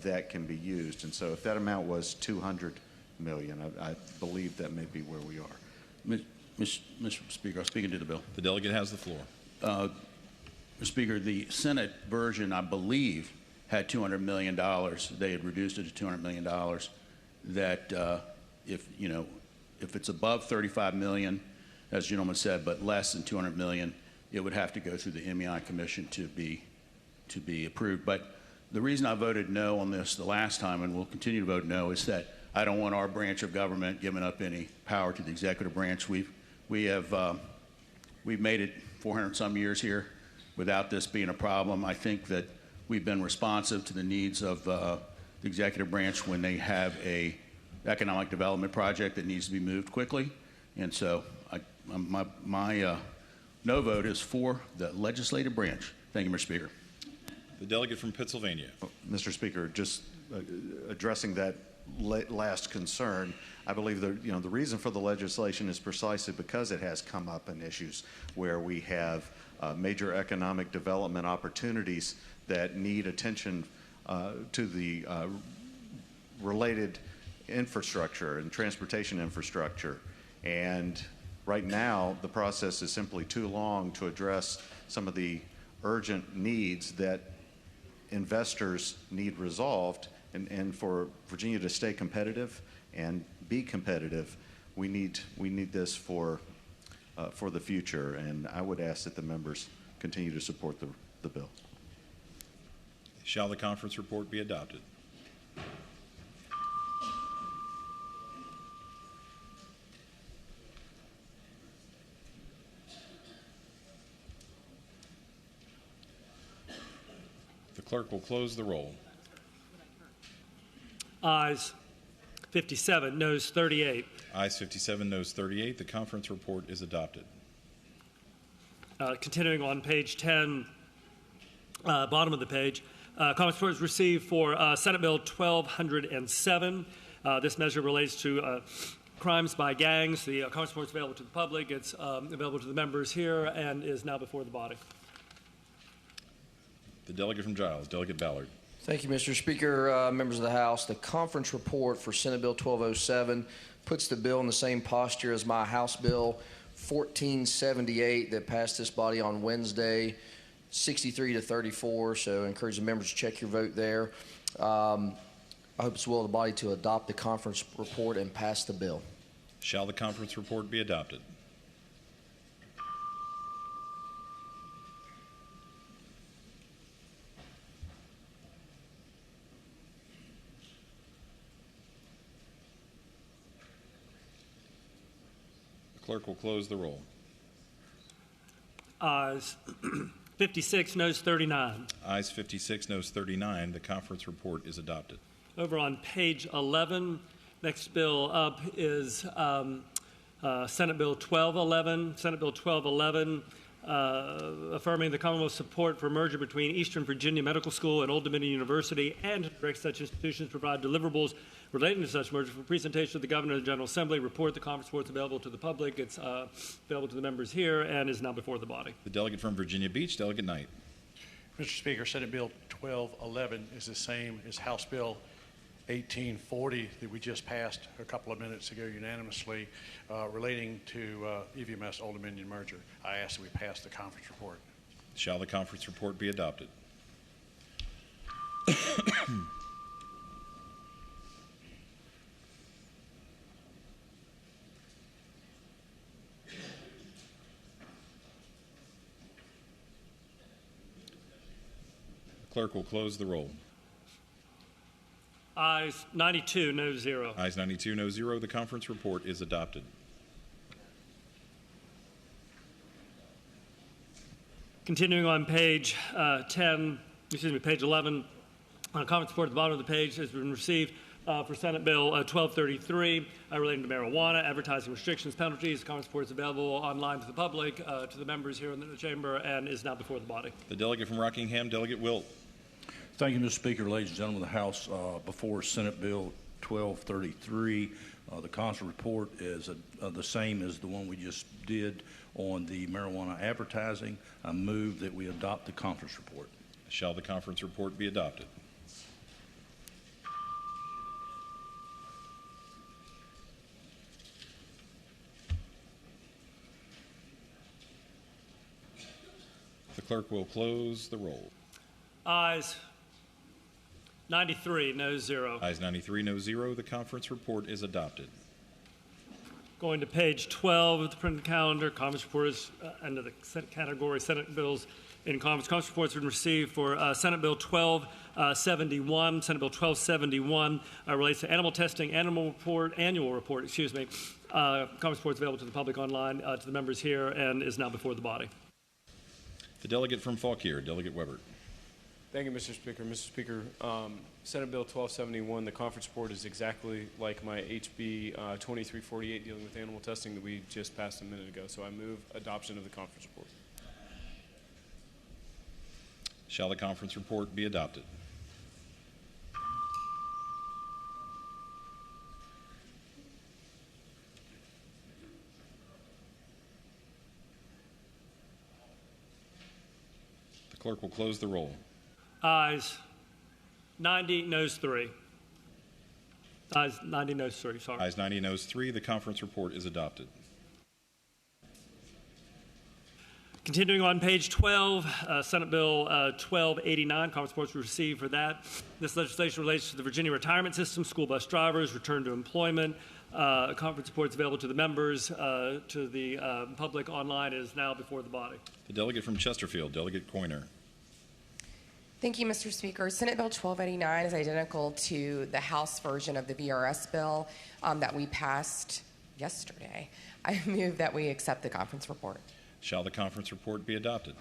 that can be used. And so if that amount was $200 million, I believe that may be where we are. Mr. Speaker, I'm speaking to the bill. The delegate has the floor. Mr. Speaker, the Senate version, I believe, had $200 million. They had reduced it to $200 million. That if it's above $35 million, as the gentleman said, but less than $200 million, it would have to go through the MEI Commission to be approved. But the reason I voted no on this the last time, and will continue to vote no, is that I don't want our branch of government giving up any power to the executive branch. We've made it 400 some years here without this being a problem. I think that we've been responsive to the needs of the executive branch when they have a economic development project that needs to be moved quickly. And so my no vote is for the legislative branch. Thank you, Mr. Speaker. The delegate from Pennsylvania. Mr. Speaker, just addressing that last concern, I believe the reason for the legislation is precisely because it has come up in issues where we have major economic development opportunities that need attention to the related infrastructure and transportation infrastructure. And right now, the process is simply too long to address some of the urgent needs that investors need resolved. And for Virginia to stay competitive and be competitive, we need this for the future. And I would ask that the members continue to support the bill. Shall the conference report be adopted? The clerk will close the roll. Ayes 57, noes 38. Ayes 57, noes 38. The conference report is adopted. Continuing on page 10, bottom of the page, conference report is received for Senate Bill 1207. This measure relates to crimes by gangs. The conference report is available to the public. It's available to the members here and is now before the body. The delegate from Giles, Delegate Ballard. Thank you, Mr. Speaker, members of the House. The conference report for Senate Bill 1207 puts the bill in the same posture as my House Bill 1478 that passed this body on Wednesday. 63 to 34, so I encourage the members to check your vote there. I hope it's will of the body to adopt the conference report and pass the bill. Shall the conference report be adopted? The clerk will close the roll. Ayes 56, noes 39. Ayes 56, noes 39. The conference report is adopted. Over on page 11, next bill up is Senate Bill 1211. Senate Bill 1211, affirming the Commonwealth's support for merger between Eastern Virginia Medical School and Old Dominion University, and to direct such institutions to provide deliverables relating to such merger for presentation to the Governor and the General Assembly. Report, the conference report is available to the public. It's available to the members here and is now before the body. The delegate from Virginia Beach, Delegate Knight. Mr. Speaker, Senate Bill 1211 is the same as House Bill 1840 that we just passed a couple of minutes ago unanimously relating to EVMS Old Dominion merger. I ask that we pass the conference report. Shall the conference report be adopted? The clerk will close the roll. Ayes 92, no 0. Ayes 92, no 0. The conference report is adopted. Continuing on page page 11, conference report at the bottom of the page has been received for Senate Bill 1233 relating to marijuana, advertising restrictions, penalties. The conference report is available online to the public, to the members here in the chamber, and is now before the body. The delegate from Rockingham, Delegate Wilt. Thank you, Mr. Speaker. Ladies and gentlemen of the House, before Senate Bill 1233, the conference report is the same as the one we just did on the marijuana advertising. I move that we adopt the conference report. Shall the conference report be adopted? The clerk will close the roll. Ayes 93, no 0. Ayes 93, no 0. The conference report is adopted. Going to page 12 of the printed calendar, conference report is under the category Senate bills in conference. Conference reports have been received for Senate Bill 1271. Senate Bill 1271 relates to animal testing, annual report. Conference report is available to the public online, to the members here, and is now before the body. The delegate from Fauquier, Delegate Weber. Thank you, Mr. Speaker. Mr. Speaker, Senate Bill 1271, the conference report is exactly like my HB 2348 dealing with animal testing that we just passed a minute ago. So I move adoption of the conference report. Shall the conference report be adopted? The clerk will close the roll. Ayes 90, noes 3. Ayes 90, noes 3, sorry. Ayes 90, noes 3. The conference report is adopted. Continuing on page 12, Senate Bill 1289, conference reports were received for that. This legislation relates to the Virginia retirement system, school bus drivers, return to employment. Conference reports available to the members, to the public online, is now before the body. The delegate from Chesterfield, Delegate Coiner. Thank you, Mr. Speaker. Senate Bill 1289 is identical to the House version of the VRS bill that we passed yesterday. I move that we accept the conference report. Shall the conference report be adopted?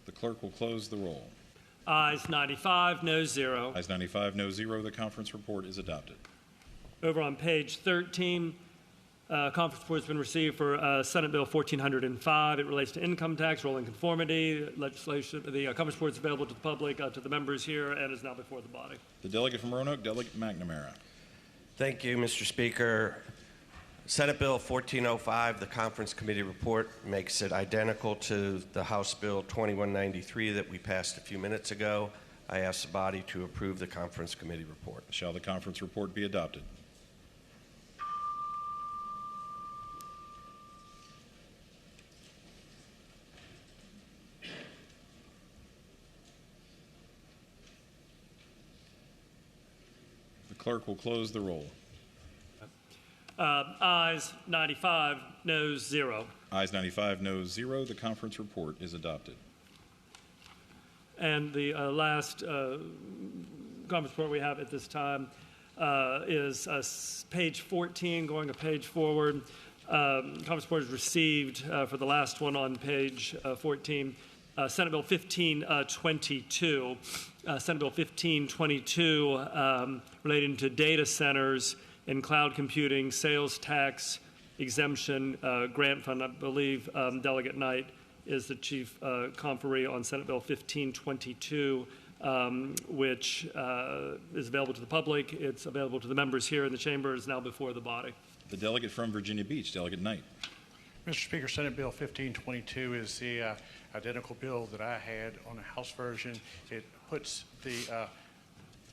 The clerk will close the roll. Ayes 95, noes 0. Ayes 95, no 0. The conference report is adopted. Over on page 13, conference report has been received for Senate Bill 1405. It relates to income tax, rolling conformity legislation. The conference report is available to the public, to the members here, and is now before the body. The delegate from Roanoke, Delegate McNamara. Thank you, Mr. Speaker. Senate Bill 1405, the conference committee report, makes it identical to the House Bill 2193 that we passed a few minutes ago. I ask the body to approve the conference committee report. Shall the conference report be adopted? The clerk will close the roll. Ayes 95, noes 0. Ayes 95, noes 0. The conference report is adopted. And the last conference report we have at this time is page 14, going a page forward. Conference report is received for the last one on page 14. Senate Bill 1522. Senate Bill 1522 relating to data centers and cloud computing, sales tax exemption, grant fund. I believe Delegate Knight is the chief conferee on Senate Bill 1522, which is available to the public. It's available to the members here in the chamber. It's now before the body. The delegate from Virginia Beach, Delegate Knight. Mr. Speaker, Senate Bill 1522 is the identical bill that I had on the House version. It puts the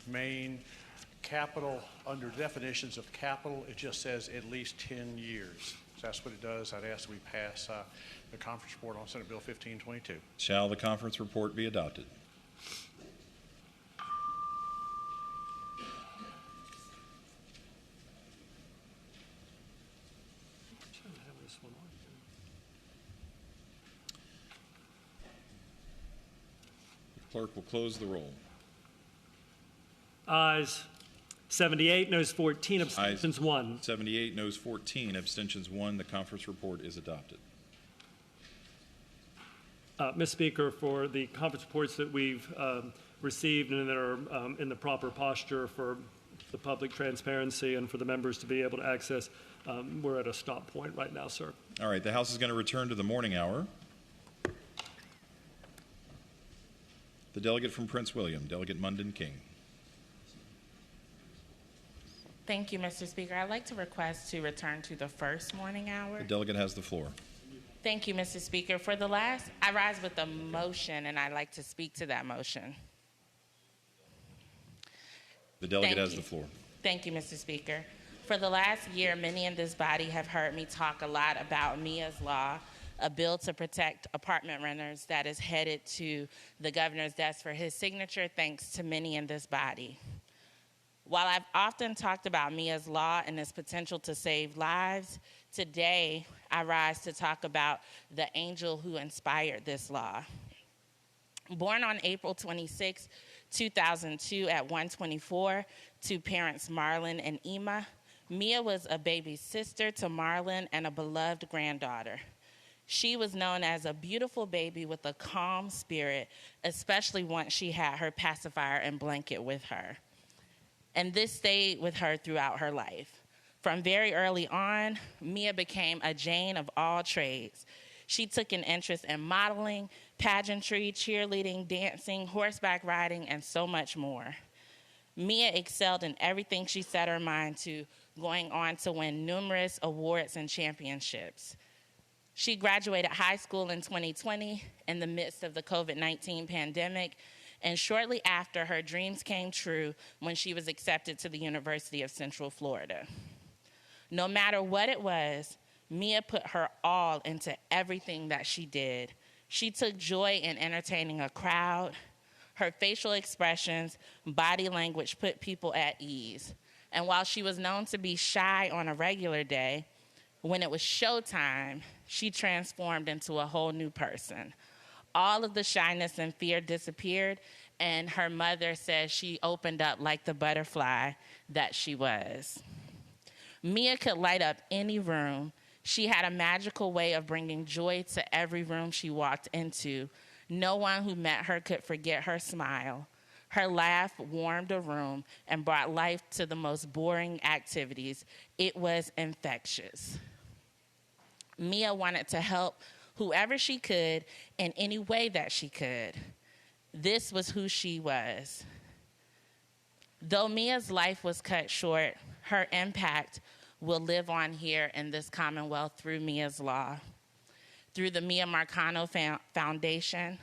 main capital under definitions of capital. It just says at least 10 years. So that's what it does. I'd ask that we pass the conference report on Senate Bill 1522. Shall the conference report be adopted? The clerk will close the roll. Ayes 78, noes 14, abstentions 1. 78, noes 14, abstentions 1. The conference report is adopted. Ms. Speaker, for the conference reports that we've received and that are in the proper posture for the public transparency and for the members to be able to access, we're at a stop point right now, sir. All right, the House is going to return to the morning hour. The delegate from Prince William, Delegate Munden King. Thank you, Mr. Speaker. I'd like to request to return to the first morning hour. The delegate has the floor. Thank you, Mr. Speaker. For the last, I rise with a motion, and I'd like to speak to that motion. The delegate has the floor. Thank you, Mr. Speaker. For the last year, many in this body have heard me talk a lot about Mia's Law, a bill to protect apartment renters that is headed to the governor's desk for his signature, thanks to many in this body. While I've often talked about Mia's Law and its potential to save lives, today I rise to talk about the angel who inspired this law. Born on April 26, 2002 at 124 to parents Marlon and Ema, Mia was a baby sister to Marlon and a beloved granddaughter. She was known as a beautiful baby with a calm spirit, especially once she had her pacifier and blanket with her. And this stayed with her throughout her life. From very early on, Mia became a Jane of all trades. She took an interest in modeling, pageantry, cheerleading, dancing, horseback riding, and so much more. Mia excelled in everything she set her mind to, going on to win numerous awards and championships. She graduated high school in 2020 in the midst of the COVID-19 pandemic, and shortly after, her dreams came true when she was accepted to the University of Central Florida. No matter what it was, Mia put her all into everything that she did. She took joy in entertaining a crowd. Her facial expressions, body language put people at ease. And while she was known to be shy on a regular day, when it was showtime, she transformed into a whole new person. All of the shyness and fear disappeared, and her mother says she opened up like the butterfly that she was. Mia could light up any room. She had a magical way of bringing joy to every room she walked into. No one who met her could forget her smile. Her laugh warmed a room and brought life to the most boring activities. It was infectious. Mia wanted to help whoever she could in any way that she could. This was who she was. Though Mia's life was cut short, her impact will live on here in this Commonwealth through Mia's Law, through the Mia Marcano Foundation,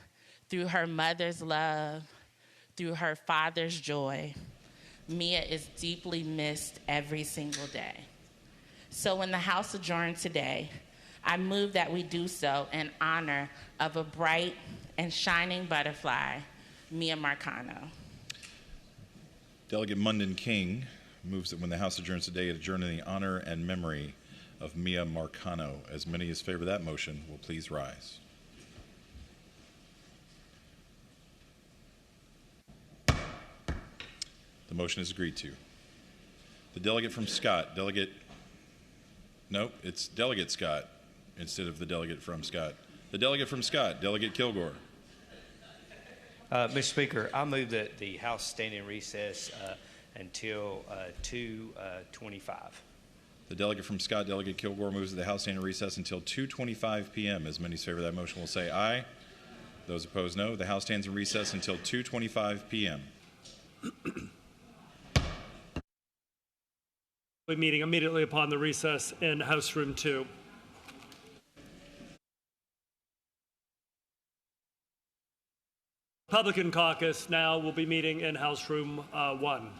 through her mother's love, through her father's joy, Mia is deeply missed every single day. So when the House adjourned today, I move that we do so in honor of a bright and shining butterfly, Mia Marcano. Delegate Munden King moves that when the House adjourns today, it adjourn in the honor and memory of Mia Marcano. As many as favor that motion will please rise. The motion is agreed to. The delegate from Scott, it's Delegate Scott instead of the delegate from Scott. The delegate from Scott, Delegate Kilgore. Mr. Speaker, I move that the House stand in recess until 2:25. The delegate from Scott, Delegate Kilgore, moves that the House stand in recess until 2:25 p.m. As many as favor that motion will say aye. Those opposed, no. The House stands in recess until 2:25 p.m. Meeting immediately upon the recess in House Room 2. Republican caucus now will be meeting in House Room 1.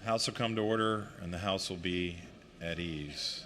House will come to order, and the House will be at ease.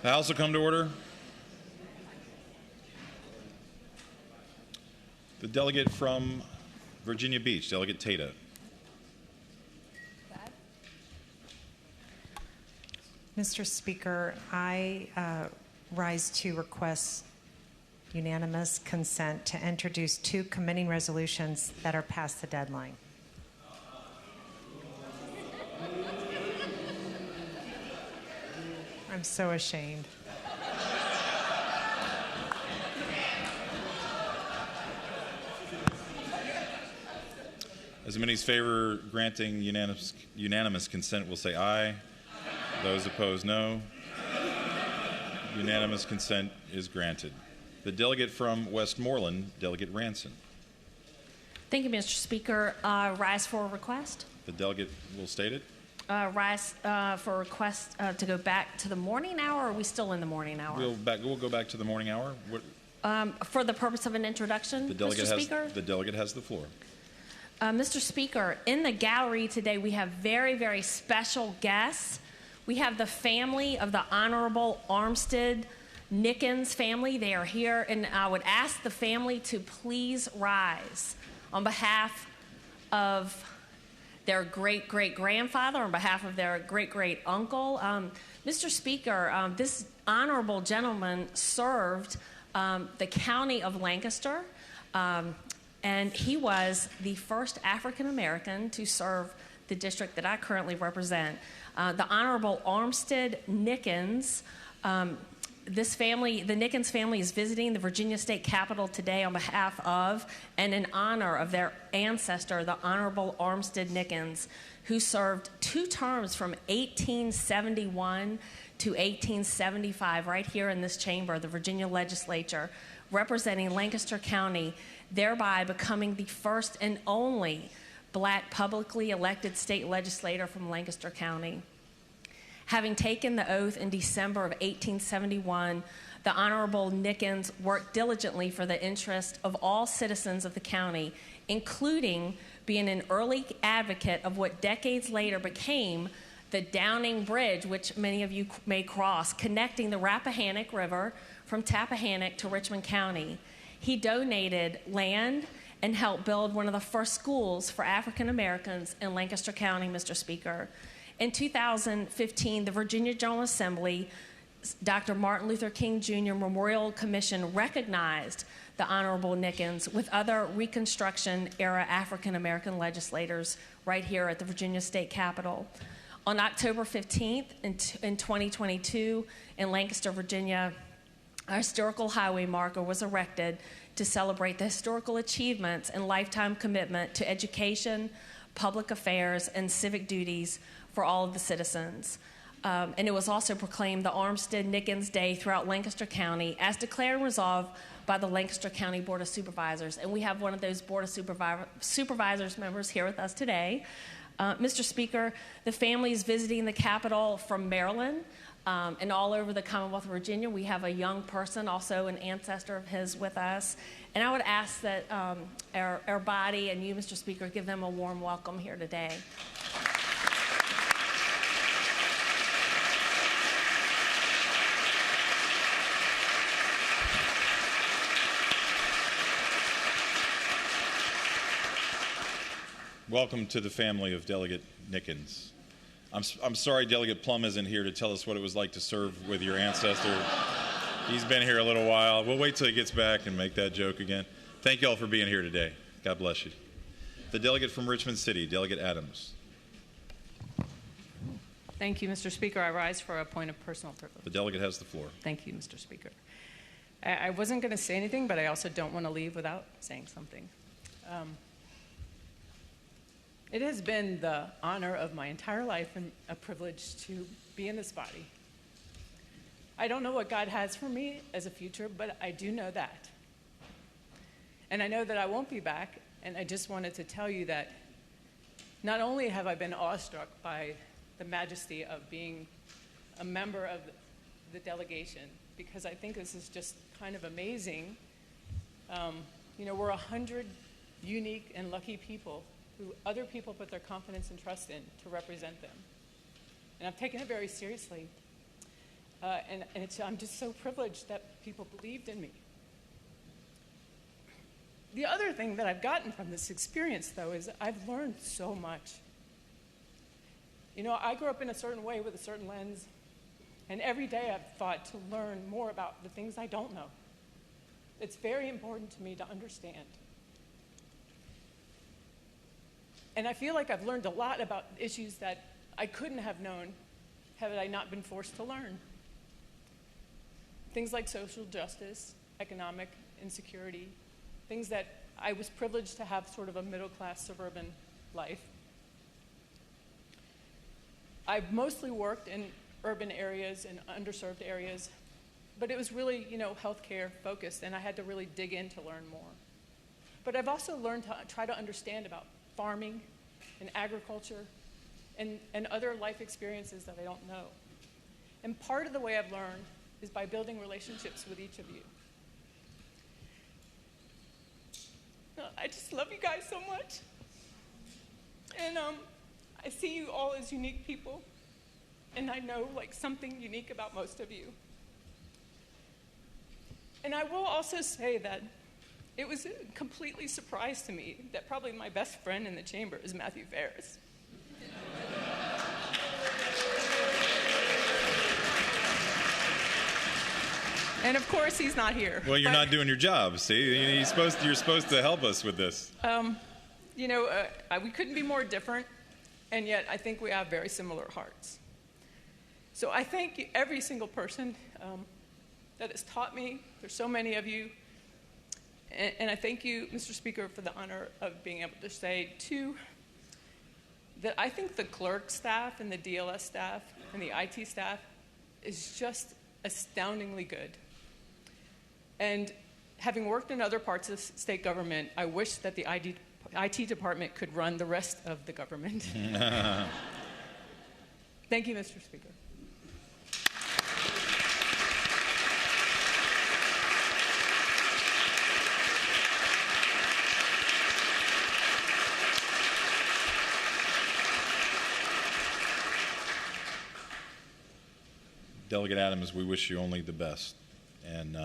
The House will come to order. The delegate from Virginia Beach, Delegate Tata. Mr. Speaker, I rise to request unanimous consent to introduce 2 commending resolutions that are past the deadline. I'm so ashamed. As many as favor granting unanimous consent will say aye. Those opposed, no. Unanimous consent is granted. The delegate from Westmoreland, Delegate Ranson. Thank you, Mr. Speaker. Rise for a request. The delegate will state it. Rise for a request to go back to the morning hour, or are we still in the morning hour? We'll go back to the morning hour. For the purpose of an introduction, Mr. Speaker? The delegate has the floor. Mr. Speaker, in the gallery today, we have very, very special guests. We have the family of the Honorable Armstead Nickens family. They are here, and I would ask the family to please rise on behalf of their great-great-grandfather, on behalf of their great-great-uncle. Mr. Speaker, this honorable gentleman served the county of Lancaster, and he was the first African-American to serve the district that I currently represent. The Honorable Armstead Nickens, this family, the Nickens family, is visiting the Virginia State Capitol today on behalf of and in honor of their ancestor, the Honorable Armstead Nickens, who served 2 terms from 1871 to 1875 right here in this chamber, the Virginia legislature, representing Lancaster County, thereby becoming the first and only Black publicly elected state legislator from Lancaster County. Having taken the oath in December of 1871, the Honorable Nickens worked diligently for the interest of all citizens of the county, including being an early advocate of what decades later became the Downing Bridge, which many of you may cross, connecting the Rappahannock River from Tappahannock to Richmond County. He donated land and helped build one of the first schools for African Americans in Lancaster County, Mr. Speaker. In 2015, the Virginia General Assembly, Dr. Martin Luther King Jr. Memorial Commission recognized the Honorable Nickens with other Reconstruction-era African American legislators right here at the Virginia State Capitol. On October 15th in 2022, in Lancaster, Virginia, a historical highway marker was erected to celebrate the historical achievements and lifetime commitment to education, public affairs, and civic duties for all of the citizens. And it was also proclaimed the Armstead Nickens Day throughout Lancaster County, as declared and resolved by the Lancaster County Board of Supervisors. And we have one of those Board of Supervisors members here with us today. Mr. Speaker, the family is visiting the Capitol from Maryland and all over the Commonwealth of Virginia. We have a young person, also an ancestor of his, with us. And I would ask that our body and you, Mr. Speaker, give them a warm welcome here today. Welcome to the family of Delegate Nickens. I'm sorry Delegate Plum isn't here to tell us what it was like to serve with your ancestor. He's been here a little while. We'll wait till he gets back and make that joke again. Thank you all for being here today. God bless you. The delegate from Richmond City, Delegate Adams. Thank you, Mr. Speaker. I rise for a point of personal privilege. The delegate has the floor. Thank you, Mr. Speaker. I wasn't going to say anything, but I also don't want to leave without saying something. It has been the honor of my entire life and a privilege to be in this body. I don't know what God has for me as a future, but I do know that. And I know that I won't be back, and I just wanted to tell you that not only have I been awestruck by the majesty of being a member of the delegation, because I think this is just kind of amazing. We're 100 unique and lucky people who other people put their confidence and trust in to represent them. And I've taken it very seriously. I'm just so privileged that people believed in me. The other thing that I've gotten from this experience, though, is I've learned so much. You know, I grew up in a certain way with a certain lens, and every day I've thought to learn more about the things I don't know. It's very important to me to understand. And I feel like I've learned a lot about issues that I couldn't have known had I not been forced to learn. Things like social justice, economic insecurity, things that I was privileged to have sort of a middle-class suburban life. I've mostly worked in urban areas and underserved areas, but it was really, healthcare focused, and I had to really dig in to learn more. But I've also learned to try to understand about farming and agriculture and other life experiences that I don't know. And part of the way I've learned is by building relationships with each of you. I just love you guys so much. And I see you all as unique people, and I know something unique about most of you. And I will also say that it was a completely surprise to me that probably my best friend in the chamber is Matthew Ferris. And of course, he's not here. Well, you're not doing your job. See, you're supposed to help us with this. We couldn't be more different, and yet I think we have very similar hearts. So I thank every single person that has taught me. There's so many of you. And I thank you, Mr. Speaker, for the honor of being able to say, too, that I think the clerk staff and the DLS staff and the IT staff is just astoundingly good. And having worked in other parts of state government, I wish that the IT department could run the rest of the government. Thank you, Mr. Speaker. Delegate Adams, we wish you only the best. And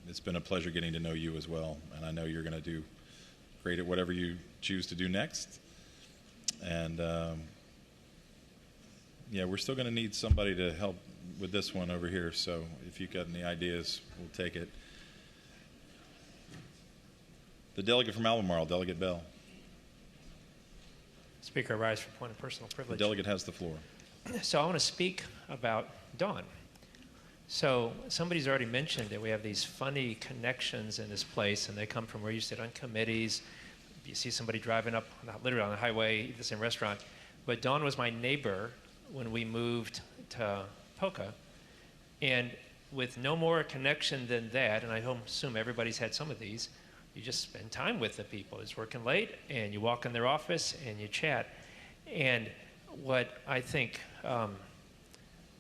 it's been a pleasure getting to know you as well. And I know you're going to do great at whatever you choose to do next. And, we're still going to need somebody to help with this one over here. So if you've got any ideas, we'll take it. The delegate from Albemarle, Delegate Bell. Speaker, I rise for point of personal privilege. The delegate has the floor. So I want to speak about Dawn. So somebody's already mentioned that we have these funny connections in this place, and they come from where you sit on committees. You see somebody driving up, not literally on the highway, the same restaurant. But Dawn was my neighbor when we moved to Poca. And with no more connection than that, and I assume everybody's had some of these, you just spend time with the people. It's working late, and you walk in their office, and you chat. And what I think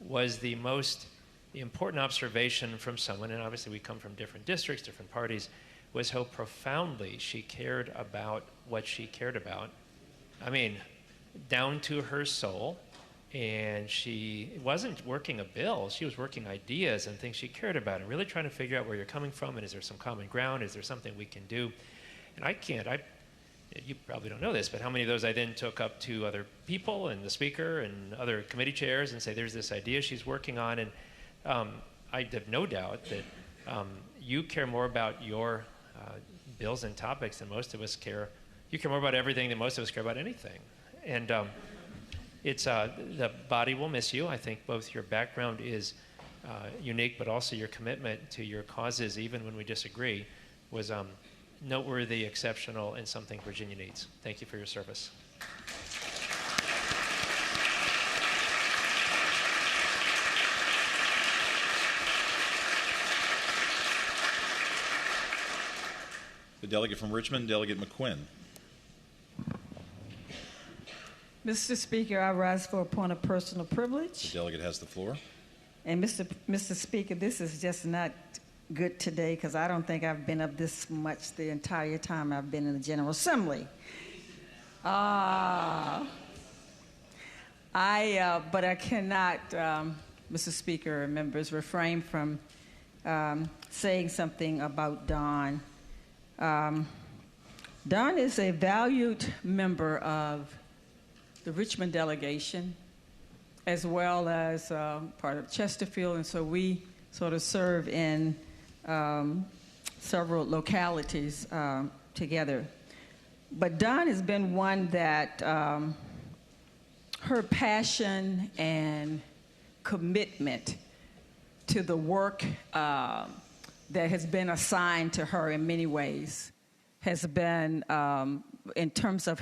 was the most important observation from someone, and obviously we come from different districts, different parties, was how profoundly she cared about what she cared about. I mean, down to her soul. And she wasn't working a bill. She was working ideas and things she cared about and really trying to figure out where you're coming from and is there some common ground? Is there something we can do? And you probably don't know this, but how many of those I then took up to other people and the speaker and other committee chairs and say, there's this idea she's working on. And I have no doubt that you care more about your bills and topics than most of us care. You care more about everything than most of us care about anything. And the body will miss you. I think both your background is unique, but also your commitment to your causes, even when we disagree, was noteworthy, exceptional, and something Virginia needs. Thank you for your service. The delegate from Richmond, Delegate McQuinn. Mr. Speaker, I rise for a point of personal privilege. The delegate has the floor. And Mr. Speaker, this is just not good today because I don't think I've been up this much the entire time I've been in the General Assembly. But I cannot Mr. Speaker and members, refrain from saying something about Don. Don is a valued member of the Richmond delegation, as well as part of Chesterfield, and so we sort of serve in several localities together. But Don has been one that her passion and commitment to the work that has been assigned to her in many ways has been, in terms of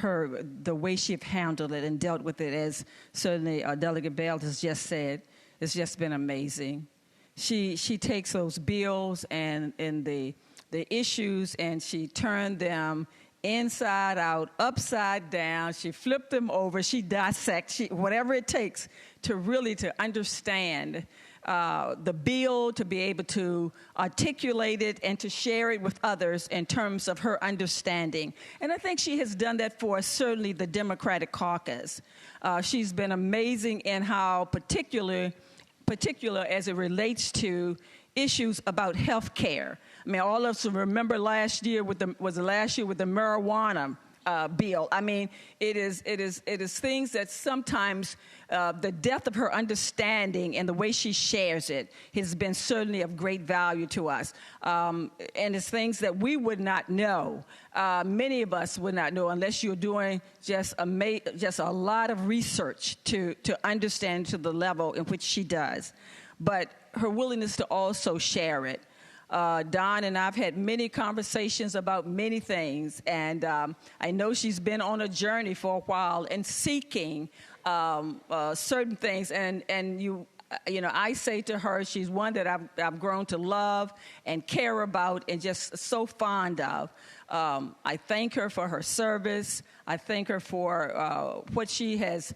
the way she's handled it and dealt with it, as certainly Delegate Bell has just said, it's just been amazing. She takes those bills and the issues, and she turned them inside out, upside down. She flipped them over. She dissects, whatever it takes to really to understand the bill, to be able to articulate it and to share it with others in terms of her understanding. And I think she has done that for certainly the Democratic caucus. She's been amazing in how particular as it relates to issues about health care. I mean, all of us remember last year with the marijuana bill. I mean, it is things that sometimes the depth of her understanding and the way she shares it has been certainly of great value to us. And it's things that we would not know. Many of us would not know unless you're doing just a lot of research to understand to the level in which she does. But her willingness to also share it. Don and I've had many conversations about many things, and I know she's been on a journey for a while and seeking certain things. And you know, I say to her, she's one that I've grown to love and care about and just so fond of. I thank her for her service. I thank her for what she has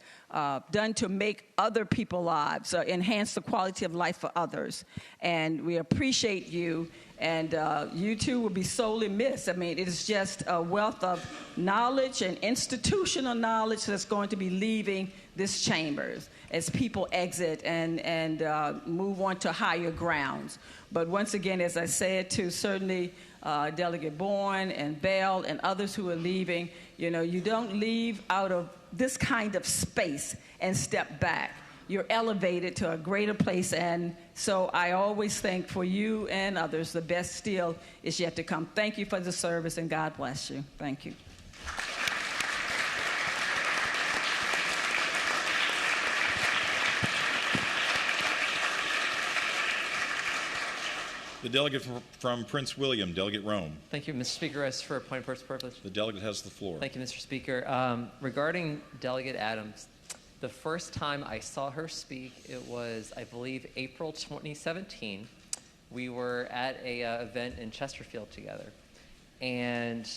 done to make other people's lives, enhance the quality of life for others. And we appreciate you. And you too will be sorely missed. I mean, it is just a wealth of knowledge and institutional knowledge that's going to be leaving this chambers as people exit and move on to higher grounds. But once again, as I said to certainly Delegate Bourne and Bell and others who are leaving, you know, you don't leave out of this kind of space and step back. You're elevated to a greater place, and so I always think for you and others, the best still is yet to come. Thank you for the service, and God bless you. Thank you. The delegate from Prince William, Delegate Rome. Thank you, Mr. Speaker. As for a point of personal privilege. The delegate has the floor. Thank you, Mr. Speaker. Regarding Delegate Adams, the first time I saw her speak, it was, I believe, April 2017. We were at a event in Chesterfield together, and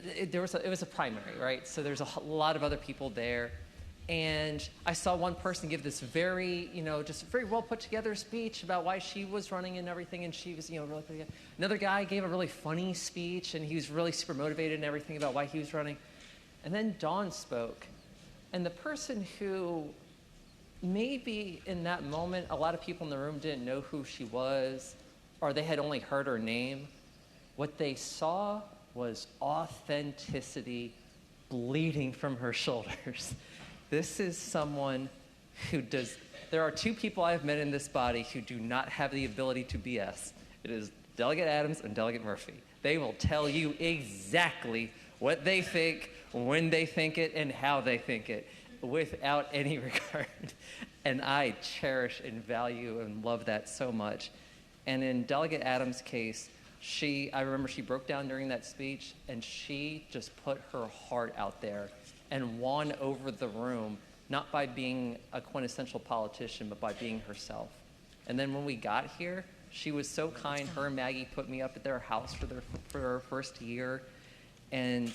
it was a primary, right? So there's a lot of other people there. And I saw one person give this very, just very well put together speech about why she was running and everything, and she was, really put together. Another guy gave a really funny speech, and he was really super motivated and everything about why he was running. And then Dawn spoke, and the person who maybe in that moment a lot of people in the room didn't know who she was, or they had only heard her name, what they saw was authenticity bleeding from her shoulders. This is someone who does, there are two people I have met in this body who do not have the ability to BS. It is Delegate Adams and Delegate Murphy. They will tell you exactly what they think, when they think it, and how they think it, without any regard. And I cherish and value and love that so much. And in Delegate Adams' case, I remember she broke down during that speech, and she just put her heart out there and won over the room, not by being a quintessential politician, but by being herself. And then when we got here, she was so kind. Her and Maggie put me up at their house for our first year. And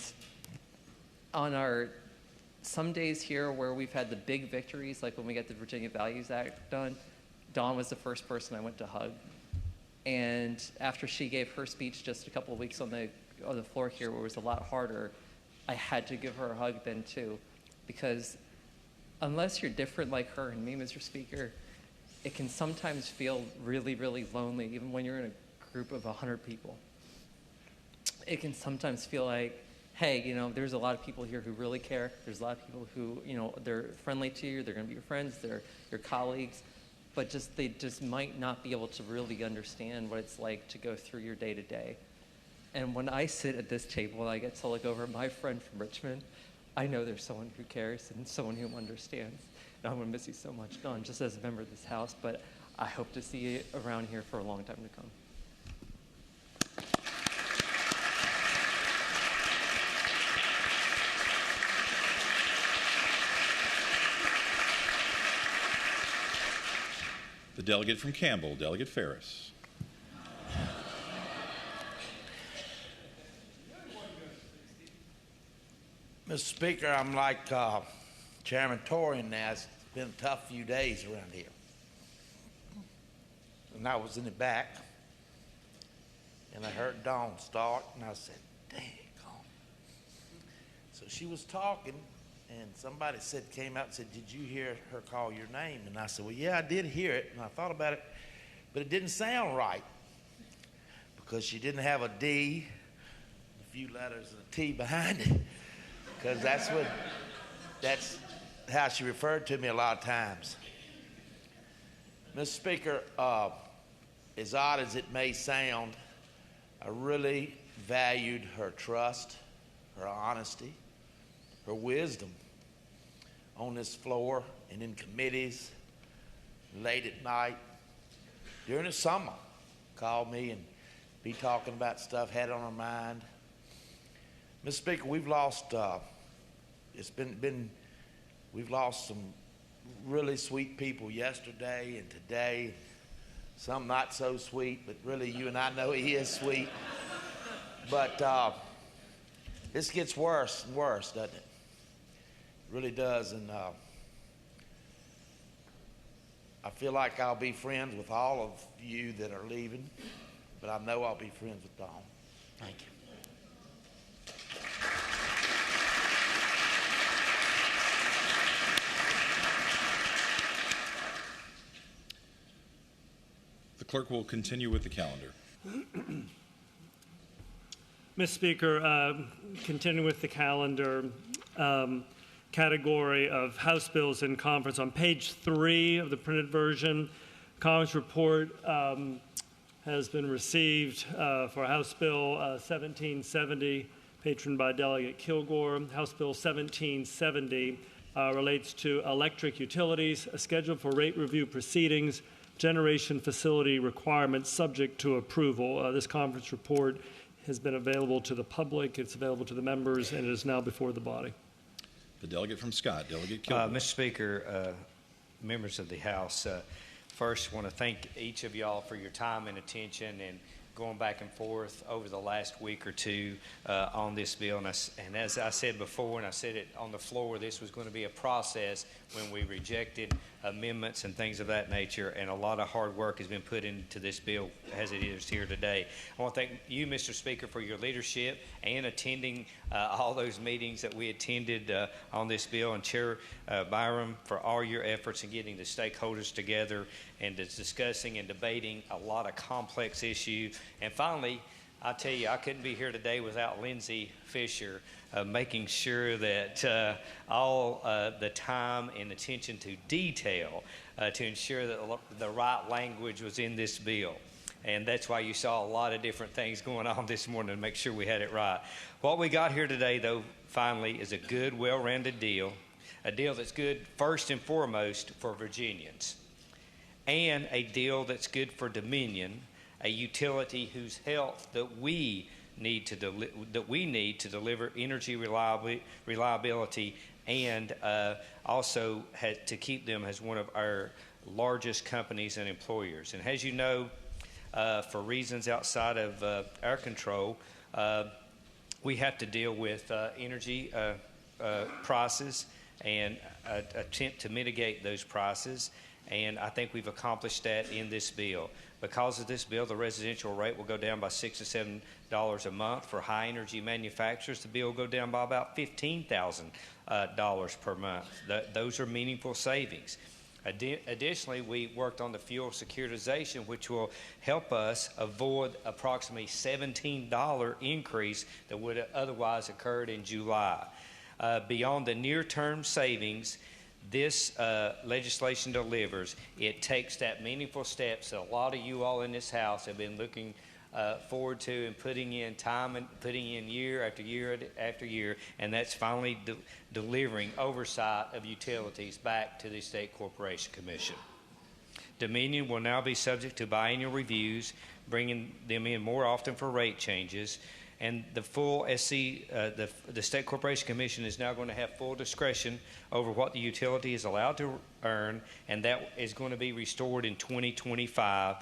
on some days here where we've had the big victories, like when we got the Virginia Values Act done, Dawn was the first person I went to hug. And after she gave her speech just a couple of weeks on the floor here, where it was a lot harder, I had to give her a hug then too, because unless you're different like her and me, Mr. Speaker, it can sometimes feel really, really lonely, even when you're in a group of 100 people. It can sometimes feel like, hey, you know, there's a lot of people here who really care. There's a lot of people who, you know, they're friendly to you. They're going to be your friends. They're your colleagues. But they just might not be able to really understand what it's like to go through your day-to-day. And when I sit at this table and I get to look over at my friend from Richmond, I know there's someone who cares and someone who understands. And I'm going to miss you so much, not just as a member of this house, but I hope to see you around here for a long time to come. The delegate from Campbell, Delegate Ferris. Mr. Speaker, I'm like Chairman Torian now. It's been a tough few days around here. And I was in the back, and I heard Dawn start, and I said, dang. So she was talking, and somebody came out and said, did you hear her call your name? And I said, well, yeah, I did hear it, and I thought about it, but it didn't sound right because she didn't have a D, a few letters, and a T behind it, because that's how she referred to me a lot of times. Mr. Speaker, as odd as it may sound, I really valued her trust, her honesty, her wisdom on this floor and in committees, late at night. During the summer, called me and be talking about stuff had on her mind. Mr. Speaker, we've lost, we've lost some really sweet people yesterday and today, some not so sweet, but really you and I know he is sweet. But this gets worse and worse, doesn't it? It really does, and I feel like I'll be friends with all of you that are leaving, but I know I'll be friends with Dawn. Thank you. The clerk will continue with the calendar. Mr. Speaker, continuing with the calendar, category of House bills in conference. On page 3 of the printed version, Congress report has been received for House Bill 1770, patroned by Delegate Kilgore. House Bill 1770 relates to electric utilities, a schedule for rate review proceedings, generation facility requirements subject to approval. This conference report has been available to the public, it's available to the members, and it is now before the body. The delegate from Scott, Delegate Kilgore. Mr. Speaker, members of the House, first want to thank each of y'all for your time and attention and going back and forth over the last week or two on this bill. And as I said before, and I said it on the floor, this was going to be a process when we rejected amendments and things of that nature, and a lot of hard work has been put into this bill as it is here today. I want to thank you, Mr. Speaker, for your leadership and attending all those meetings that we attended on this bill, and Chair Byram for all your efforts in getting the stakeholders together and discussing and debating a lot of complex issues. And finally, I tell you, I couldn't be here today without Lindsay Fisher making sure that all the time and attention to detail to ensure that the right language was in this bill. And that's why you saw a lot of different things going on this morning to make sure we had it right. What we got here today, though, finally, is a good, well-rounded deal, a deal that's good first and foremost for Virginians, and a deal that's good for Dominion, a utility whose health that we need to deliver energy reliability, and also to keep them as one of our largest companies and employers. And as you know, for reasons outside of our control, we have to deal with energy prices and attempt to mitigate those prices. And I think we've accomplished that in this bill. Because of this bill, the residential rate will go down by $6 to $7 a month. For high energy manufacturers, the bill will go down by about $15,000 per month. Those are meaningful savings. Additionally, we worked on the fuel securitization, which will help us avoid approximately $17 increase that would have otherwise occurred in July. Beyond the near-term savings, this legislation delivers. It takes that meaningful steps that a lot of you all in this House have been looking forward to and putting in time and putting in year after year after year, and that's finally delivering oversight of utilities back to the State Corporation Commission. Dominion will now be subject to biennial reviews, bringing them in more often for rate changes, and the full the State Corporation Commission is now going to have full discretion over what the utility is allowed to earn, and that is going to be restored in 2025.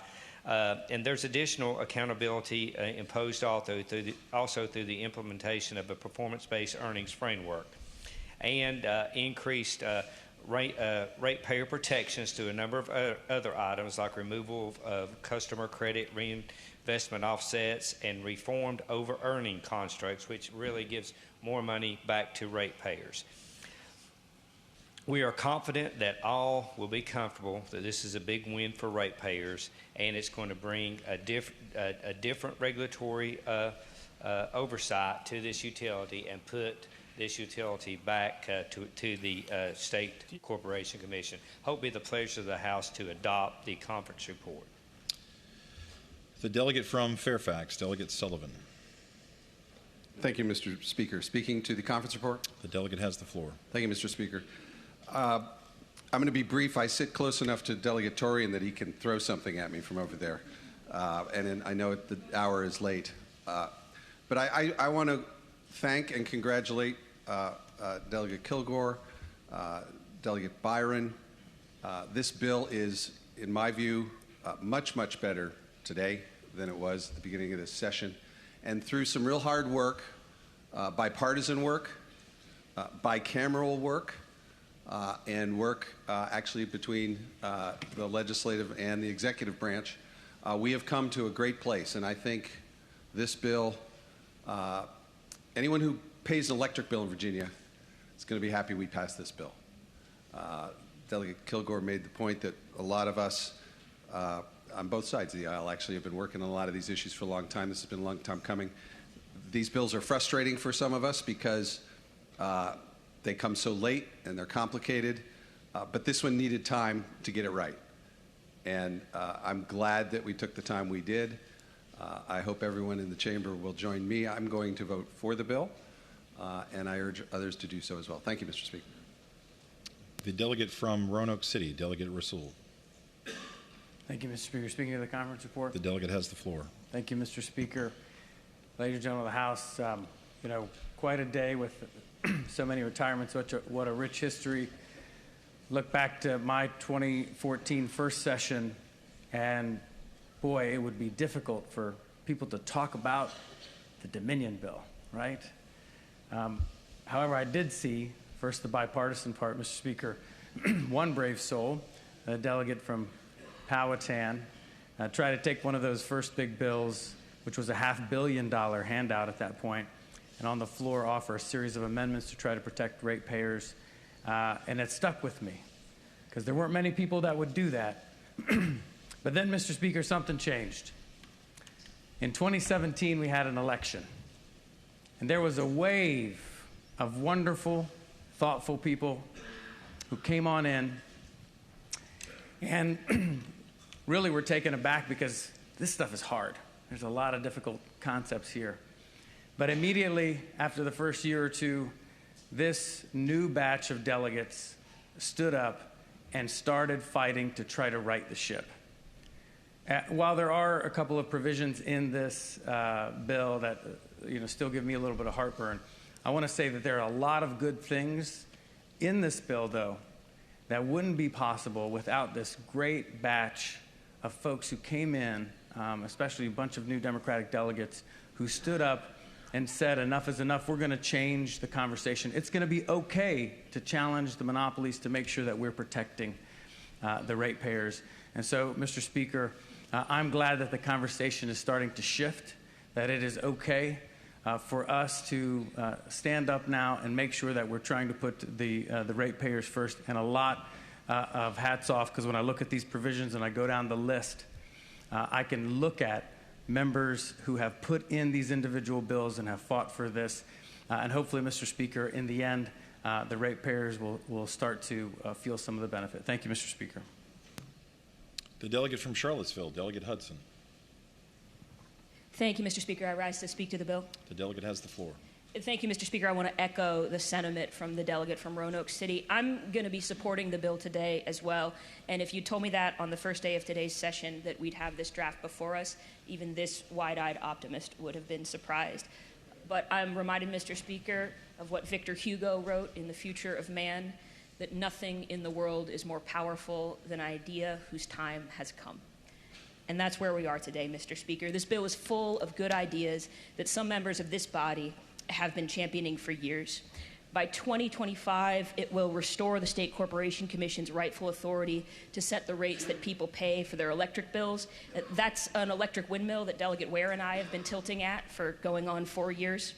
And there's additional accountability imposed also through the implementation of a performance-based earnings framework, and increased ratepayer protections to a number of other items like removal of customer credit reinvestment offsets and reformed over-earning constructs, which really gives more money back to ratepayers. We are confident that all will be comfortable that this is a big win for ratepayers, and it's going to bring a different regulatory oversight to this utility and put this utility back to the State Corporation Commission. Hope it be the pleasure of the House to adopt the conference report. The delegate from Fairfax, Delegate Sullivan. Thank you, Mr. Speaker. Speaking to the conference report. The delegate has the floor. Thank you, Mr. Speaker. I'm going to be brief. I sit close enough to Delegate Torian that he can throw something at me from over there. And I know the hour is late. But I want to thank and congratulate Delegate Kilgore, Delegate Byron. This bill is, in my view, much, much better today than it was at the beginning of this session. And through some real hard work, bipartisan work, bicameral work, and work actually between the legislative and the executive branch, we have come to a great place. And I think this bill, anyone who pays an electric bill in Virginia is going to be happy we passed this bill. Delegate Kilgore made the point that a lot of us on both sides of the aisle actually have been working on a lot of these issues for a long time. This has been a long time coming. These bills are frustrating for some of us because they come so late and they're complicated, but this one needed time to get it right. And I'm glad that we took the time we did. I hope everyone in the chamber will join me. I'm going to vote for the bill, and I urge others to do so as well. Thank you, Mr. Speaker. The delegate from Roanoke City, Delegate Rasul. Thank you, Mr. Speaker. Speaking of the conference report. The delegate has the floor. Thank you, Mr. Speaker. Ladies and gentlemen of the House, quite a day with so many retirements. What a rich history. Look back to my 2014 first session, and boy, it would be difficult for people to talk about the Dominion bill, right? However, I did see, first the bipartisan part, Mr. Speaker, one brave soul, a delegate from Powhatan, try to take one of those first big bills, which was a $500 million handout at that point, and on the floor offer a series of amendments to try to protect ratepayers. And it stuck with me, because there weren't many people that would do that. But then, Mr. Speaker, something changed. In 2017, we had an election, and there was a wave of wonderful, thoughtful people who came on in and really were taken aback because this stuff is hard. There's a lot of difficult concepts here. But immediately after the first year or two, this new batch of delegates stood up and started fighting to try to right the ship. While there are a couple of provisions in this bill that still give me a little bit of heartburn, I want to say that there are a lot of good things in this bill, though, that wouldn't be possible without this great batch of folks who came in, especially a bunch of new Democratic delegates, who stood up and said, enough is enough, we're going to change the conversation. It's going to be okay to challenge the monopolies to make sure that we're protecting the ratepayers. And so, Mr. Speaker, I'm glad that the conversation is starting to shift, that it is okay for us to stand up now and make sure that we're trying to put the ratepayers first. And a lot of hats off, because when I look at these provisions and I go down the list, I can look at members who have put in these individual bills and have fought for this. And hopefully, Mr. Speaker, in the end, the ratepayers will start to feel some of the benefit. Thank you, Mr. Speaker. The delegate from Charlottesville, Delegate Hudson. Thank you, Mr. Speaker. I rise to speak to the bill. The delegate has the floor. Thank you, Mr. Speaker. I want to echo the sentiment from the delegate from Roanoke City. I'm going to be supporting the bill today as well. And if you told me that on the first day of today's session that we'd have this draft before us, even this wide-eyed optimist would have been surprised. But I'm reminded, Mr. Speaker, of what Victor Hugo wrote in The Future of Man, that nothing in the world is more powerful than an idea whose time has come. And that's where we are today, Mr. Speaker. This bill is full of good ideas that some members of this body have been championing for years. By 2025, it will restore the State Corporation Commission's rightful authority to set the rates that people pay for their electric bills. That's an electric windmill that Delegate Ware and I have been tilting at for going on 4 years.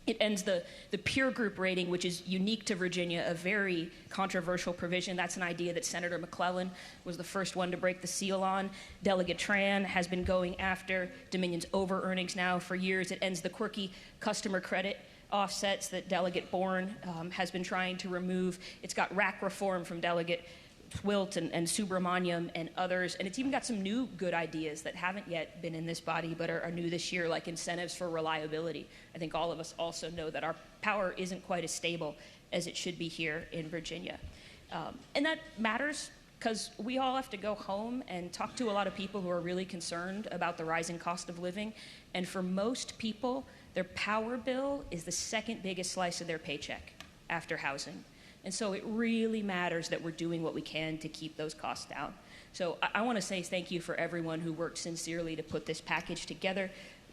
It ends the peer group rating, which is unique to Virginia, a very controversial provision. That's an idea that Senator McClellan was the first one to break the seal on. Delegate Tran has been going after Dominion's over-earnings now for years. It ends the quirky customer credit offsets that Delegate Bourne has been trying to remove. It's got RAC reform from Delegate Wilt and Subramaniam and others, and it's even got some new good ideas that haven't yet been in this body but are new this year, like incentives for reliability. I think all of us also know that our power isn't quite as stable as it should be here in Virginia. And that matters because we all have to go home and talk to a lot of people who are really concerned about the rising cost of living, and for most people, their power bill is the second biggest slice of their paycheck after housing. And so it really matters that we're doing what we can to keep those costs down. So I want to say thank you for everyone who worked sincerely to put this package together.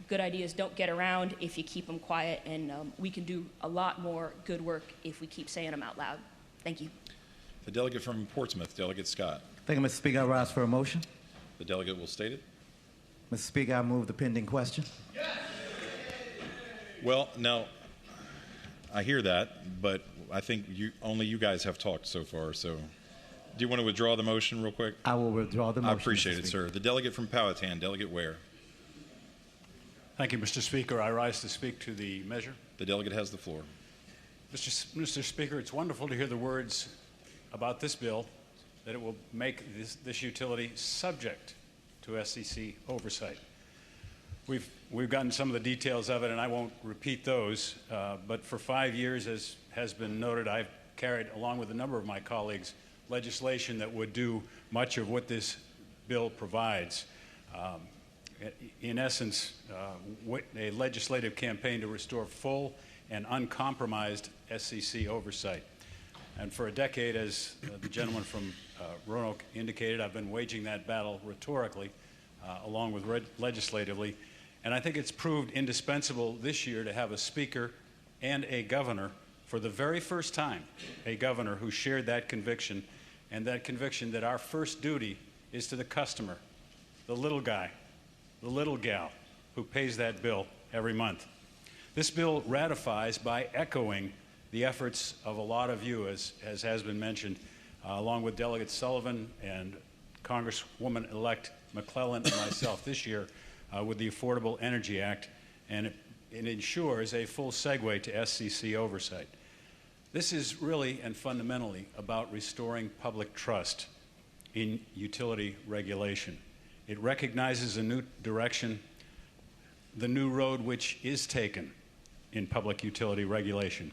Good ideas don't get around if you keep them quiet, and we can do a lot more good work if we keep saying them out loud. Thank you. The delegate from Portsmouth, Delegate Scott. Thank you, Mr. Speaker. I rise for a motion. The delegate will state it. Mr. Speaker, I move the pending question. Well, now, I hear that, but I think only you guys have talked so far, so do you want to withdraw the motion real quick? I will withdraw the motion. I appreciate it, sir. The delegate from Powhatan, Delegate Ware. Thank you, Mr. Speaker. I rise to speak to the measure. The delegate has the floor. Mr. Speaker, it's wonderful to hear the words about this bill, that it will make this utility subject to SCC oversight. We've gotten some of the details of it, and I won't repeat those, but for 5 years, as has been noted, I've carried, along with a number of my colleagues, legislation that would do much of what this bill provides. In essence, a legislative campaign to restore full and uncompromised SCC oversight. And for a decade, as the gentleman from Roanoke indicated, I've been waging that battle rhetorically, along with legislatively. And I think it's proved indispensable this year to have a speaker and a governor, for the very first time, a governor who shared that conviction, and that conviction that our first duty is to the customer, the little guy, the little gal who pays that bill every month. This bill ratifies by echoing the efforts of a lot of you, as has been mentioned, along with Delegate Sullivan and Congresswoman-elect McClellan and myself this year, with the Affordable Energy Act, and it ensures a full segue to SCC oversight. This is really and fundamentally about restoring public trust in utility regulation. It recognizes a new direction, the new road which is taken in public utility regulation.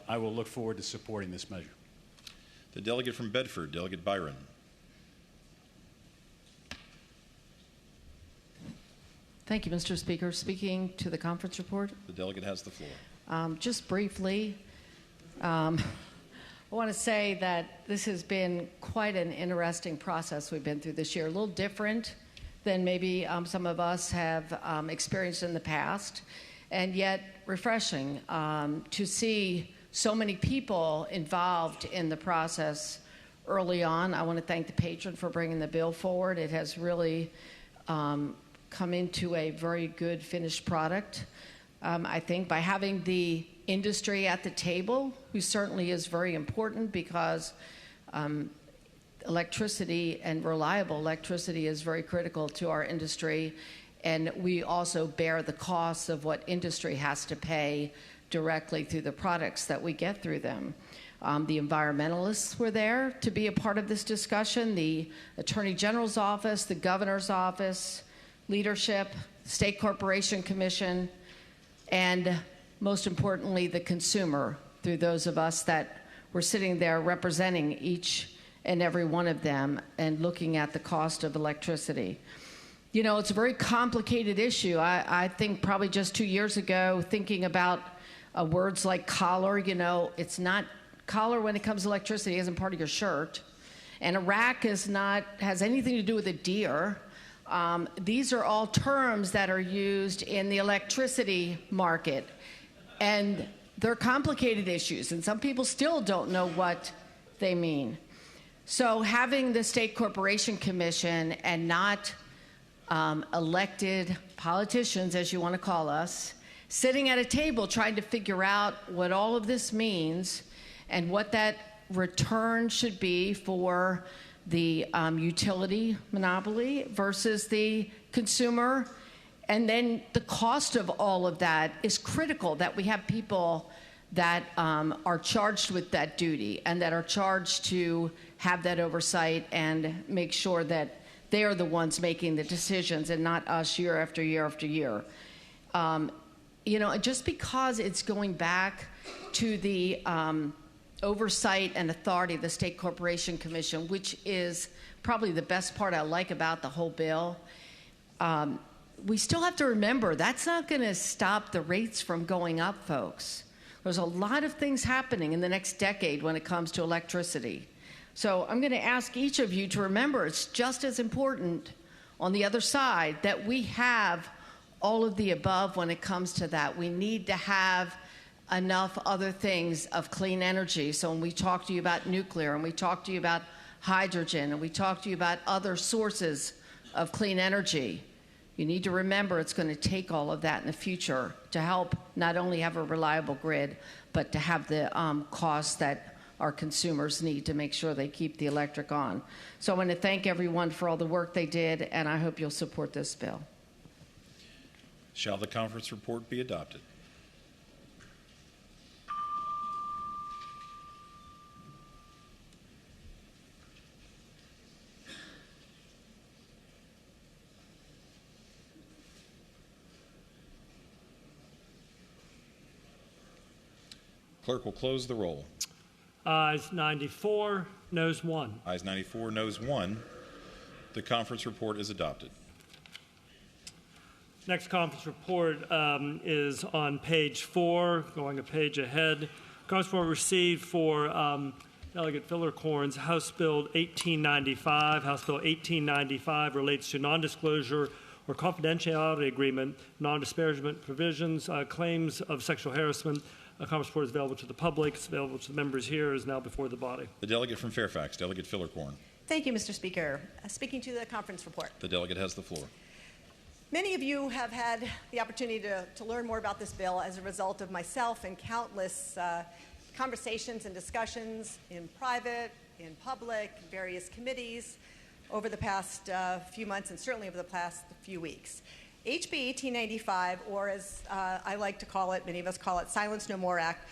I will look forward to supporting this measure. The delegate from Bedford, Delegate Byron. Thank you, Mr. Speaker. Speaking to the conference report. The delegate has the floor. Just briefly, I want to say that this has been quite an interesting process we've been through this year, a little different than maybe some of us have experienced in the past, and yet refreshing to see so many people involved in the process early on. I want to thank the patron for bringing the bill forward. It has really come into a very good finished product. I think by having the industry at the table, who certainly is very important because electricity and reliable electricity is very critical to our industry, and we also bear the costs of what industry has to pay directly through the products that we get through them. The environmentalists were there to be a part of this discussion, the Attorney General's office, the Governor's office, leadership, State Corporation Commission, and most importantly, the consumer, through those of us that were sitting there representing each and every one of them and looking at the cost of electricity. You know, it's a very complicated issue. I think probably just 2 years ago, thinking about words like collar, you know, it's not collar when it comes to electricity, isn't part of your shirt. And a rack has anything to do with a deer. These are all terms that are used in the electricity market. And they're complicated issues, and some people still don't know what they mean. So having the State Corporation Commission and not elected politicians, as you want to call us, sitting at a table trying to figure out what all of this means and what that return should be for the utility monopoly versus the consumer. And then the cost of all of that is critical, that we have people that are charged with that duty and that are charged to have that oversight and make sure that they are the ones making the decisions and not us year after year after year. You know, just because it's going back to the oversight and authority of the State Corporation Commission, which is probably the best part I like about the whole bill, we still have to remember that's not going to stop the rates from going up, folks. There's a lot of things happening in the next decade when it comes to electricity. So I'm going to ask each of you to remember it's just as important on the other side that we have all of the above when it comes to that. We need to have enough other things of clean energy. So when we talk to you about nuclear and we talk to you about hydrogen and we talk to you about other sources of clean energy, you need to remember it's going to take all of that in the future to help not only have a reliable grid, but to have the costs that our consumers need to make sure they keep the electric on. So I want to thank everyone for all the work they did, and I hope you'll support this bill. Shall the conference report be adopted? Clerk will close the roll. Ayes 94, noes 1. Ayes 94, noes 1. The conference report is adopted. Next conference report is on page 4, going a page ahead. Conference report received for Delegate Fillercorn's House Bill 1895. House Bill 1895 relates to non-disclosure or confidentiality agreement, non-disparagement provisions, claims of sexual harassment. A conference report is available to the public. It's available to the members here. It is now before the body. The delegate from Fairfax, Delegate Fillercorn. Thank you, Mr. Speaker. Speaking to the conference report. The delegate has the floor. Many of you have had the opportunity to learn more about this bill as a result of myself and countless conversations and discussions in private, in public, various committees over the past few months and certainly over the past few weeks. HB 1895, or as I like to call it, many of us call it Silence No More Act,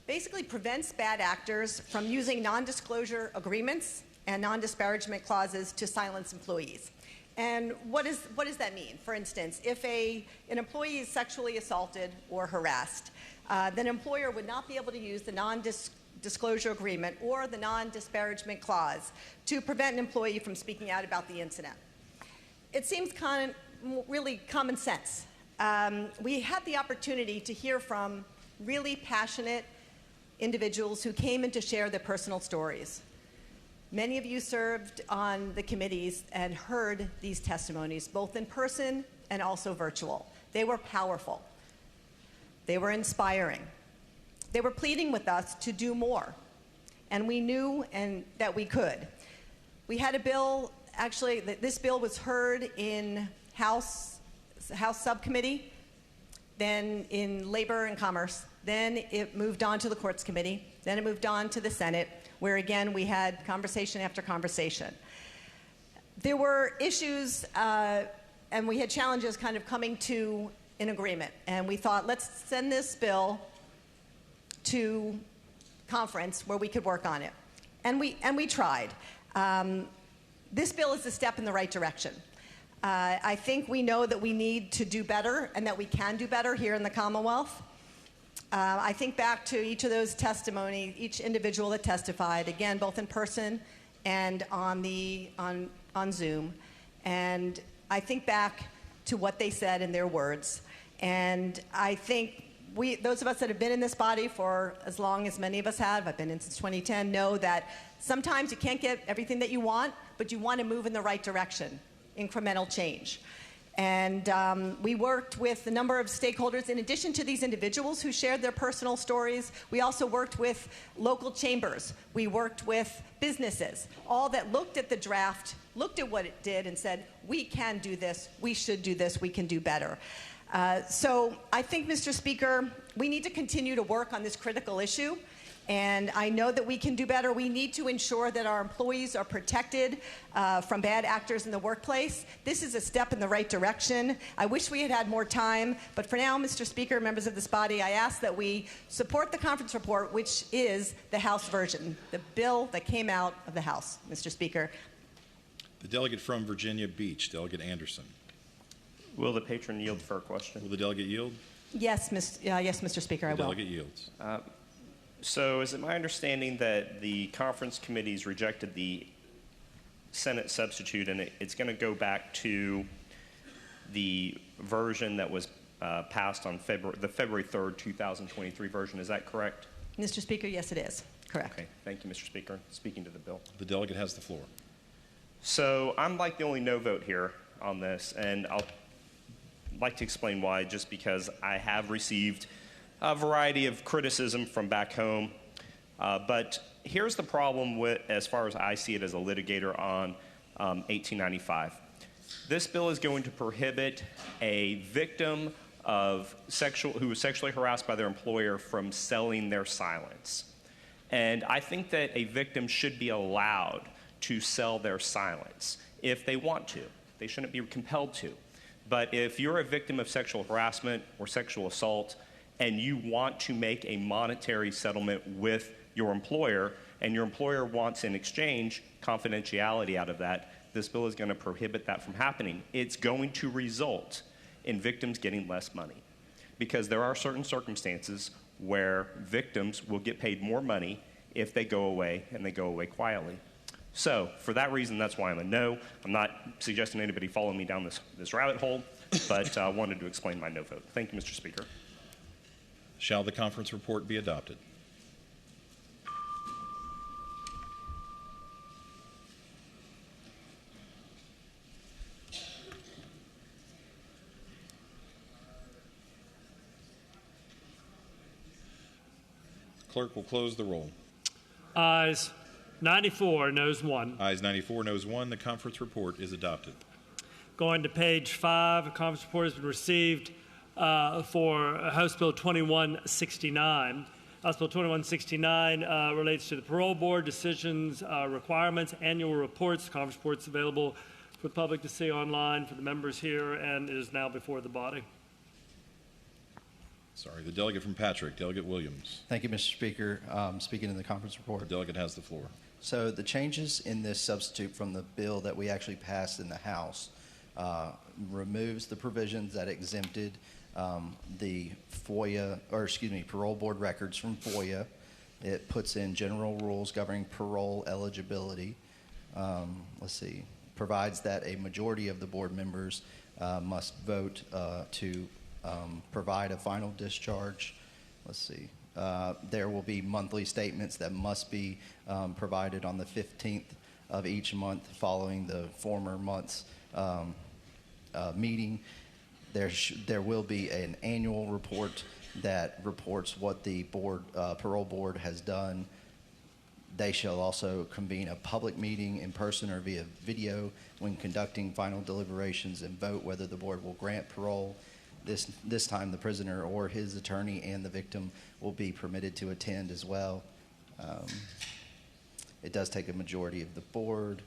basically prevents bad actors from using non-disclosure agreements and non-disparagement clauses to silence employees. And what does that mean? For instance, if an employee is sexually assaulted or harassed, then an employer would not be able to use the non-disclosure agreement or the non-disparagement clause to prevent an employee from speaking out about the incident. It seems really common sense. We had the opportunity to hear from really passionate individuals who came in to share their personal stories. Many of you served on the committees and heard these testimonies, both in person and also virtual. They were powerful. They were inspiring. They were pleading with us to do more, and we knew that we could. We had a bill, actually, this bill was heard in House Subcommittee, then in Labor and Commerce, then it moved on to the Courts Committee, then it moved on to the Senate. where again we had conversation after conversation. There were issues and we had challenges kind of coming to an agreement. And we thought, let's send this bill to conference where we could work on it. And we tried. This bill is a step in the right direction. I think we know that we need to do better and that we can do better here in the Commonwealth. I think back to each of those testimonies, each individual that testified, again, both in person and on Zoom. And I think back to what they said in their words. And I think those of us that have been in this body for as long as many of us have, I've been in since 2010, know that sometimes you can't get everything that you want, but you want to move in the right direction, incremental change. And we worked with a number of stakeholders. In addition to these individuals who shared their personal stories, we also worked with local chambers. We worked with businesses, all that looked at the draft, looked at what it did, and said, we can do this, we should do this, we can do better. So I think, Mr. Speaker, we need to continue to work on this critical issue. And I know that we can do better. We need to ensure that our employees are protected from bad actors in the workplace. This is a step in the right direction. I wish we had had more time. But for now, Mr. Speaker, members of this body, I ask that we support the conference report, which is the House version, the bill that came out of the House, Mr. Speaker. The delegate from Virginia Beach, Delegate Anderson. Will the patron yield for a question? Will the delegate yield? Yes, Mr. Speaker, I will. The delegate yields. So is it my understanding that the conference committees rejected the Senate substitute, and it's going to go back to the version that was passed on the February 3rd, 2023 version? Is that correct? Mr. Speaker, yes, it is. Correct. Okay. Thank you, Mr. Speaker. Speaking to the bill. The delegate has the floor. So I'm like the only no vote here on this, and I'll like to explain why, just because I have received a variety of criticism from back home. But here's the problem with, as far as I see it as a litigator on 1895. This bill is going to prohibit a victim of who was sexually harassed by their employer from selling their silence. And I think that a victim should be allowed to sell their silence if they want to. They shouldn't be compelled to. But if you're a victim of sexual harassment or sexual assault, and you want to make a monetary settlement with your employer, and your employer wants in exchange confidentiality out of that, this bill is going to prohibit that from happening. It's going to result in victims getting less money, because there are certain circumstances where victims will get paid more money if they go away, and they go away quietly. So for that reason, that's why I'm a no. I'm not suggesting anybody follow me down this rabbit hole, but I wanted to explain my no vote. Thank you, Mr. Speaker. Shall the conference report be adopted? Clerk will close the roll. Ayes 94, noes 1. Ayes 94, noes 1. The conference report is adopted. Going to page 5, a conference report has been received for House Bill 2169. House Bill 2169 relates to the parole board decisions, requirements, annual reports. The conference report's available for the public to see online for the members here, and is now before the body. Sorry, the delegate from Patrick, Delegate Williams. Thank you, Mr. Speaker. Speaking in the conference report. The delegate has the floor. So the changes in this substitute from the bill that we actually passed in the House removes the provisions that exempted the parole board records from FOIA. It puts in general rules governing parole eligibility. Provides that a majority of the board members must vote to provide a final discharge. There will be monthly statements that must be provided on the 15th of each month following the former month's meeting. There will be an annual report that reports what the parole board has done. They shall also convene a public meeting in person or via video when conducting final deliberations and vote whether the board will grant parole. This time the prisoner or his attorney and the victim will be permitted to attend as well. It does take a majority of the board,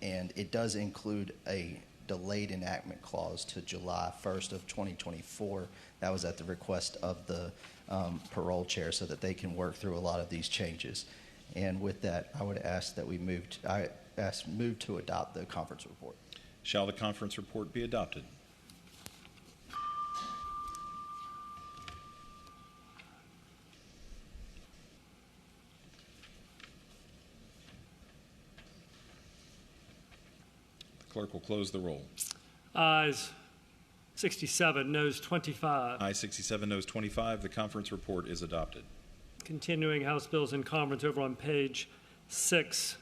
and it does include a delayed enactment clause to July 1st of 2024. That was at the request of the parole chair so that they can work through a lot of these changes. And with that, I would ask that we move to adopt the conference report. Shall the conference report be adopted? The clerk will close the roll. Ayes 67, noes 25. Ayes 67, noes 25. The conference report is adopted. Continuing House bills in conference over on page 6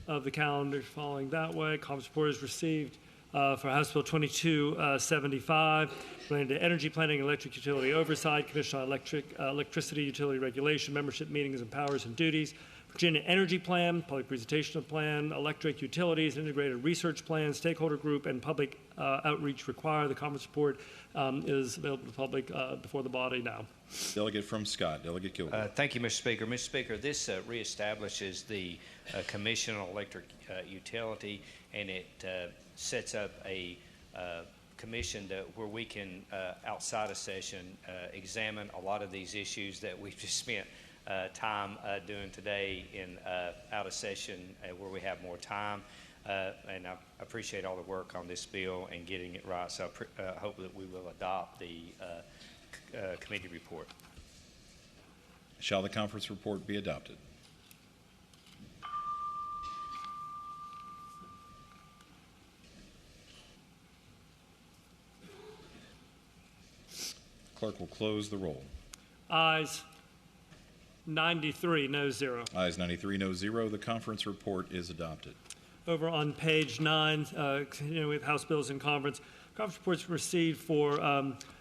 of the calendar, following that way. Conference report is received for House Bill 2275, relating to energy planning and electric utility oversight, Commission on Electricity Utility Regulation, membership meetings and powers and duties, Virginia Energy Plan, public presentation of plan, electric utilities, integrated research plan, stakeholder group, and public outreach required. The conference report is available to the public before the body now. Delegate from Scott, Delegate Kilgore. Thank you, Mr. Speaker. Mr. Speaker, this reestablishes the Commission on Electric Utility, and it sets up a commission where we can, outside of session, examine a lot of these issues that we've just spent time doing today in out of session where we have more time. And I appreciate all the work on this bill and getting it right, so I hope that we will adopt the committee report. Shall the conference report be adopted? Clerk will close the roll. Ayes 93, no 0. Ayes 93, no 0. The conference report is adopted. Over on page 9, continuing with House bills in conference. Conference reports received for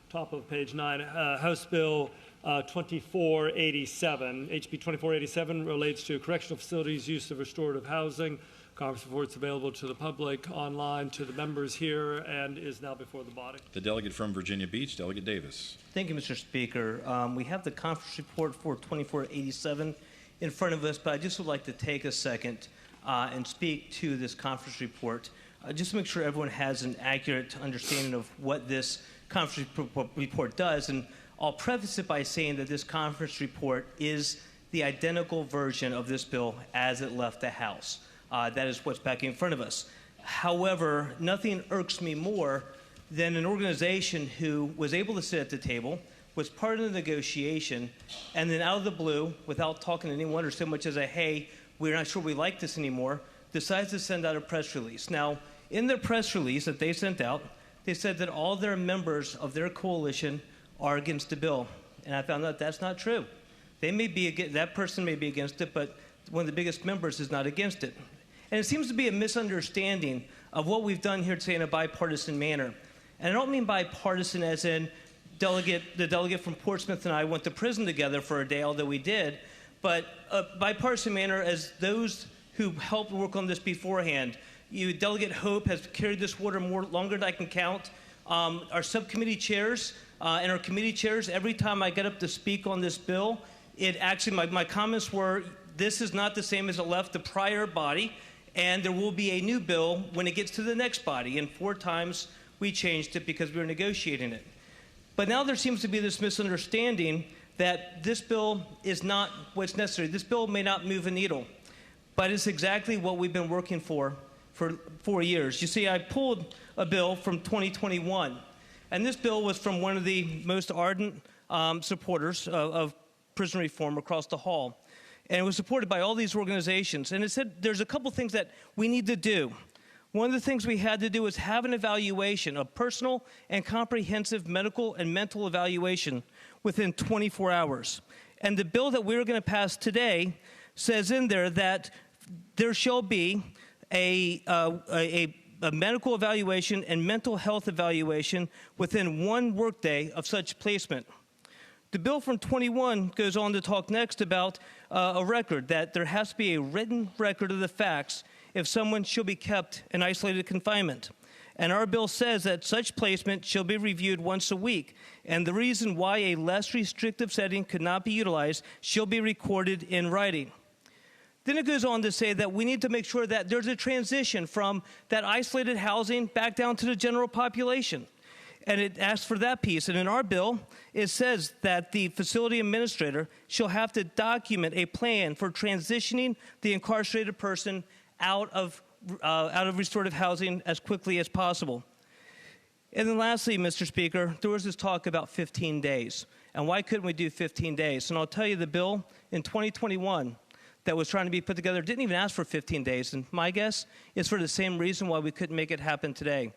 top of page 9. House Bill 2487. HB 2487 relates to correctional facilities use of restorative housing. Conference reports available to the public online, to the members here, and is now before the body. The delegate from Virginia Beach, Delegate Davis. Thank you, Mr. Speaker. We have the conference report for 2487 in front of us, but I just would like to take a second and speak to this conference report, just to make sure everyone has an accurate understanding of what this conference report does. And I'll preface it by saying that this conference report is the identical version of this bill as it left the House. That is what's back in front of us. However, nothing irks me more than an organization who was able to sit at the table, was part of the negotiation, and then out of the blue, without talking to anyone or so much as a, hey, we're not sure we like this anymore, decides to send out a press release. Now, in their press release that they sent out, they said that all their members of their coalition are against the bill. And I found out that's not true. They may be that person may be against it, but one of the biggest members is not against it. And it seems to be a misunderstanding of what we've done here today in a bipartisan manner. And I don't mean bipartisan as in the delegate from Portsmouth and I went to prison together for a day, although we did, but a bipartisan manner as those who helped work on this beforehand. Delegate Hope has carried this water longer than I can count. Our subcommittee chairs and our committee chairs, every time I get up to speak on this bill, it actually, my comments were, this is not the same as it left the prior body, and there will be a new bill when it gets to the next body. And 4 times we changed it because we were negotiating it. But now there seems to be this misunderstanding that this bill is not what's necessary. This bill may not move a needle, but it's exactly what we've been working for 4 years. You see, I pulled a bill from 2021, and this bill was from one of the most ardent supporters of prison reform across the hall. And it was supported by all these organizations. And it said there's a couple things that we need to do. One of the things we had to do was have an evaluation, a personal and comprehensive medical and mental evaluation within 24 hours. And the bill that we're going to pass today says in there that there shall be a medical evaluation and mental health evaluation within 1 workday of such placement. The bill from 21 goes on to talk next about a record, that there has to be a written record of the facts if someone shall be kept in isolated confinement. And our bill says that such placement shall be reviewed once a week. And the reason why a less restrictive setting could not be utilized shall be recorded in writing. Then it goes on to say that we need to make sure that there's a transition from that isolated housing back down to the general population. And it asks for that piece. And in our bill, it says that the facility administrator shall have to document a plan for transitioning the incarcerated person out of restorative housing as quickly as possible. And then lastly, Mr. Speaker, there was this talk about 15 days. And why couldn't we do 15 days? And I'll tell you, the bill in 2021 that was trying to be put together didn't even ask for 15 days. And my guess is for the same reason why we couldn't make it happen today.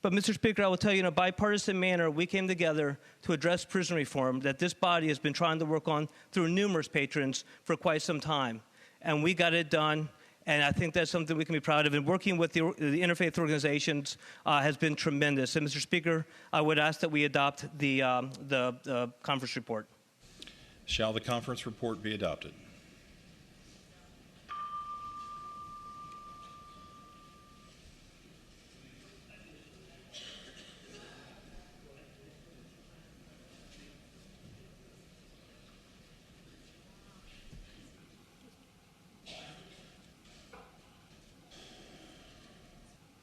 But, Mr. Speaker, I will tell you in a bipartisan manner, we came together to address prison reform that this body has been trying to work on through numerous patrons for quite some time. And we got it done, and I think that's something we can be proud of. And working with the interfaith organizations has been tremendous. And, Mr. Speaker, I would ask that we adopt the conference report. Shall the conference report be adopted?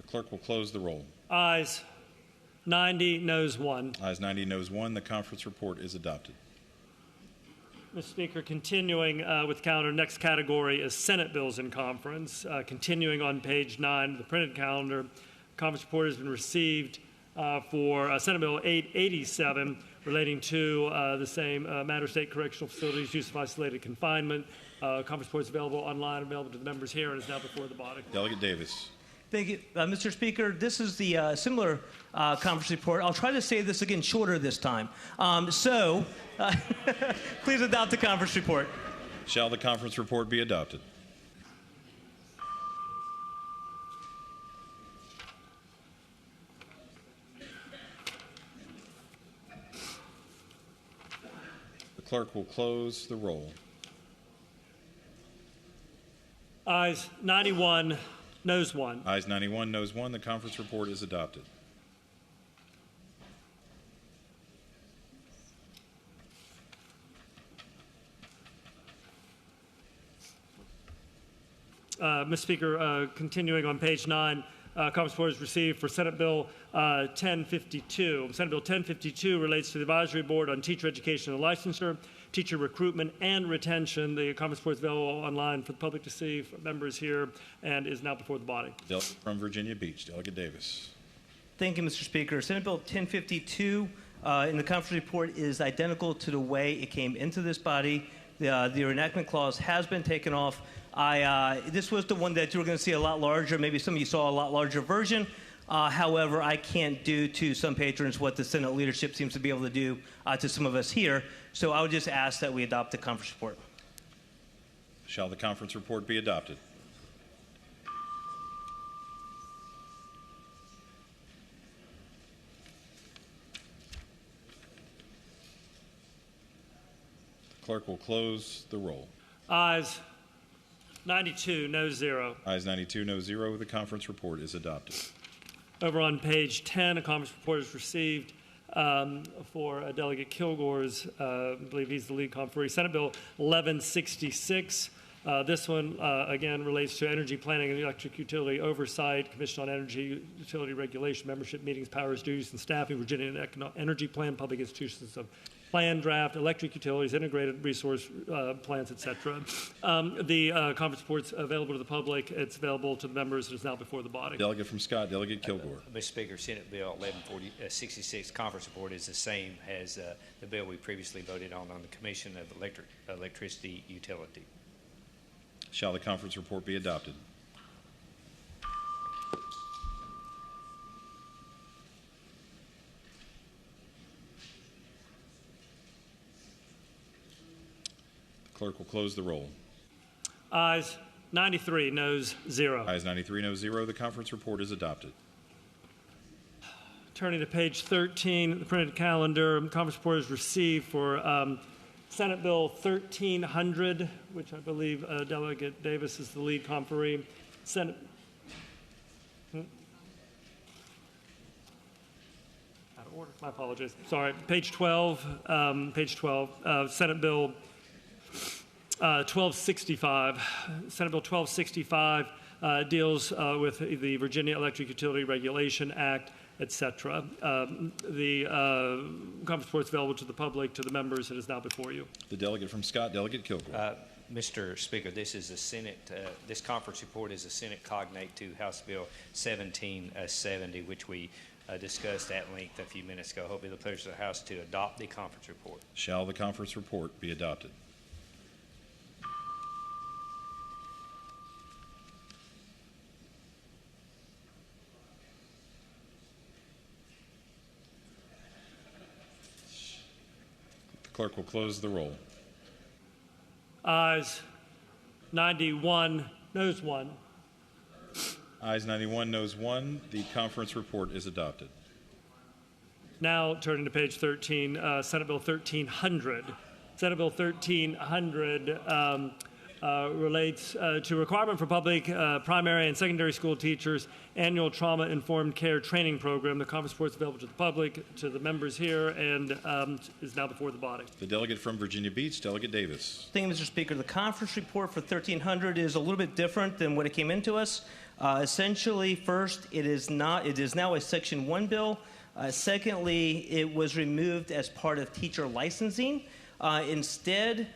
Clerk will close the roll. Ayes 90, noes 1. Ayes 90, noes 1. The conference report is adopted. Mr. Speaker, continuing with calendar, next category is Senate bills in conference. Continuing on page 9 of the printed calendar, conference report has been received for Senate Bill 887 relating to the same matter, state correctional facilities, use of isolated confinement. Conference report is available online, available to the members here, and is now before the body. Delegate Davis. Thank you, Mr. Speaker. This is the similar conference report. I'll try to say this again shorter this time. Please adopt the conference report. Shall the conference report be adopted? The clerk will close the roll. Ayes 91, noes 1. Ayes 91, noes 1. The conference report is adopted. Mr. Speaker, continuing on page 9, conference report is received for Senate Bill 1052. Senate Bill 1052 relates to the Advisory Board on Teacher Education and Licensure, Teacher Recruitment and Retention. The conference report is available online for the public to see, for members here, and is now before the body. Delegate from Virginia Beach, Delegate Davis. Thank you, Mr. Speaker. Senate Bill 1052 in the conference report is identical to the way it came into this body. The reenactment clause has been taken off. This was the one that you were going to see a lot larger. Maybe some of you saw a lot larger version. However, I can't do to some patrons what the Senate leadership seems to be able to do to some of us here. So I would just ask that we adopt the conference report. Shall the conference report be adopted? The clerk will close the roll. Ayes 92, noes 0. Ayes 92, noes 0. The conference report is adopted. Over on page 10, a conference report is received for Delegate Kilgore's, I believe he's the lead conferee, Senate Bill 1166. This one, again, relates to energy planning and electric utility oversight, Commission on Energy Utility Regulation, membership meetings, powers, duties, and staffing, Virginia Energy Plan, public institutions of plan draft, electric utilities, integrated resource plants, etc. The conference report's available to the public. It's available to the members. It is now before the body. Delegate from Scott, Delegate Kilgore. Mr. Speaker, Senate Bill 1166 conference report is the same as the bill we previously voted on the Commission of Electricity Utility. Shall the conference report be adopted? Clerk will close the roll. Ayes 93, noes 0. Ayes 93, noes 0. The conference report is adopted. Turning to page 13, the printed calendar, conference report is received for Senate Bill 1300, which I believe Delegate Davis is the lead conferee. Senate. Out of order. My apologies. Sorry. Page 12. Senate Bill 1265. Senate Bill 1265 deals with the Virginia Electric Utility Regulation Act, etc. The conference report is available to the public, to the members. It is now before you. The delegate from Scott, Delegate Kilgore. Mr. Speaker, this is a Senate. This conference report is a Senate cognate to House Bill 1770, which we discussed at length a few minutes ago. I hope it will be the pleasure of the House to adopt the conference report. Shall the conference report be adopted? The clerk will close the roll. Ayes 91, noes 1. Ayes 91, noes 1. The conference report is adopted. Now turning to page 13, Senate Bill 1300. Senate Bill 1300 relates to requirement for public primary and secondary school teachers annual trauma-informed care training program. The conference report is available to the public, to the members here, and is now before the body. The delegate from Virginia Beach, Delegate Davis. Thank you, Mr. Speaker. The conference report for 1300 is a little bit different than what it came into us. Essentially, first, it is now a Section 1 bill. Secondly, it was removed as part of teacher licensing. Instead,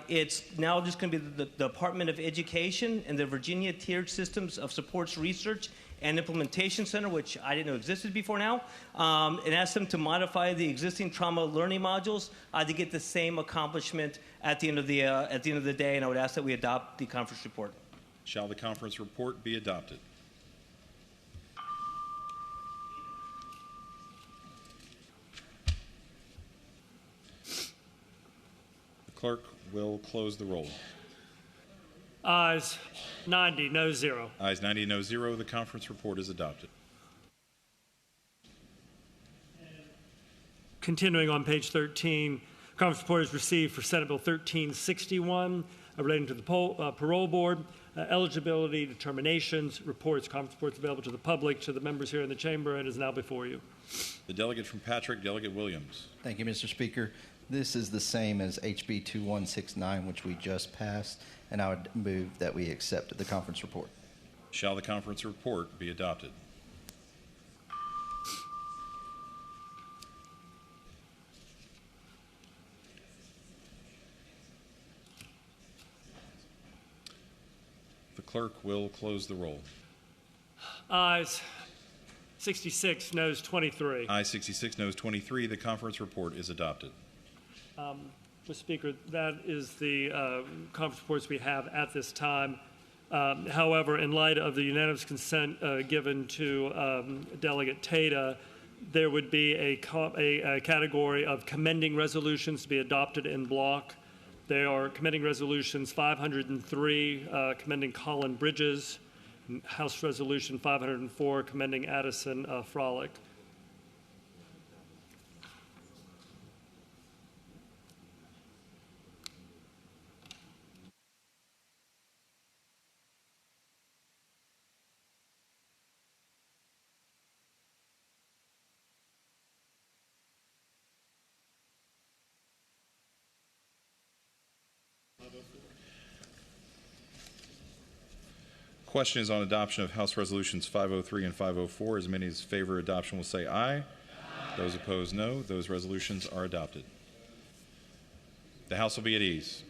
it's now just going to be the Department of Education and the Virginia Tiered Systems of Supports Research and Implementation Center, which I didn't know existed before now, and asked them to modify the existing trauma learning modules to get the same accomplishment at the end of the day. And I would ask that we adopt the conference report. Shall the conference report be adopted? The clerk will close the roll. Ayes 90, no 0. Ayes 90, no 0. The conference report is adopted. Continuing on page 13, conference report is received for Senate Bill 1361 relating to the parole board, eligibility determinations, reports. Conference reports available to the public, to the members here in the chamber, and is now before you. The delegate from Patrick, Delegate Williams. Thank you, Mr. Speaker. This is the same as HB 2169, which we just passed, and I would move that we accept the conference report. Shall the conference report be adopted? The clerk will close the roll. Ayes 66, noes 23. Ayes 66, noes 23. The conference report is adopted. Mr. Speaker, that is the conference reports we have at this time. However, in light of the unanimous consent given to Delegate Tata, there would be a category of commending resolutions to be adopted in block. They are commending resolutions 503, commending Colin Bridges, House Resolution 504, commending Addison Frolick. Question is on adoption of House Resolutions 503 and 504. As many as favor adoption will say aye. Aye. Those opposed, no. Those resolutions are adopted. The House will be at ease.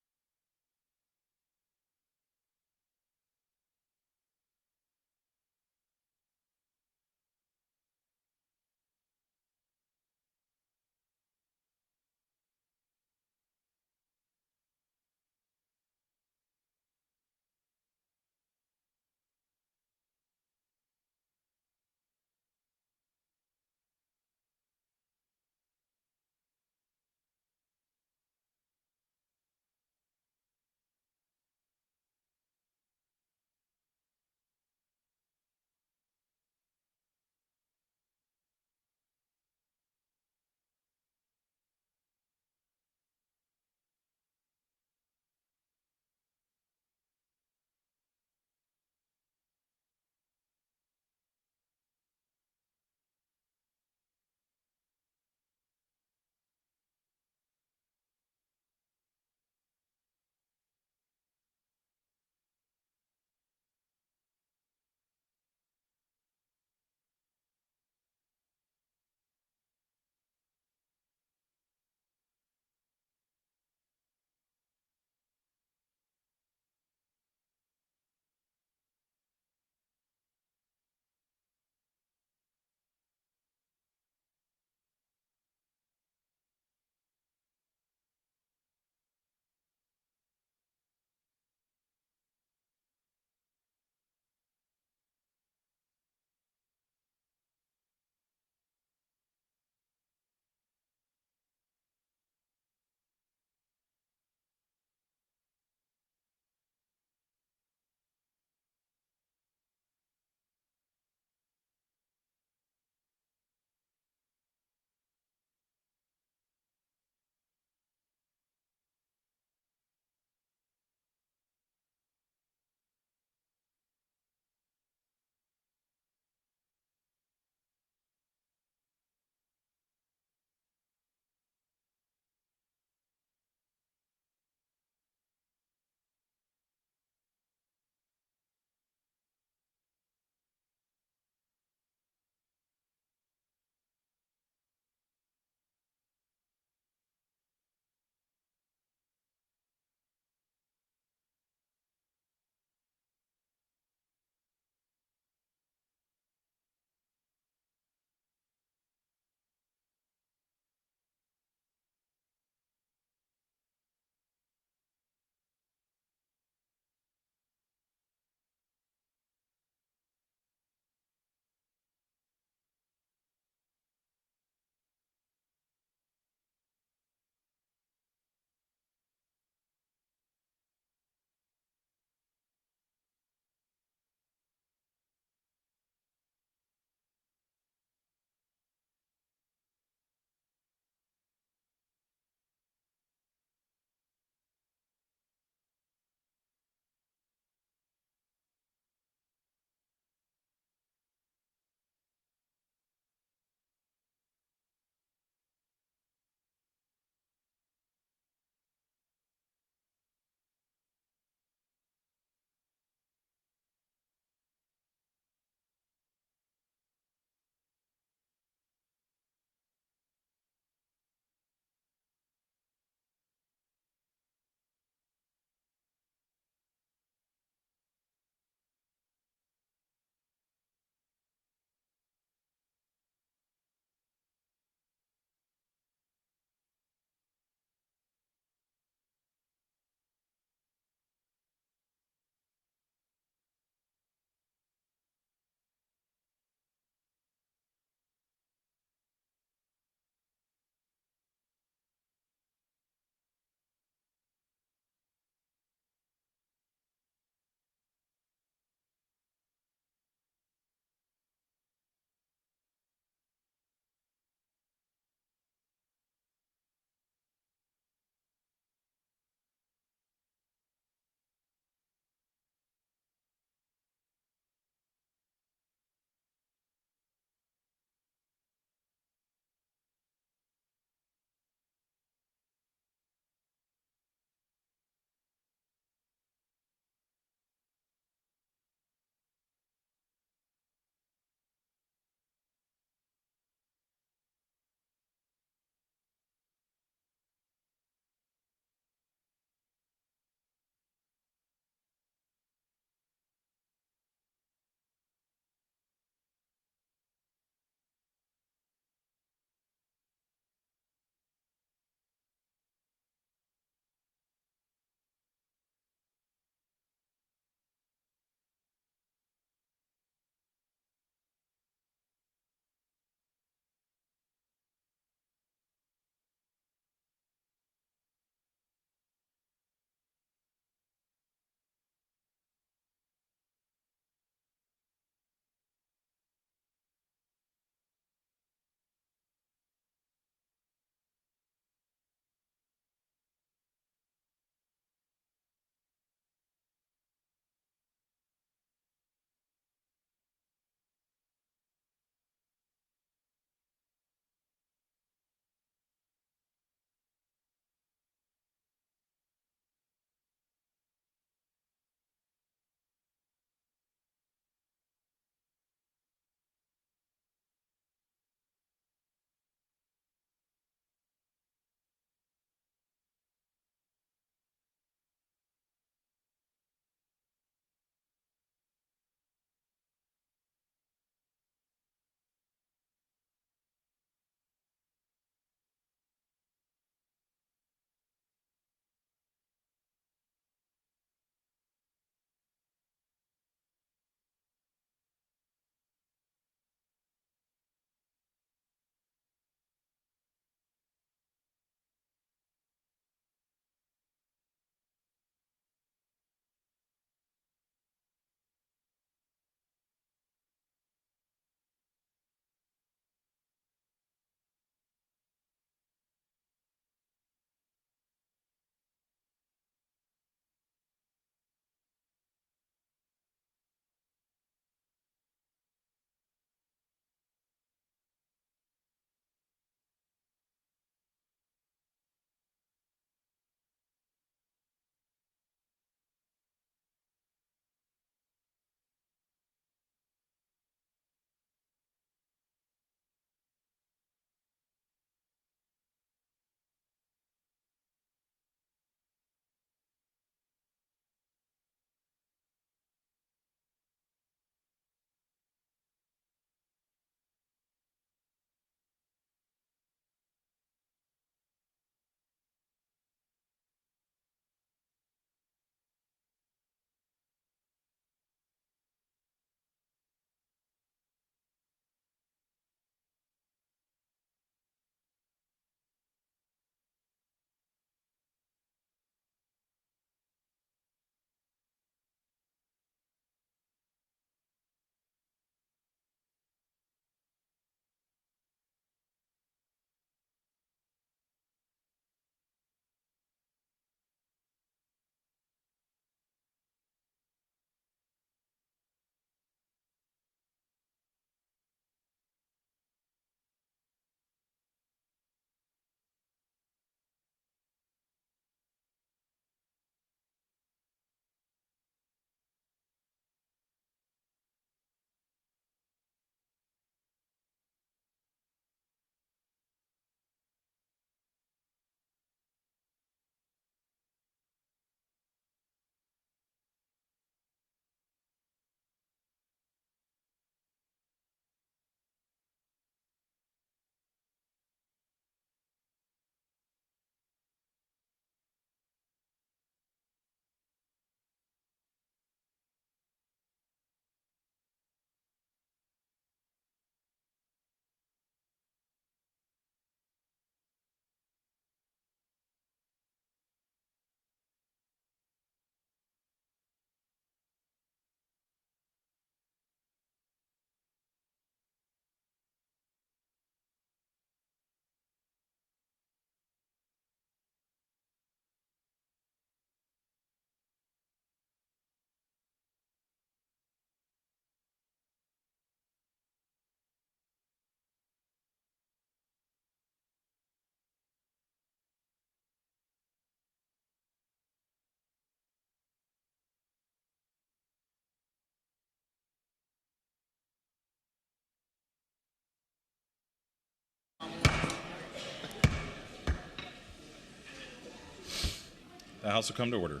The House will come to order.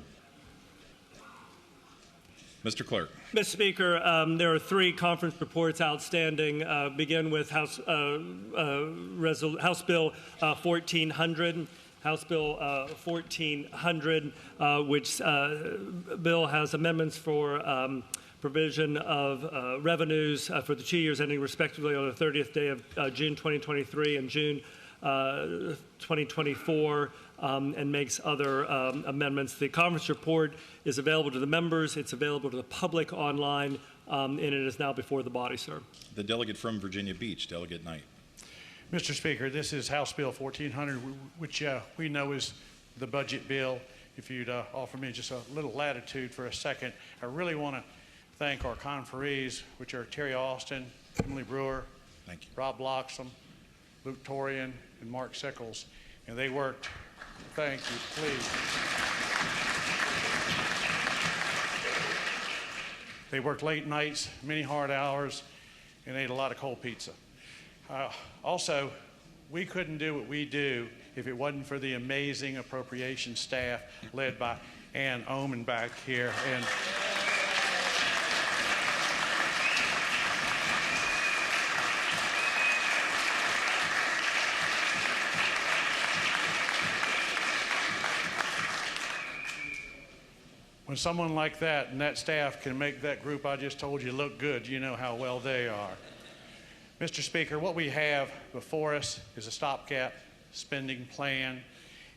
Mr. Clerk. Mr. Speaker, there are three conference reports outstanding. Begin with House Bill 1400. House Bill 1400, which bill has amendments for provision of revenues for the 2 years ending respectively on the 30th day of June 2023 and June 2024, and makes other amendments. The conference report is available to the members. It's available to the public online, and it is now before the body, sir. The delegate from Virginia Beach, Delegate Knight. Mr. Speaker, this is House Bill 1400, which we know is the budget bill. If you'd offer me just a little latitude for a second, I really want to thank our conferees, which are Terry Austin, Emily Brewer, thank you, Rob Bloxham, Luke Torian, and Mark Sickles. And they worked, thank you, please. They worked late nights, many hard hours, and ate a lot of cold pizza. Also, we couldn't do what we do if it wasn't for the amazing appropriation staff led by Ann Oman back here. And when someone like that and that staff can make that group I just told you look good, you know how well they are. Mr. Speaker, what we have before us is a stopgap spending plan.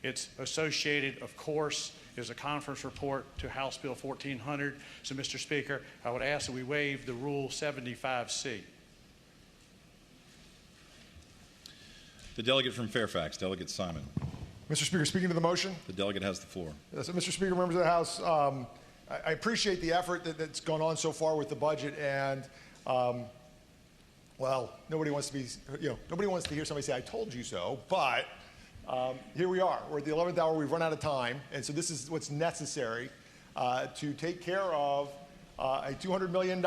It's associated, of course, is a conference report to House Bill 1400. So, Mr. Speaker, I would ask that we waive the Rule 75C. The delegate from Fairfax, Delegate Simon. Mr. Speaker, speaking to the motion. The delegate has the floor. Yes, Mr. Speaker, members of the House, I appreciate the effort that's gone on so far with the budget, and well, nobody wants to hear somebody say, "I told you so," but here we are. We're at the 11th hour. We've run out of time, and so this is what's necessary to take care of a $200 million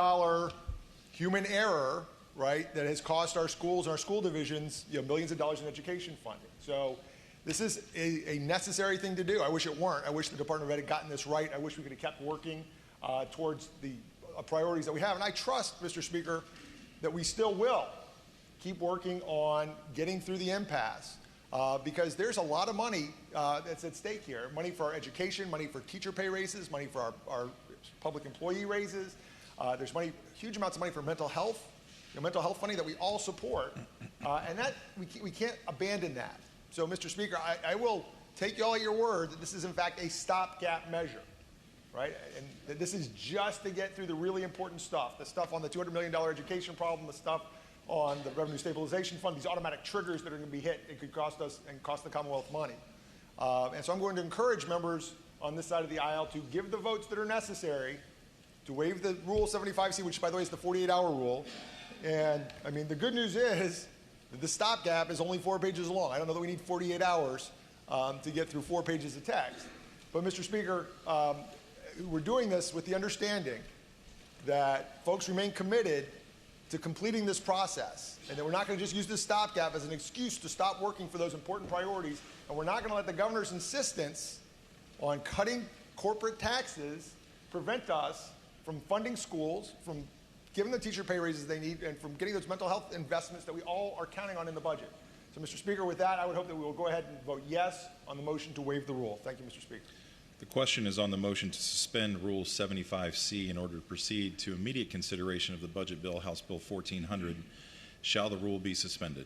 human error, right, that has cost our schools and our school divisions millions of dollars in education funding. So this is a necessary thing to do. I wish it weren't. I wish the Department of Ed had gotten this right. I wish we could have kept working towards the priorities that we have. And I trust, Mr. Speaker, that we still will keep working on getting through the impasse because there's a lot of money that's at stake here. Money for our education, money for teacher pay raises, money for our public employee raises. There's money, huge amounts of money for mental health funding that we all support. And that we can't abandon that. So, Mr. Speaker, I will take you all at your word that this is, in fact, a stopgap measure, right? And that this is just to get through the really important stuff, the stuff on the $200 million education problem, the stuff on the Revenue Stabilization Fund, these automatic triggers that are going to be hit. It could cost us and cost the Commonwealth money. And so I'm going to encourage members on this side of the aisle to give the votes that are necessary to waive the Rule 75C, which, by the way, is the 48-hour rule. And, I mean, the good news is that the stopgap is only 4 pages long. I don't know that we need 48 hours to get through 4 pages of text. But, Mr. Speaker, we're doing this with the understanding that folks remain committed to completing this process, and that we're not going to just use this stopgap as an excuse to stop working for those important priorities, and we're not going to let the governor's insistence on cutting corporate taxes prevent us from funding schools, from giving the teacher pay raises they need, and from getting those mental health investments that we all are counting on in the budget. So, Mr. Speaker, with that, I would hope that we will go ahead and vote yes on the motion to waive the rule. Thank you, Mr. Speaker. The question is on the motion to suspend Rule 75C in order to proceed to immediate consideration of the budget bill, House Bill 1400. Shall the rule be suspended?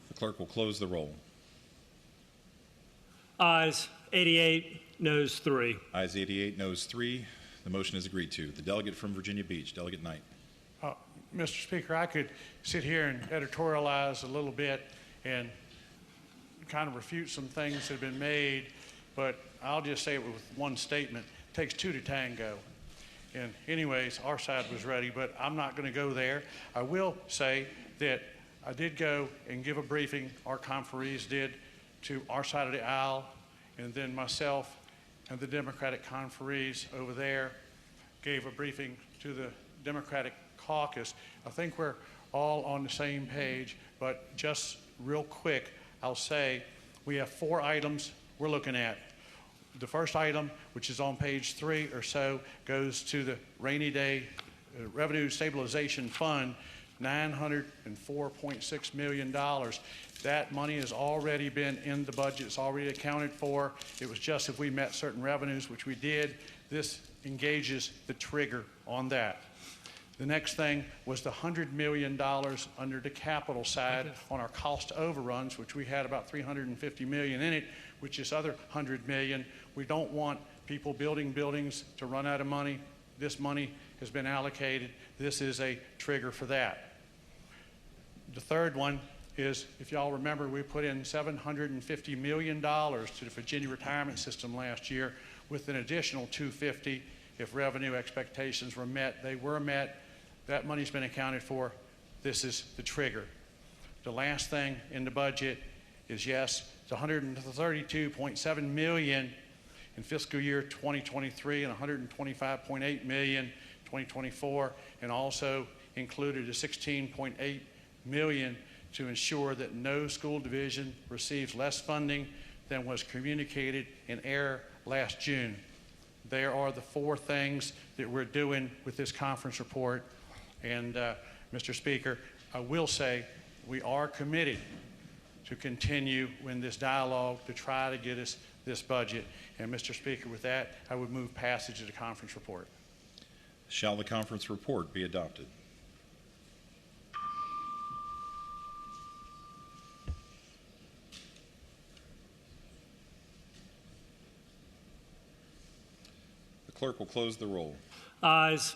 The clerk will close the roll. Ayes 88, noes 3. Ayes 88, noes 3. The motion is agreed to. The delegate from Virginia Beach, Delegate Knight. Mr. Speaker, I could sit here and editorialize a little bit and kind of refute some things that have been made, but I'll just say it with one statement. It takes two to tango. And anyways, our side was ready, but I'm not going to go there. I will say that I did go and give a briefing, our conferees did, to our side of the aisle, and then myself and the Democratic conferees over there gave a briefing to the Democratic caucus. I think we're all on the same page, but just real quick, I'll say we have 4 items we're looking at. The first item, which is on page 3 or so, goes to the rainy day revenue stabilization fund, $904.6 million. That money has already been in the budget. It's already accounted for. It was just if we met certain revenues, which we did, this engages the trigger on that. The next thing was the $100 million under the capital side on our cost overruns, which we had about $350 million in it, which is other $100 million. We don't want people building buildings to run out of money. This money has been allocated. This is a trigger for that. The third one is, if y'all remember, we put in $750 million to the Virginia retirement system last year with an additional $250 if revenue expectations were met. They were met. That money's been accounted for. This is the trigger. The last thing in the budget is, yes, it's $132.7 million in fiscal year 2023 and $125.8 million 2024, and also included a $16.8 million to ensure that no school division receives less funding than was communicated in error last June. There are the 4 things that we're doing with this conference report. And Mr. Speaker, I will say we are committed to continue in this dialogue to try to get us this budget. And Mr. Speaker, with that, I would move passage of the conference report. Shall the conference report be adopted? The clerk will close the roll. Ayes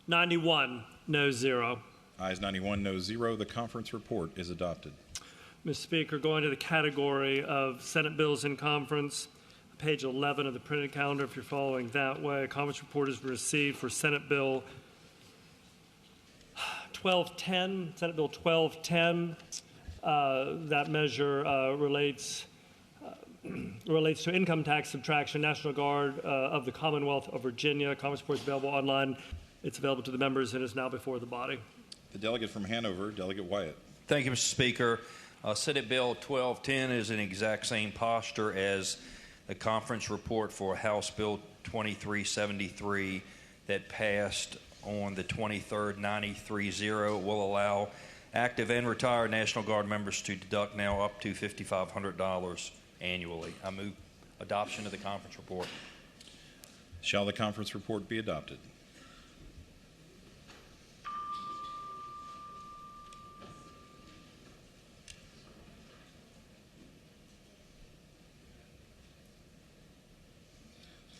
91, no 0. Ayes 91, no 0. The conference report is adopted. Mr. Speaker, going to the category of Senate bills in conference, page 11 of the printed calendar, if you're following that way, a conference report has been received for Senate Bill 1210, Senate Bill 1210. That measure relates to income tax subtraction, National Guard of the Commonwealth of Virginia. Conference report is available online. It's available to the members and is now before the body. The delegate from Hanover, Delegate Wyatt. Thank you, Mr. Speaker. Senate Bill 1210 is in exact same posture as the conference report for House Bill 2373 that passed on the 23rd, 930. Will allow active and retired National Guard members to deduct now up to $5,500 annually. I move adoption of the conference report. Shall the conference report be adopted?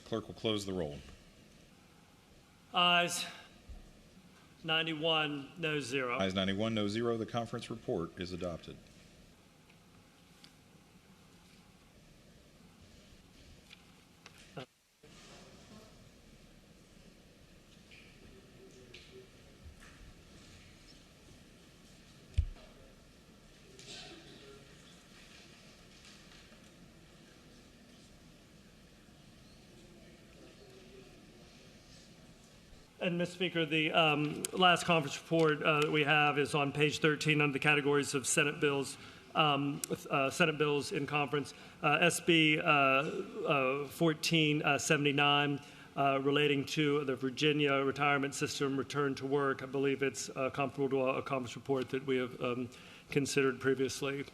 Clerk will close the roll. Ayes 91, no 0. Ayes 91, no 0. The conference report is adopted. And, Mr. Speaker, the last conference report that we have is on page 13 under the categories of Senate bills in conference. SB 1479 relating to the Virginia retirement system return to work. I believe it's comparable to a conference report that we have considered previously.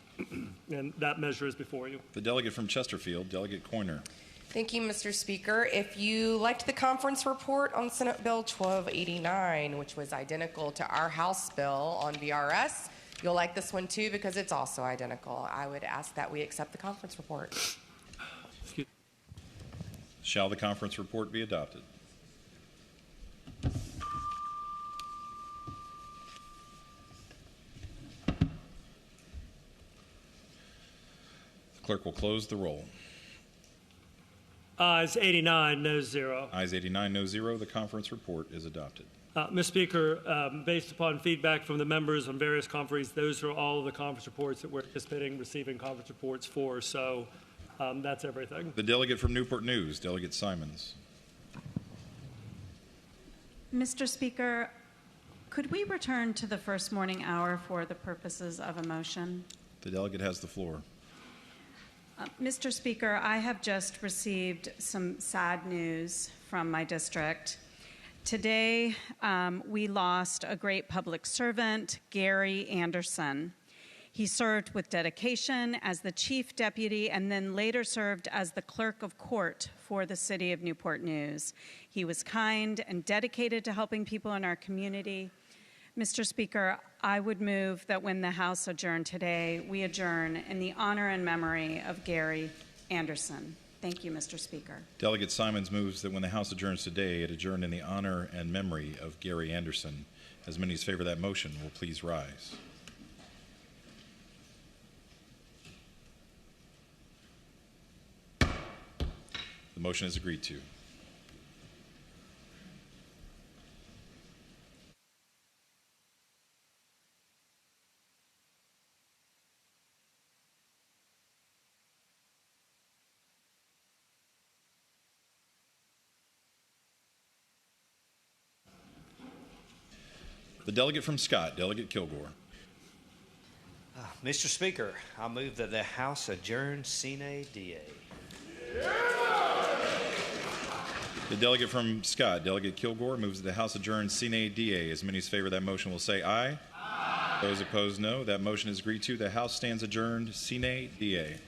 And that measure is before you. The delegate from Chesterfield, Delegate Coyner. Thank you, Mr. Speaker. If you liked the conference report on Senate Bill 1289, which was identical to our House bill on VRS, you'll like this one too because it's also identical. I would ask that we accept the conference report. Shall the conference report be adopted? The clerk will close the roll. Ayes 89, no 0. Ayes 89, no 0. The conference report is adopted. Mr. Speaker, based upon feedback from the members on various conferences, those are all of the conference reports that we're anticipating receiving conference reports for. So that's everything. The delegate from Newport News, Delegate Simons. Mr. Speaker, could we return to the first morning hour for the purposes of a motion? The delegate has the floor. Mr. Speaker, I have just received some sad news from my district. Today, we lost a great public servant, Gary Anderson. He served with dedication as the chief deputy and then later served as the clerk of court for the city of Newport News. He was kind and dedicated to helping people in our community. Mr. Speaker, I would move that when the House adjourn today, we adjourn in the honor and memory of Gary Anderson. Thank you, Mr. Speaker. Delegate Simons moves that when the House adjourns today, it adjourn in the honor and memory of Gary Anderson. As many as favor that motion will please rise. The motion is agreed to. The delegate from Scott, Delegate Kilgore. Mr. Speaker, I move that the House adjourn sine die. The delegate from Scott, Delegate Kilgore, moves that the House adjourn sine die. As many as favor that motion will say aye. Aye. Those opposed, no. That motion is agreed to. The House stands adjourned sine die.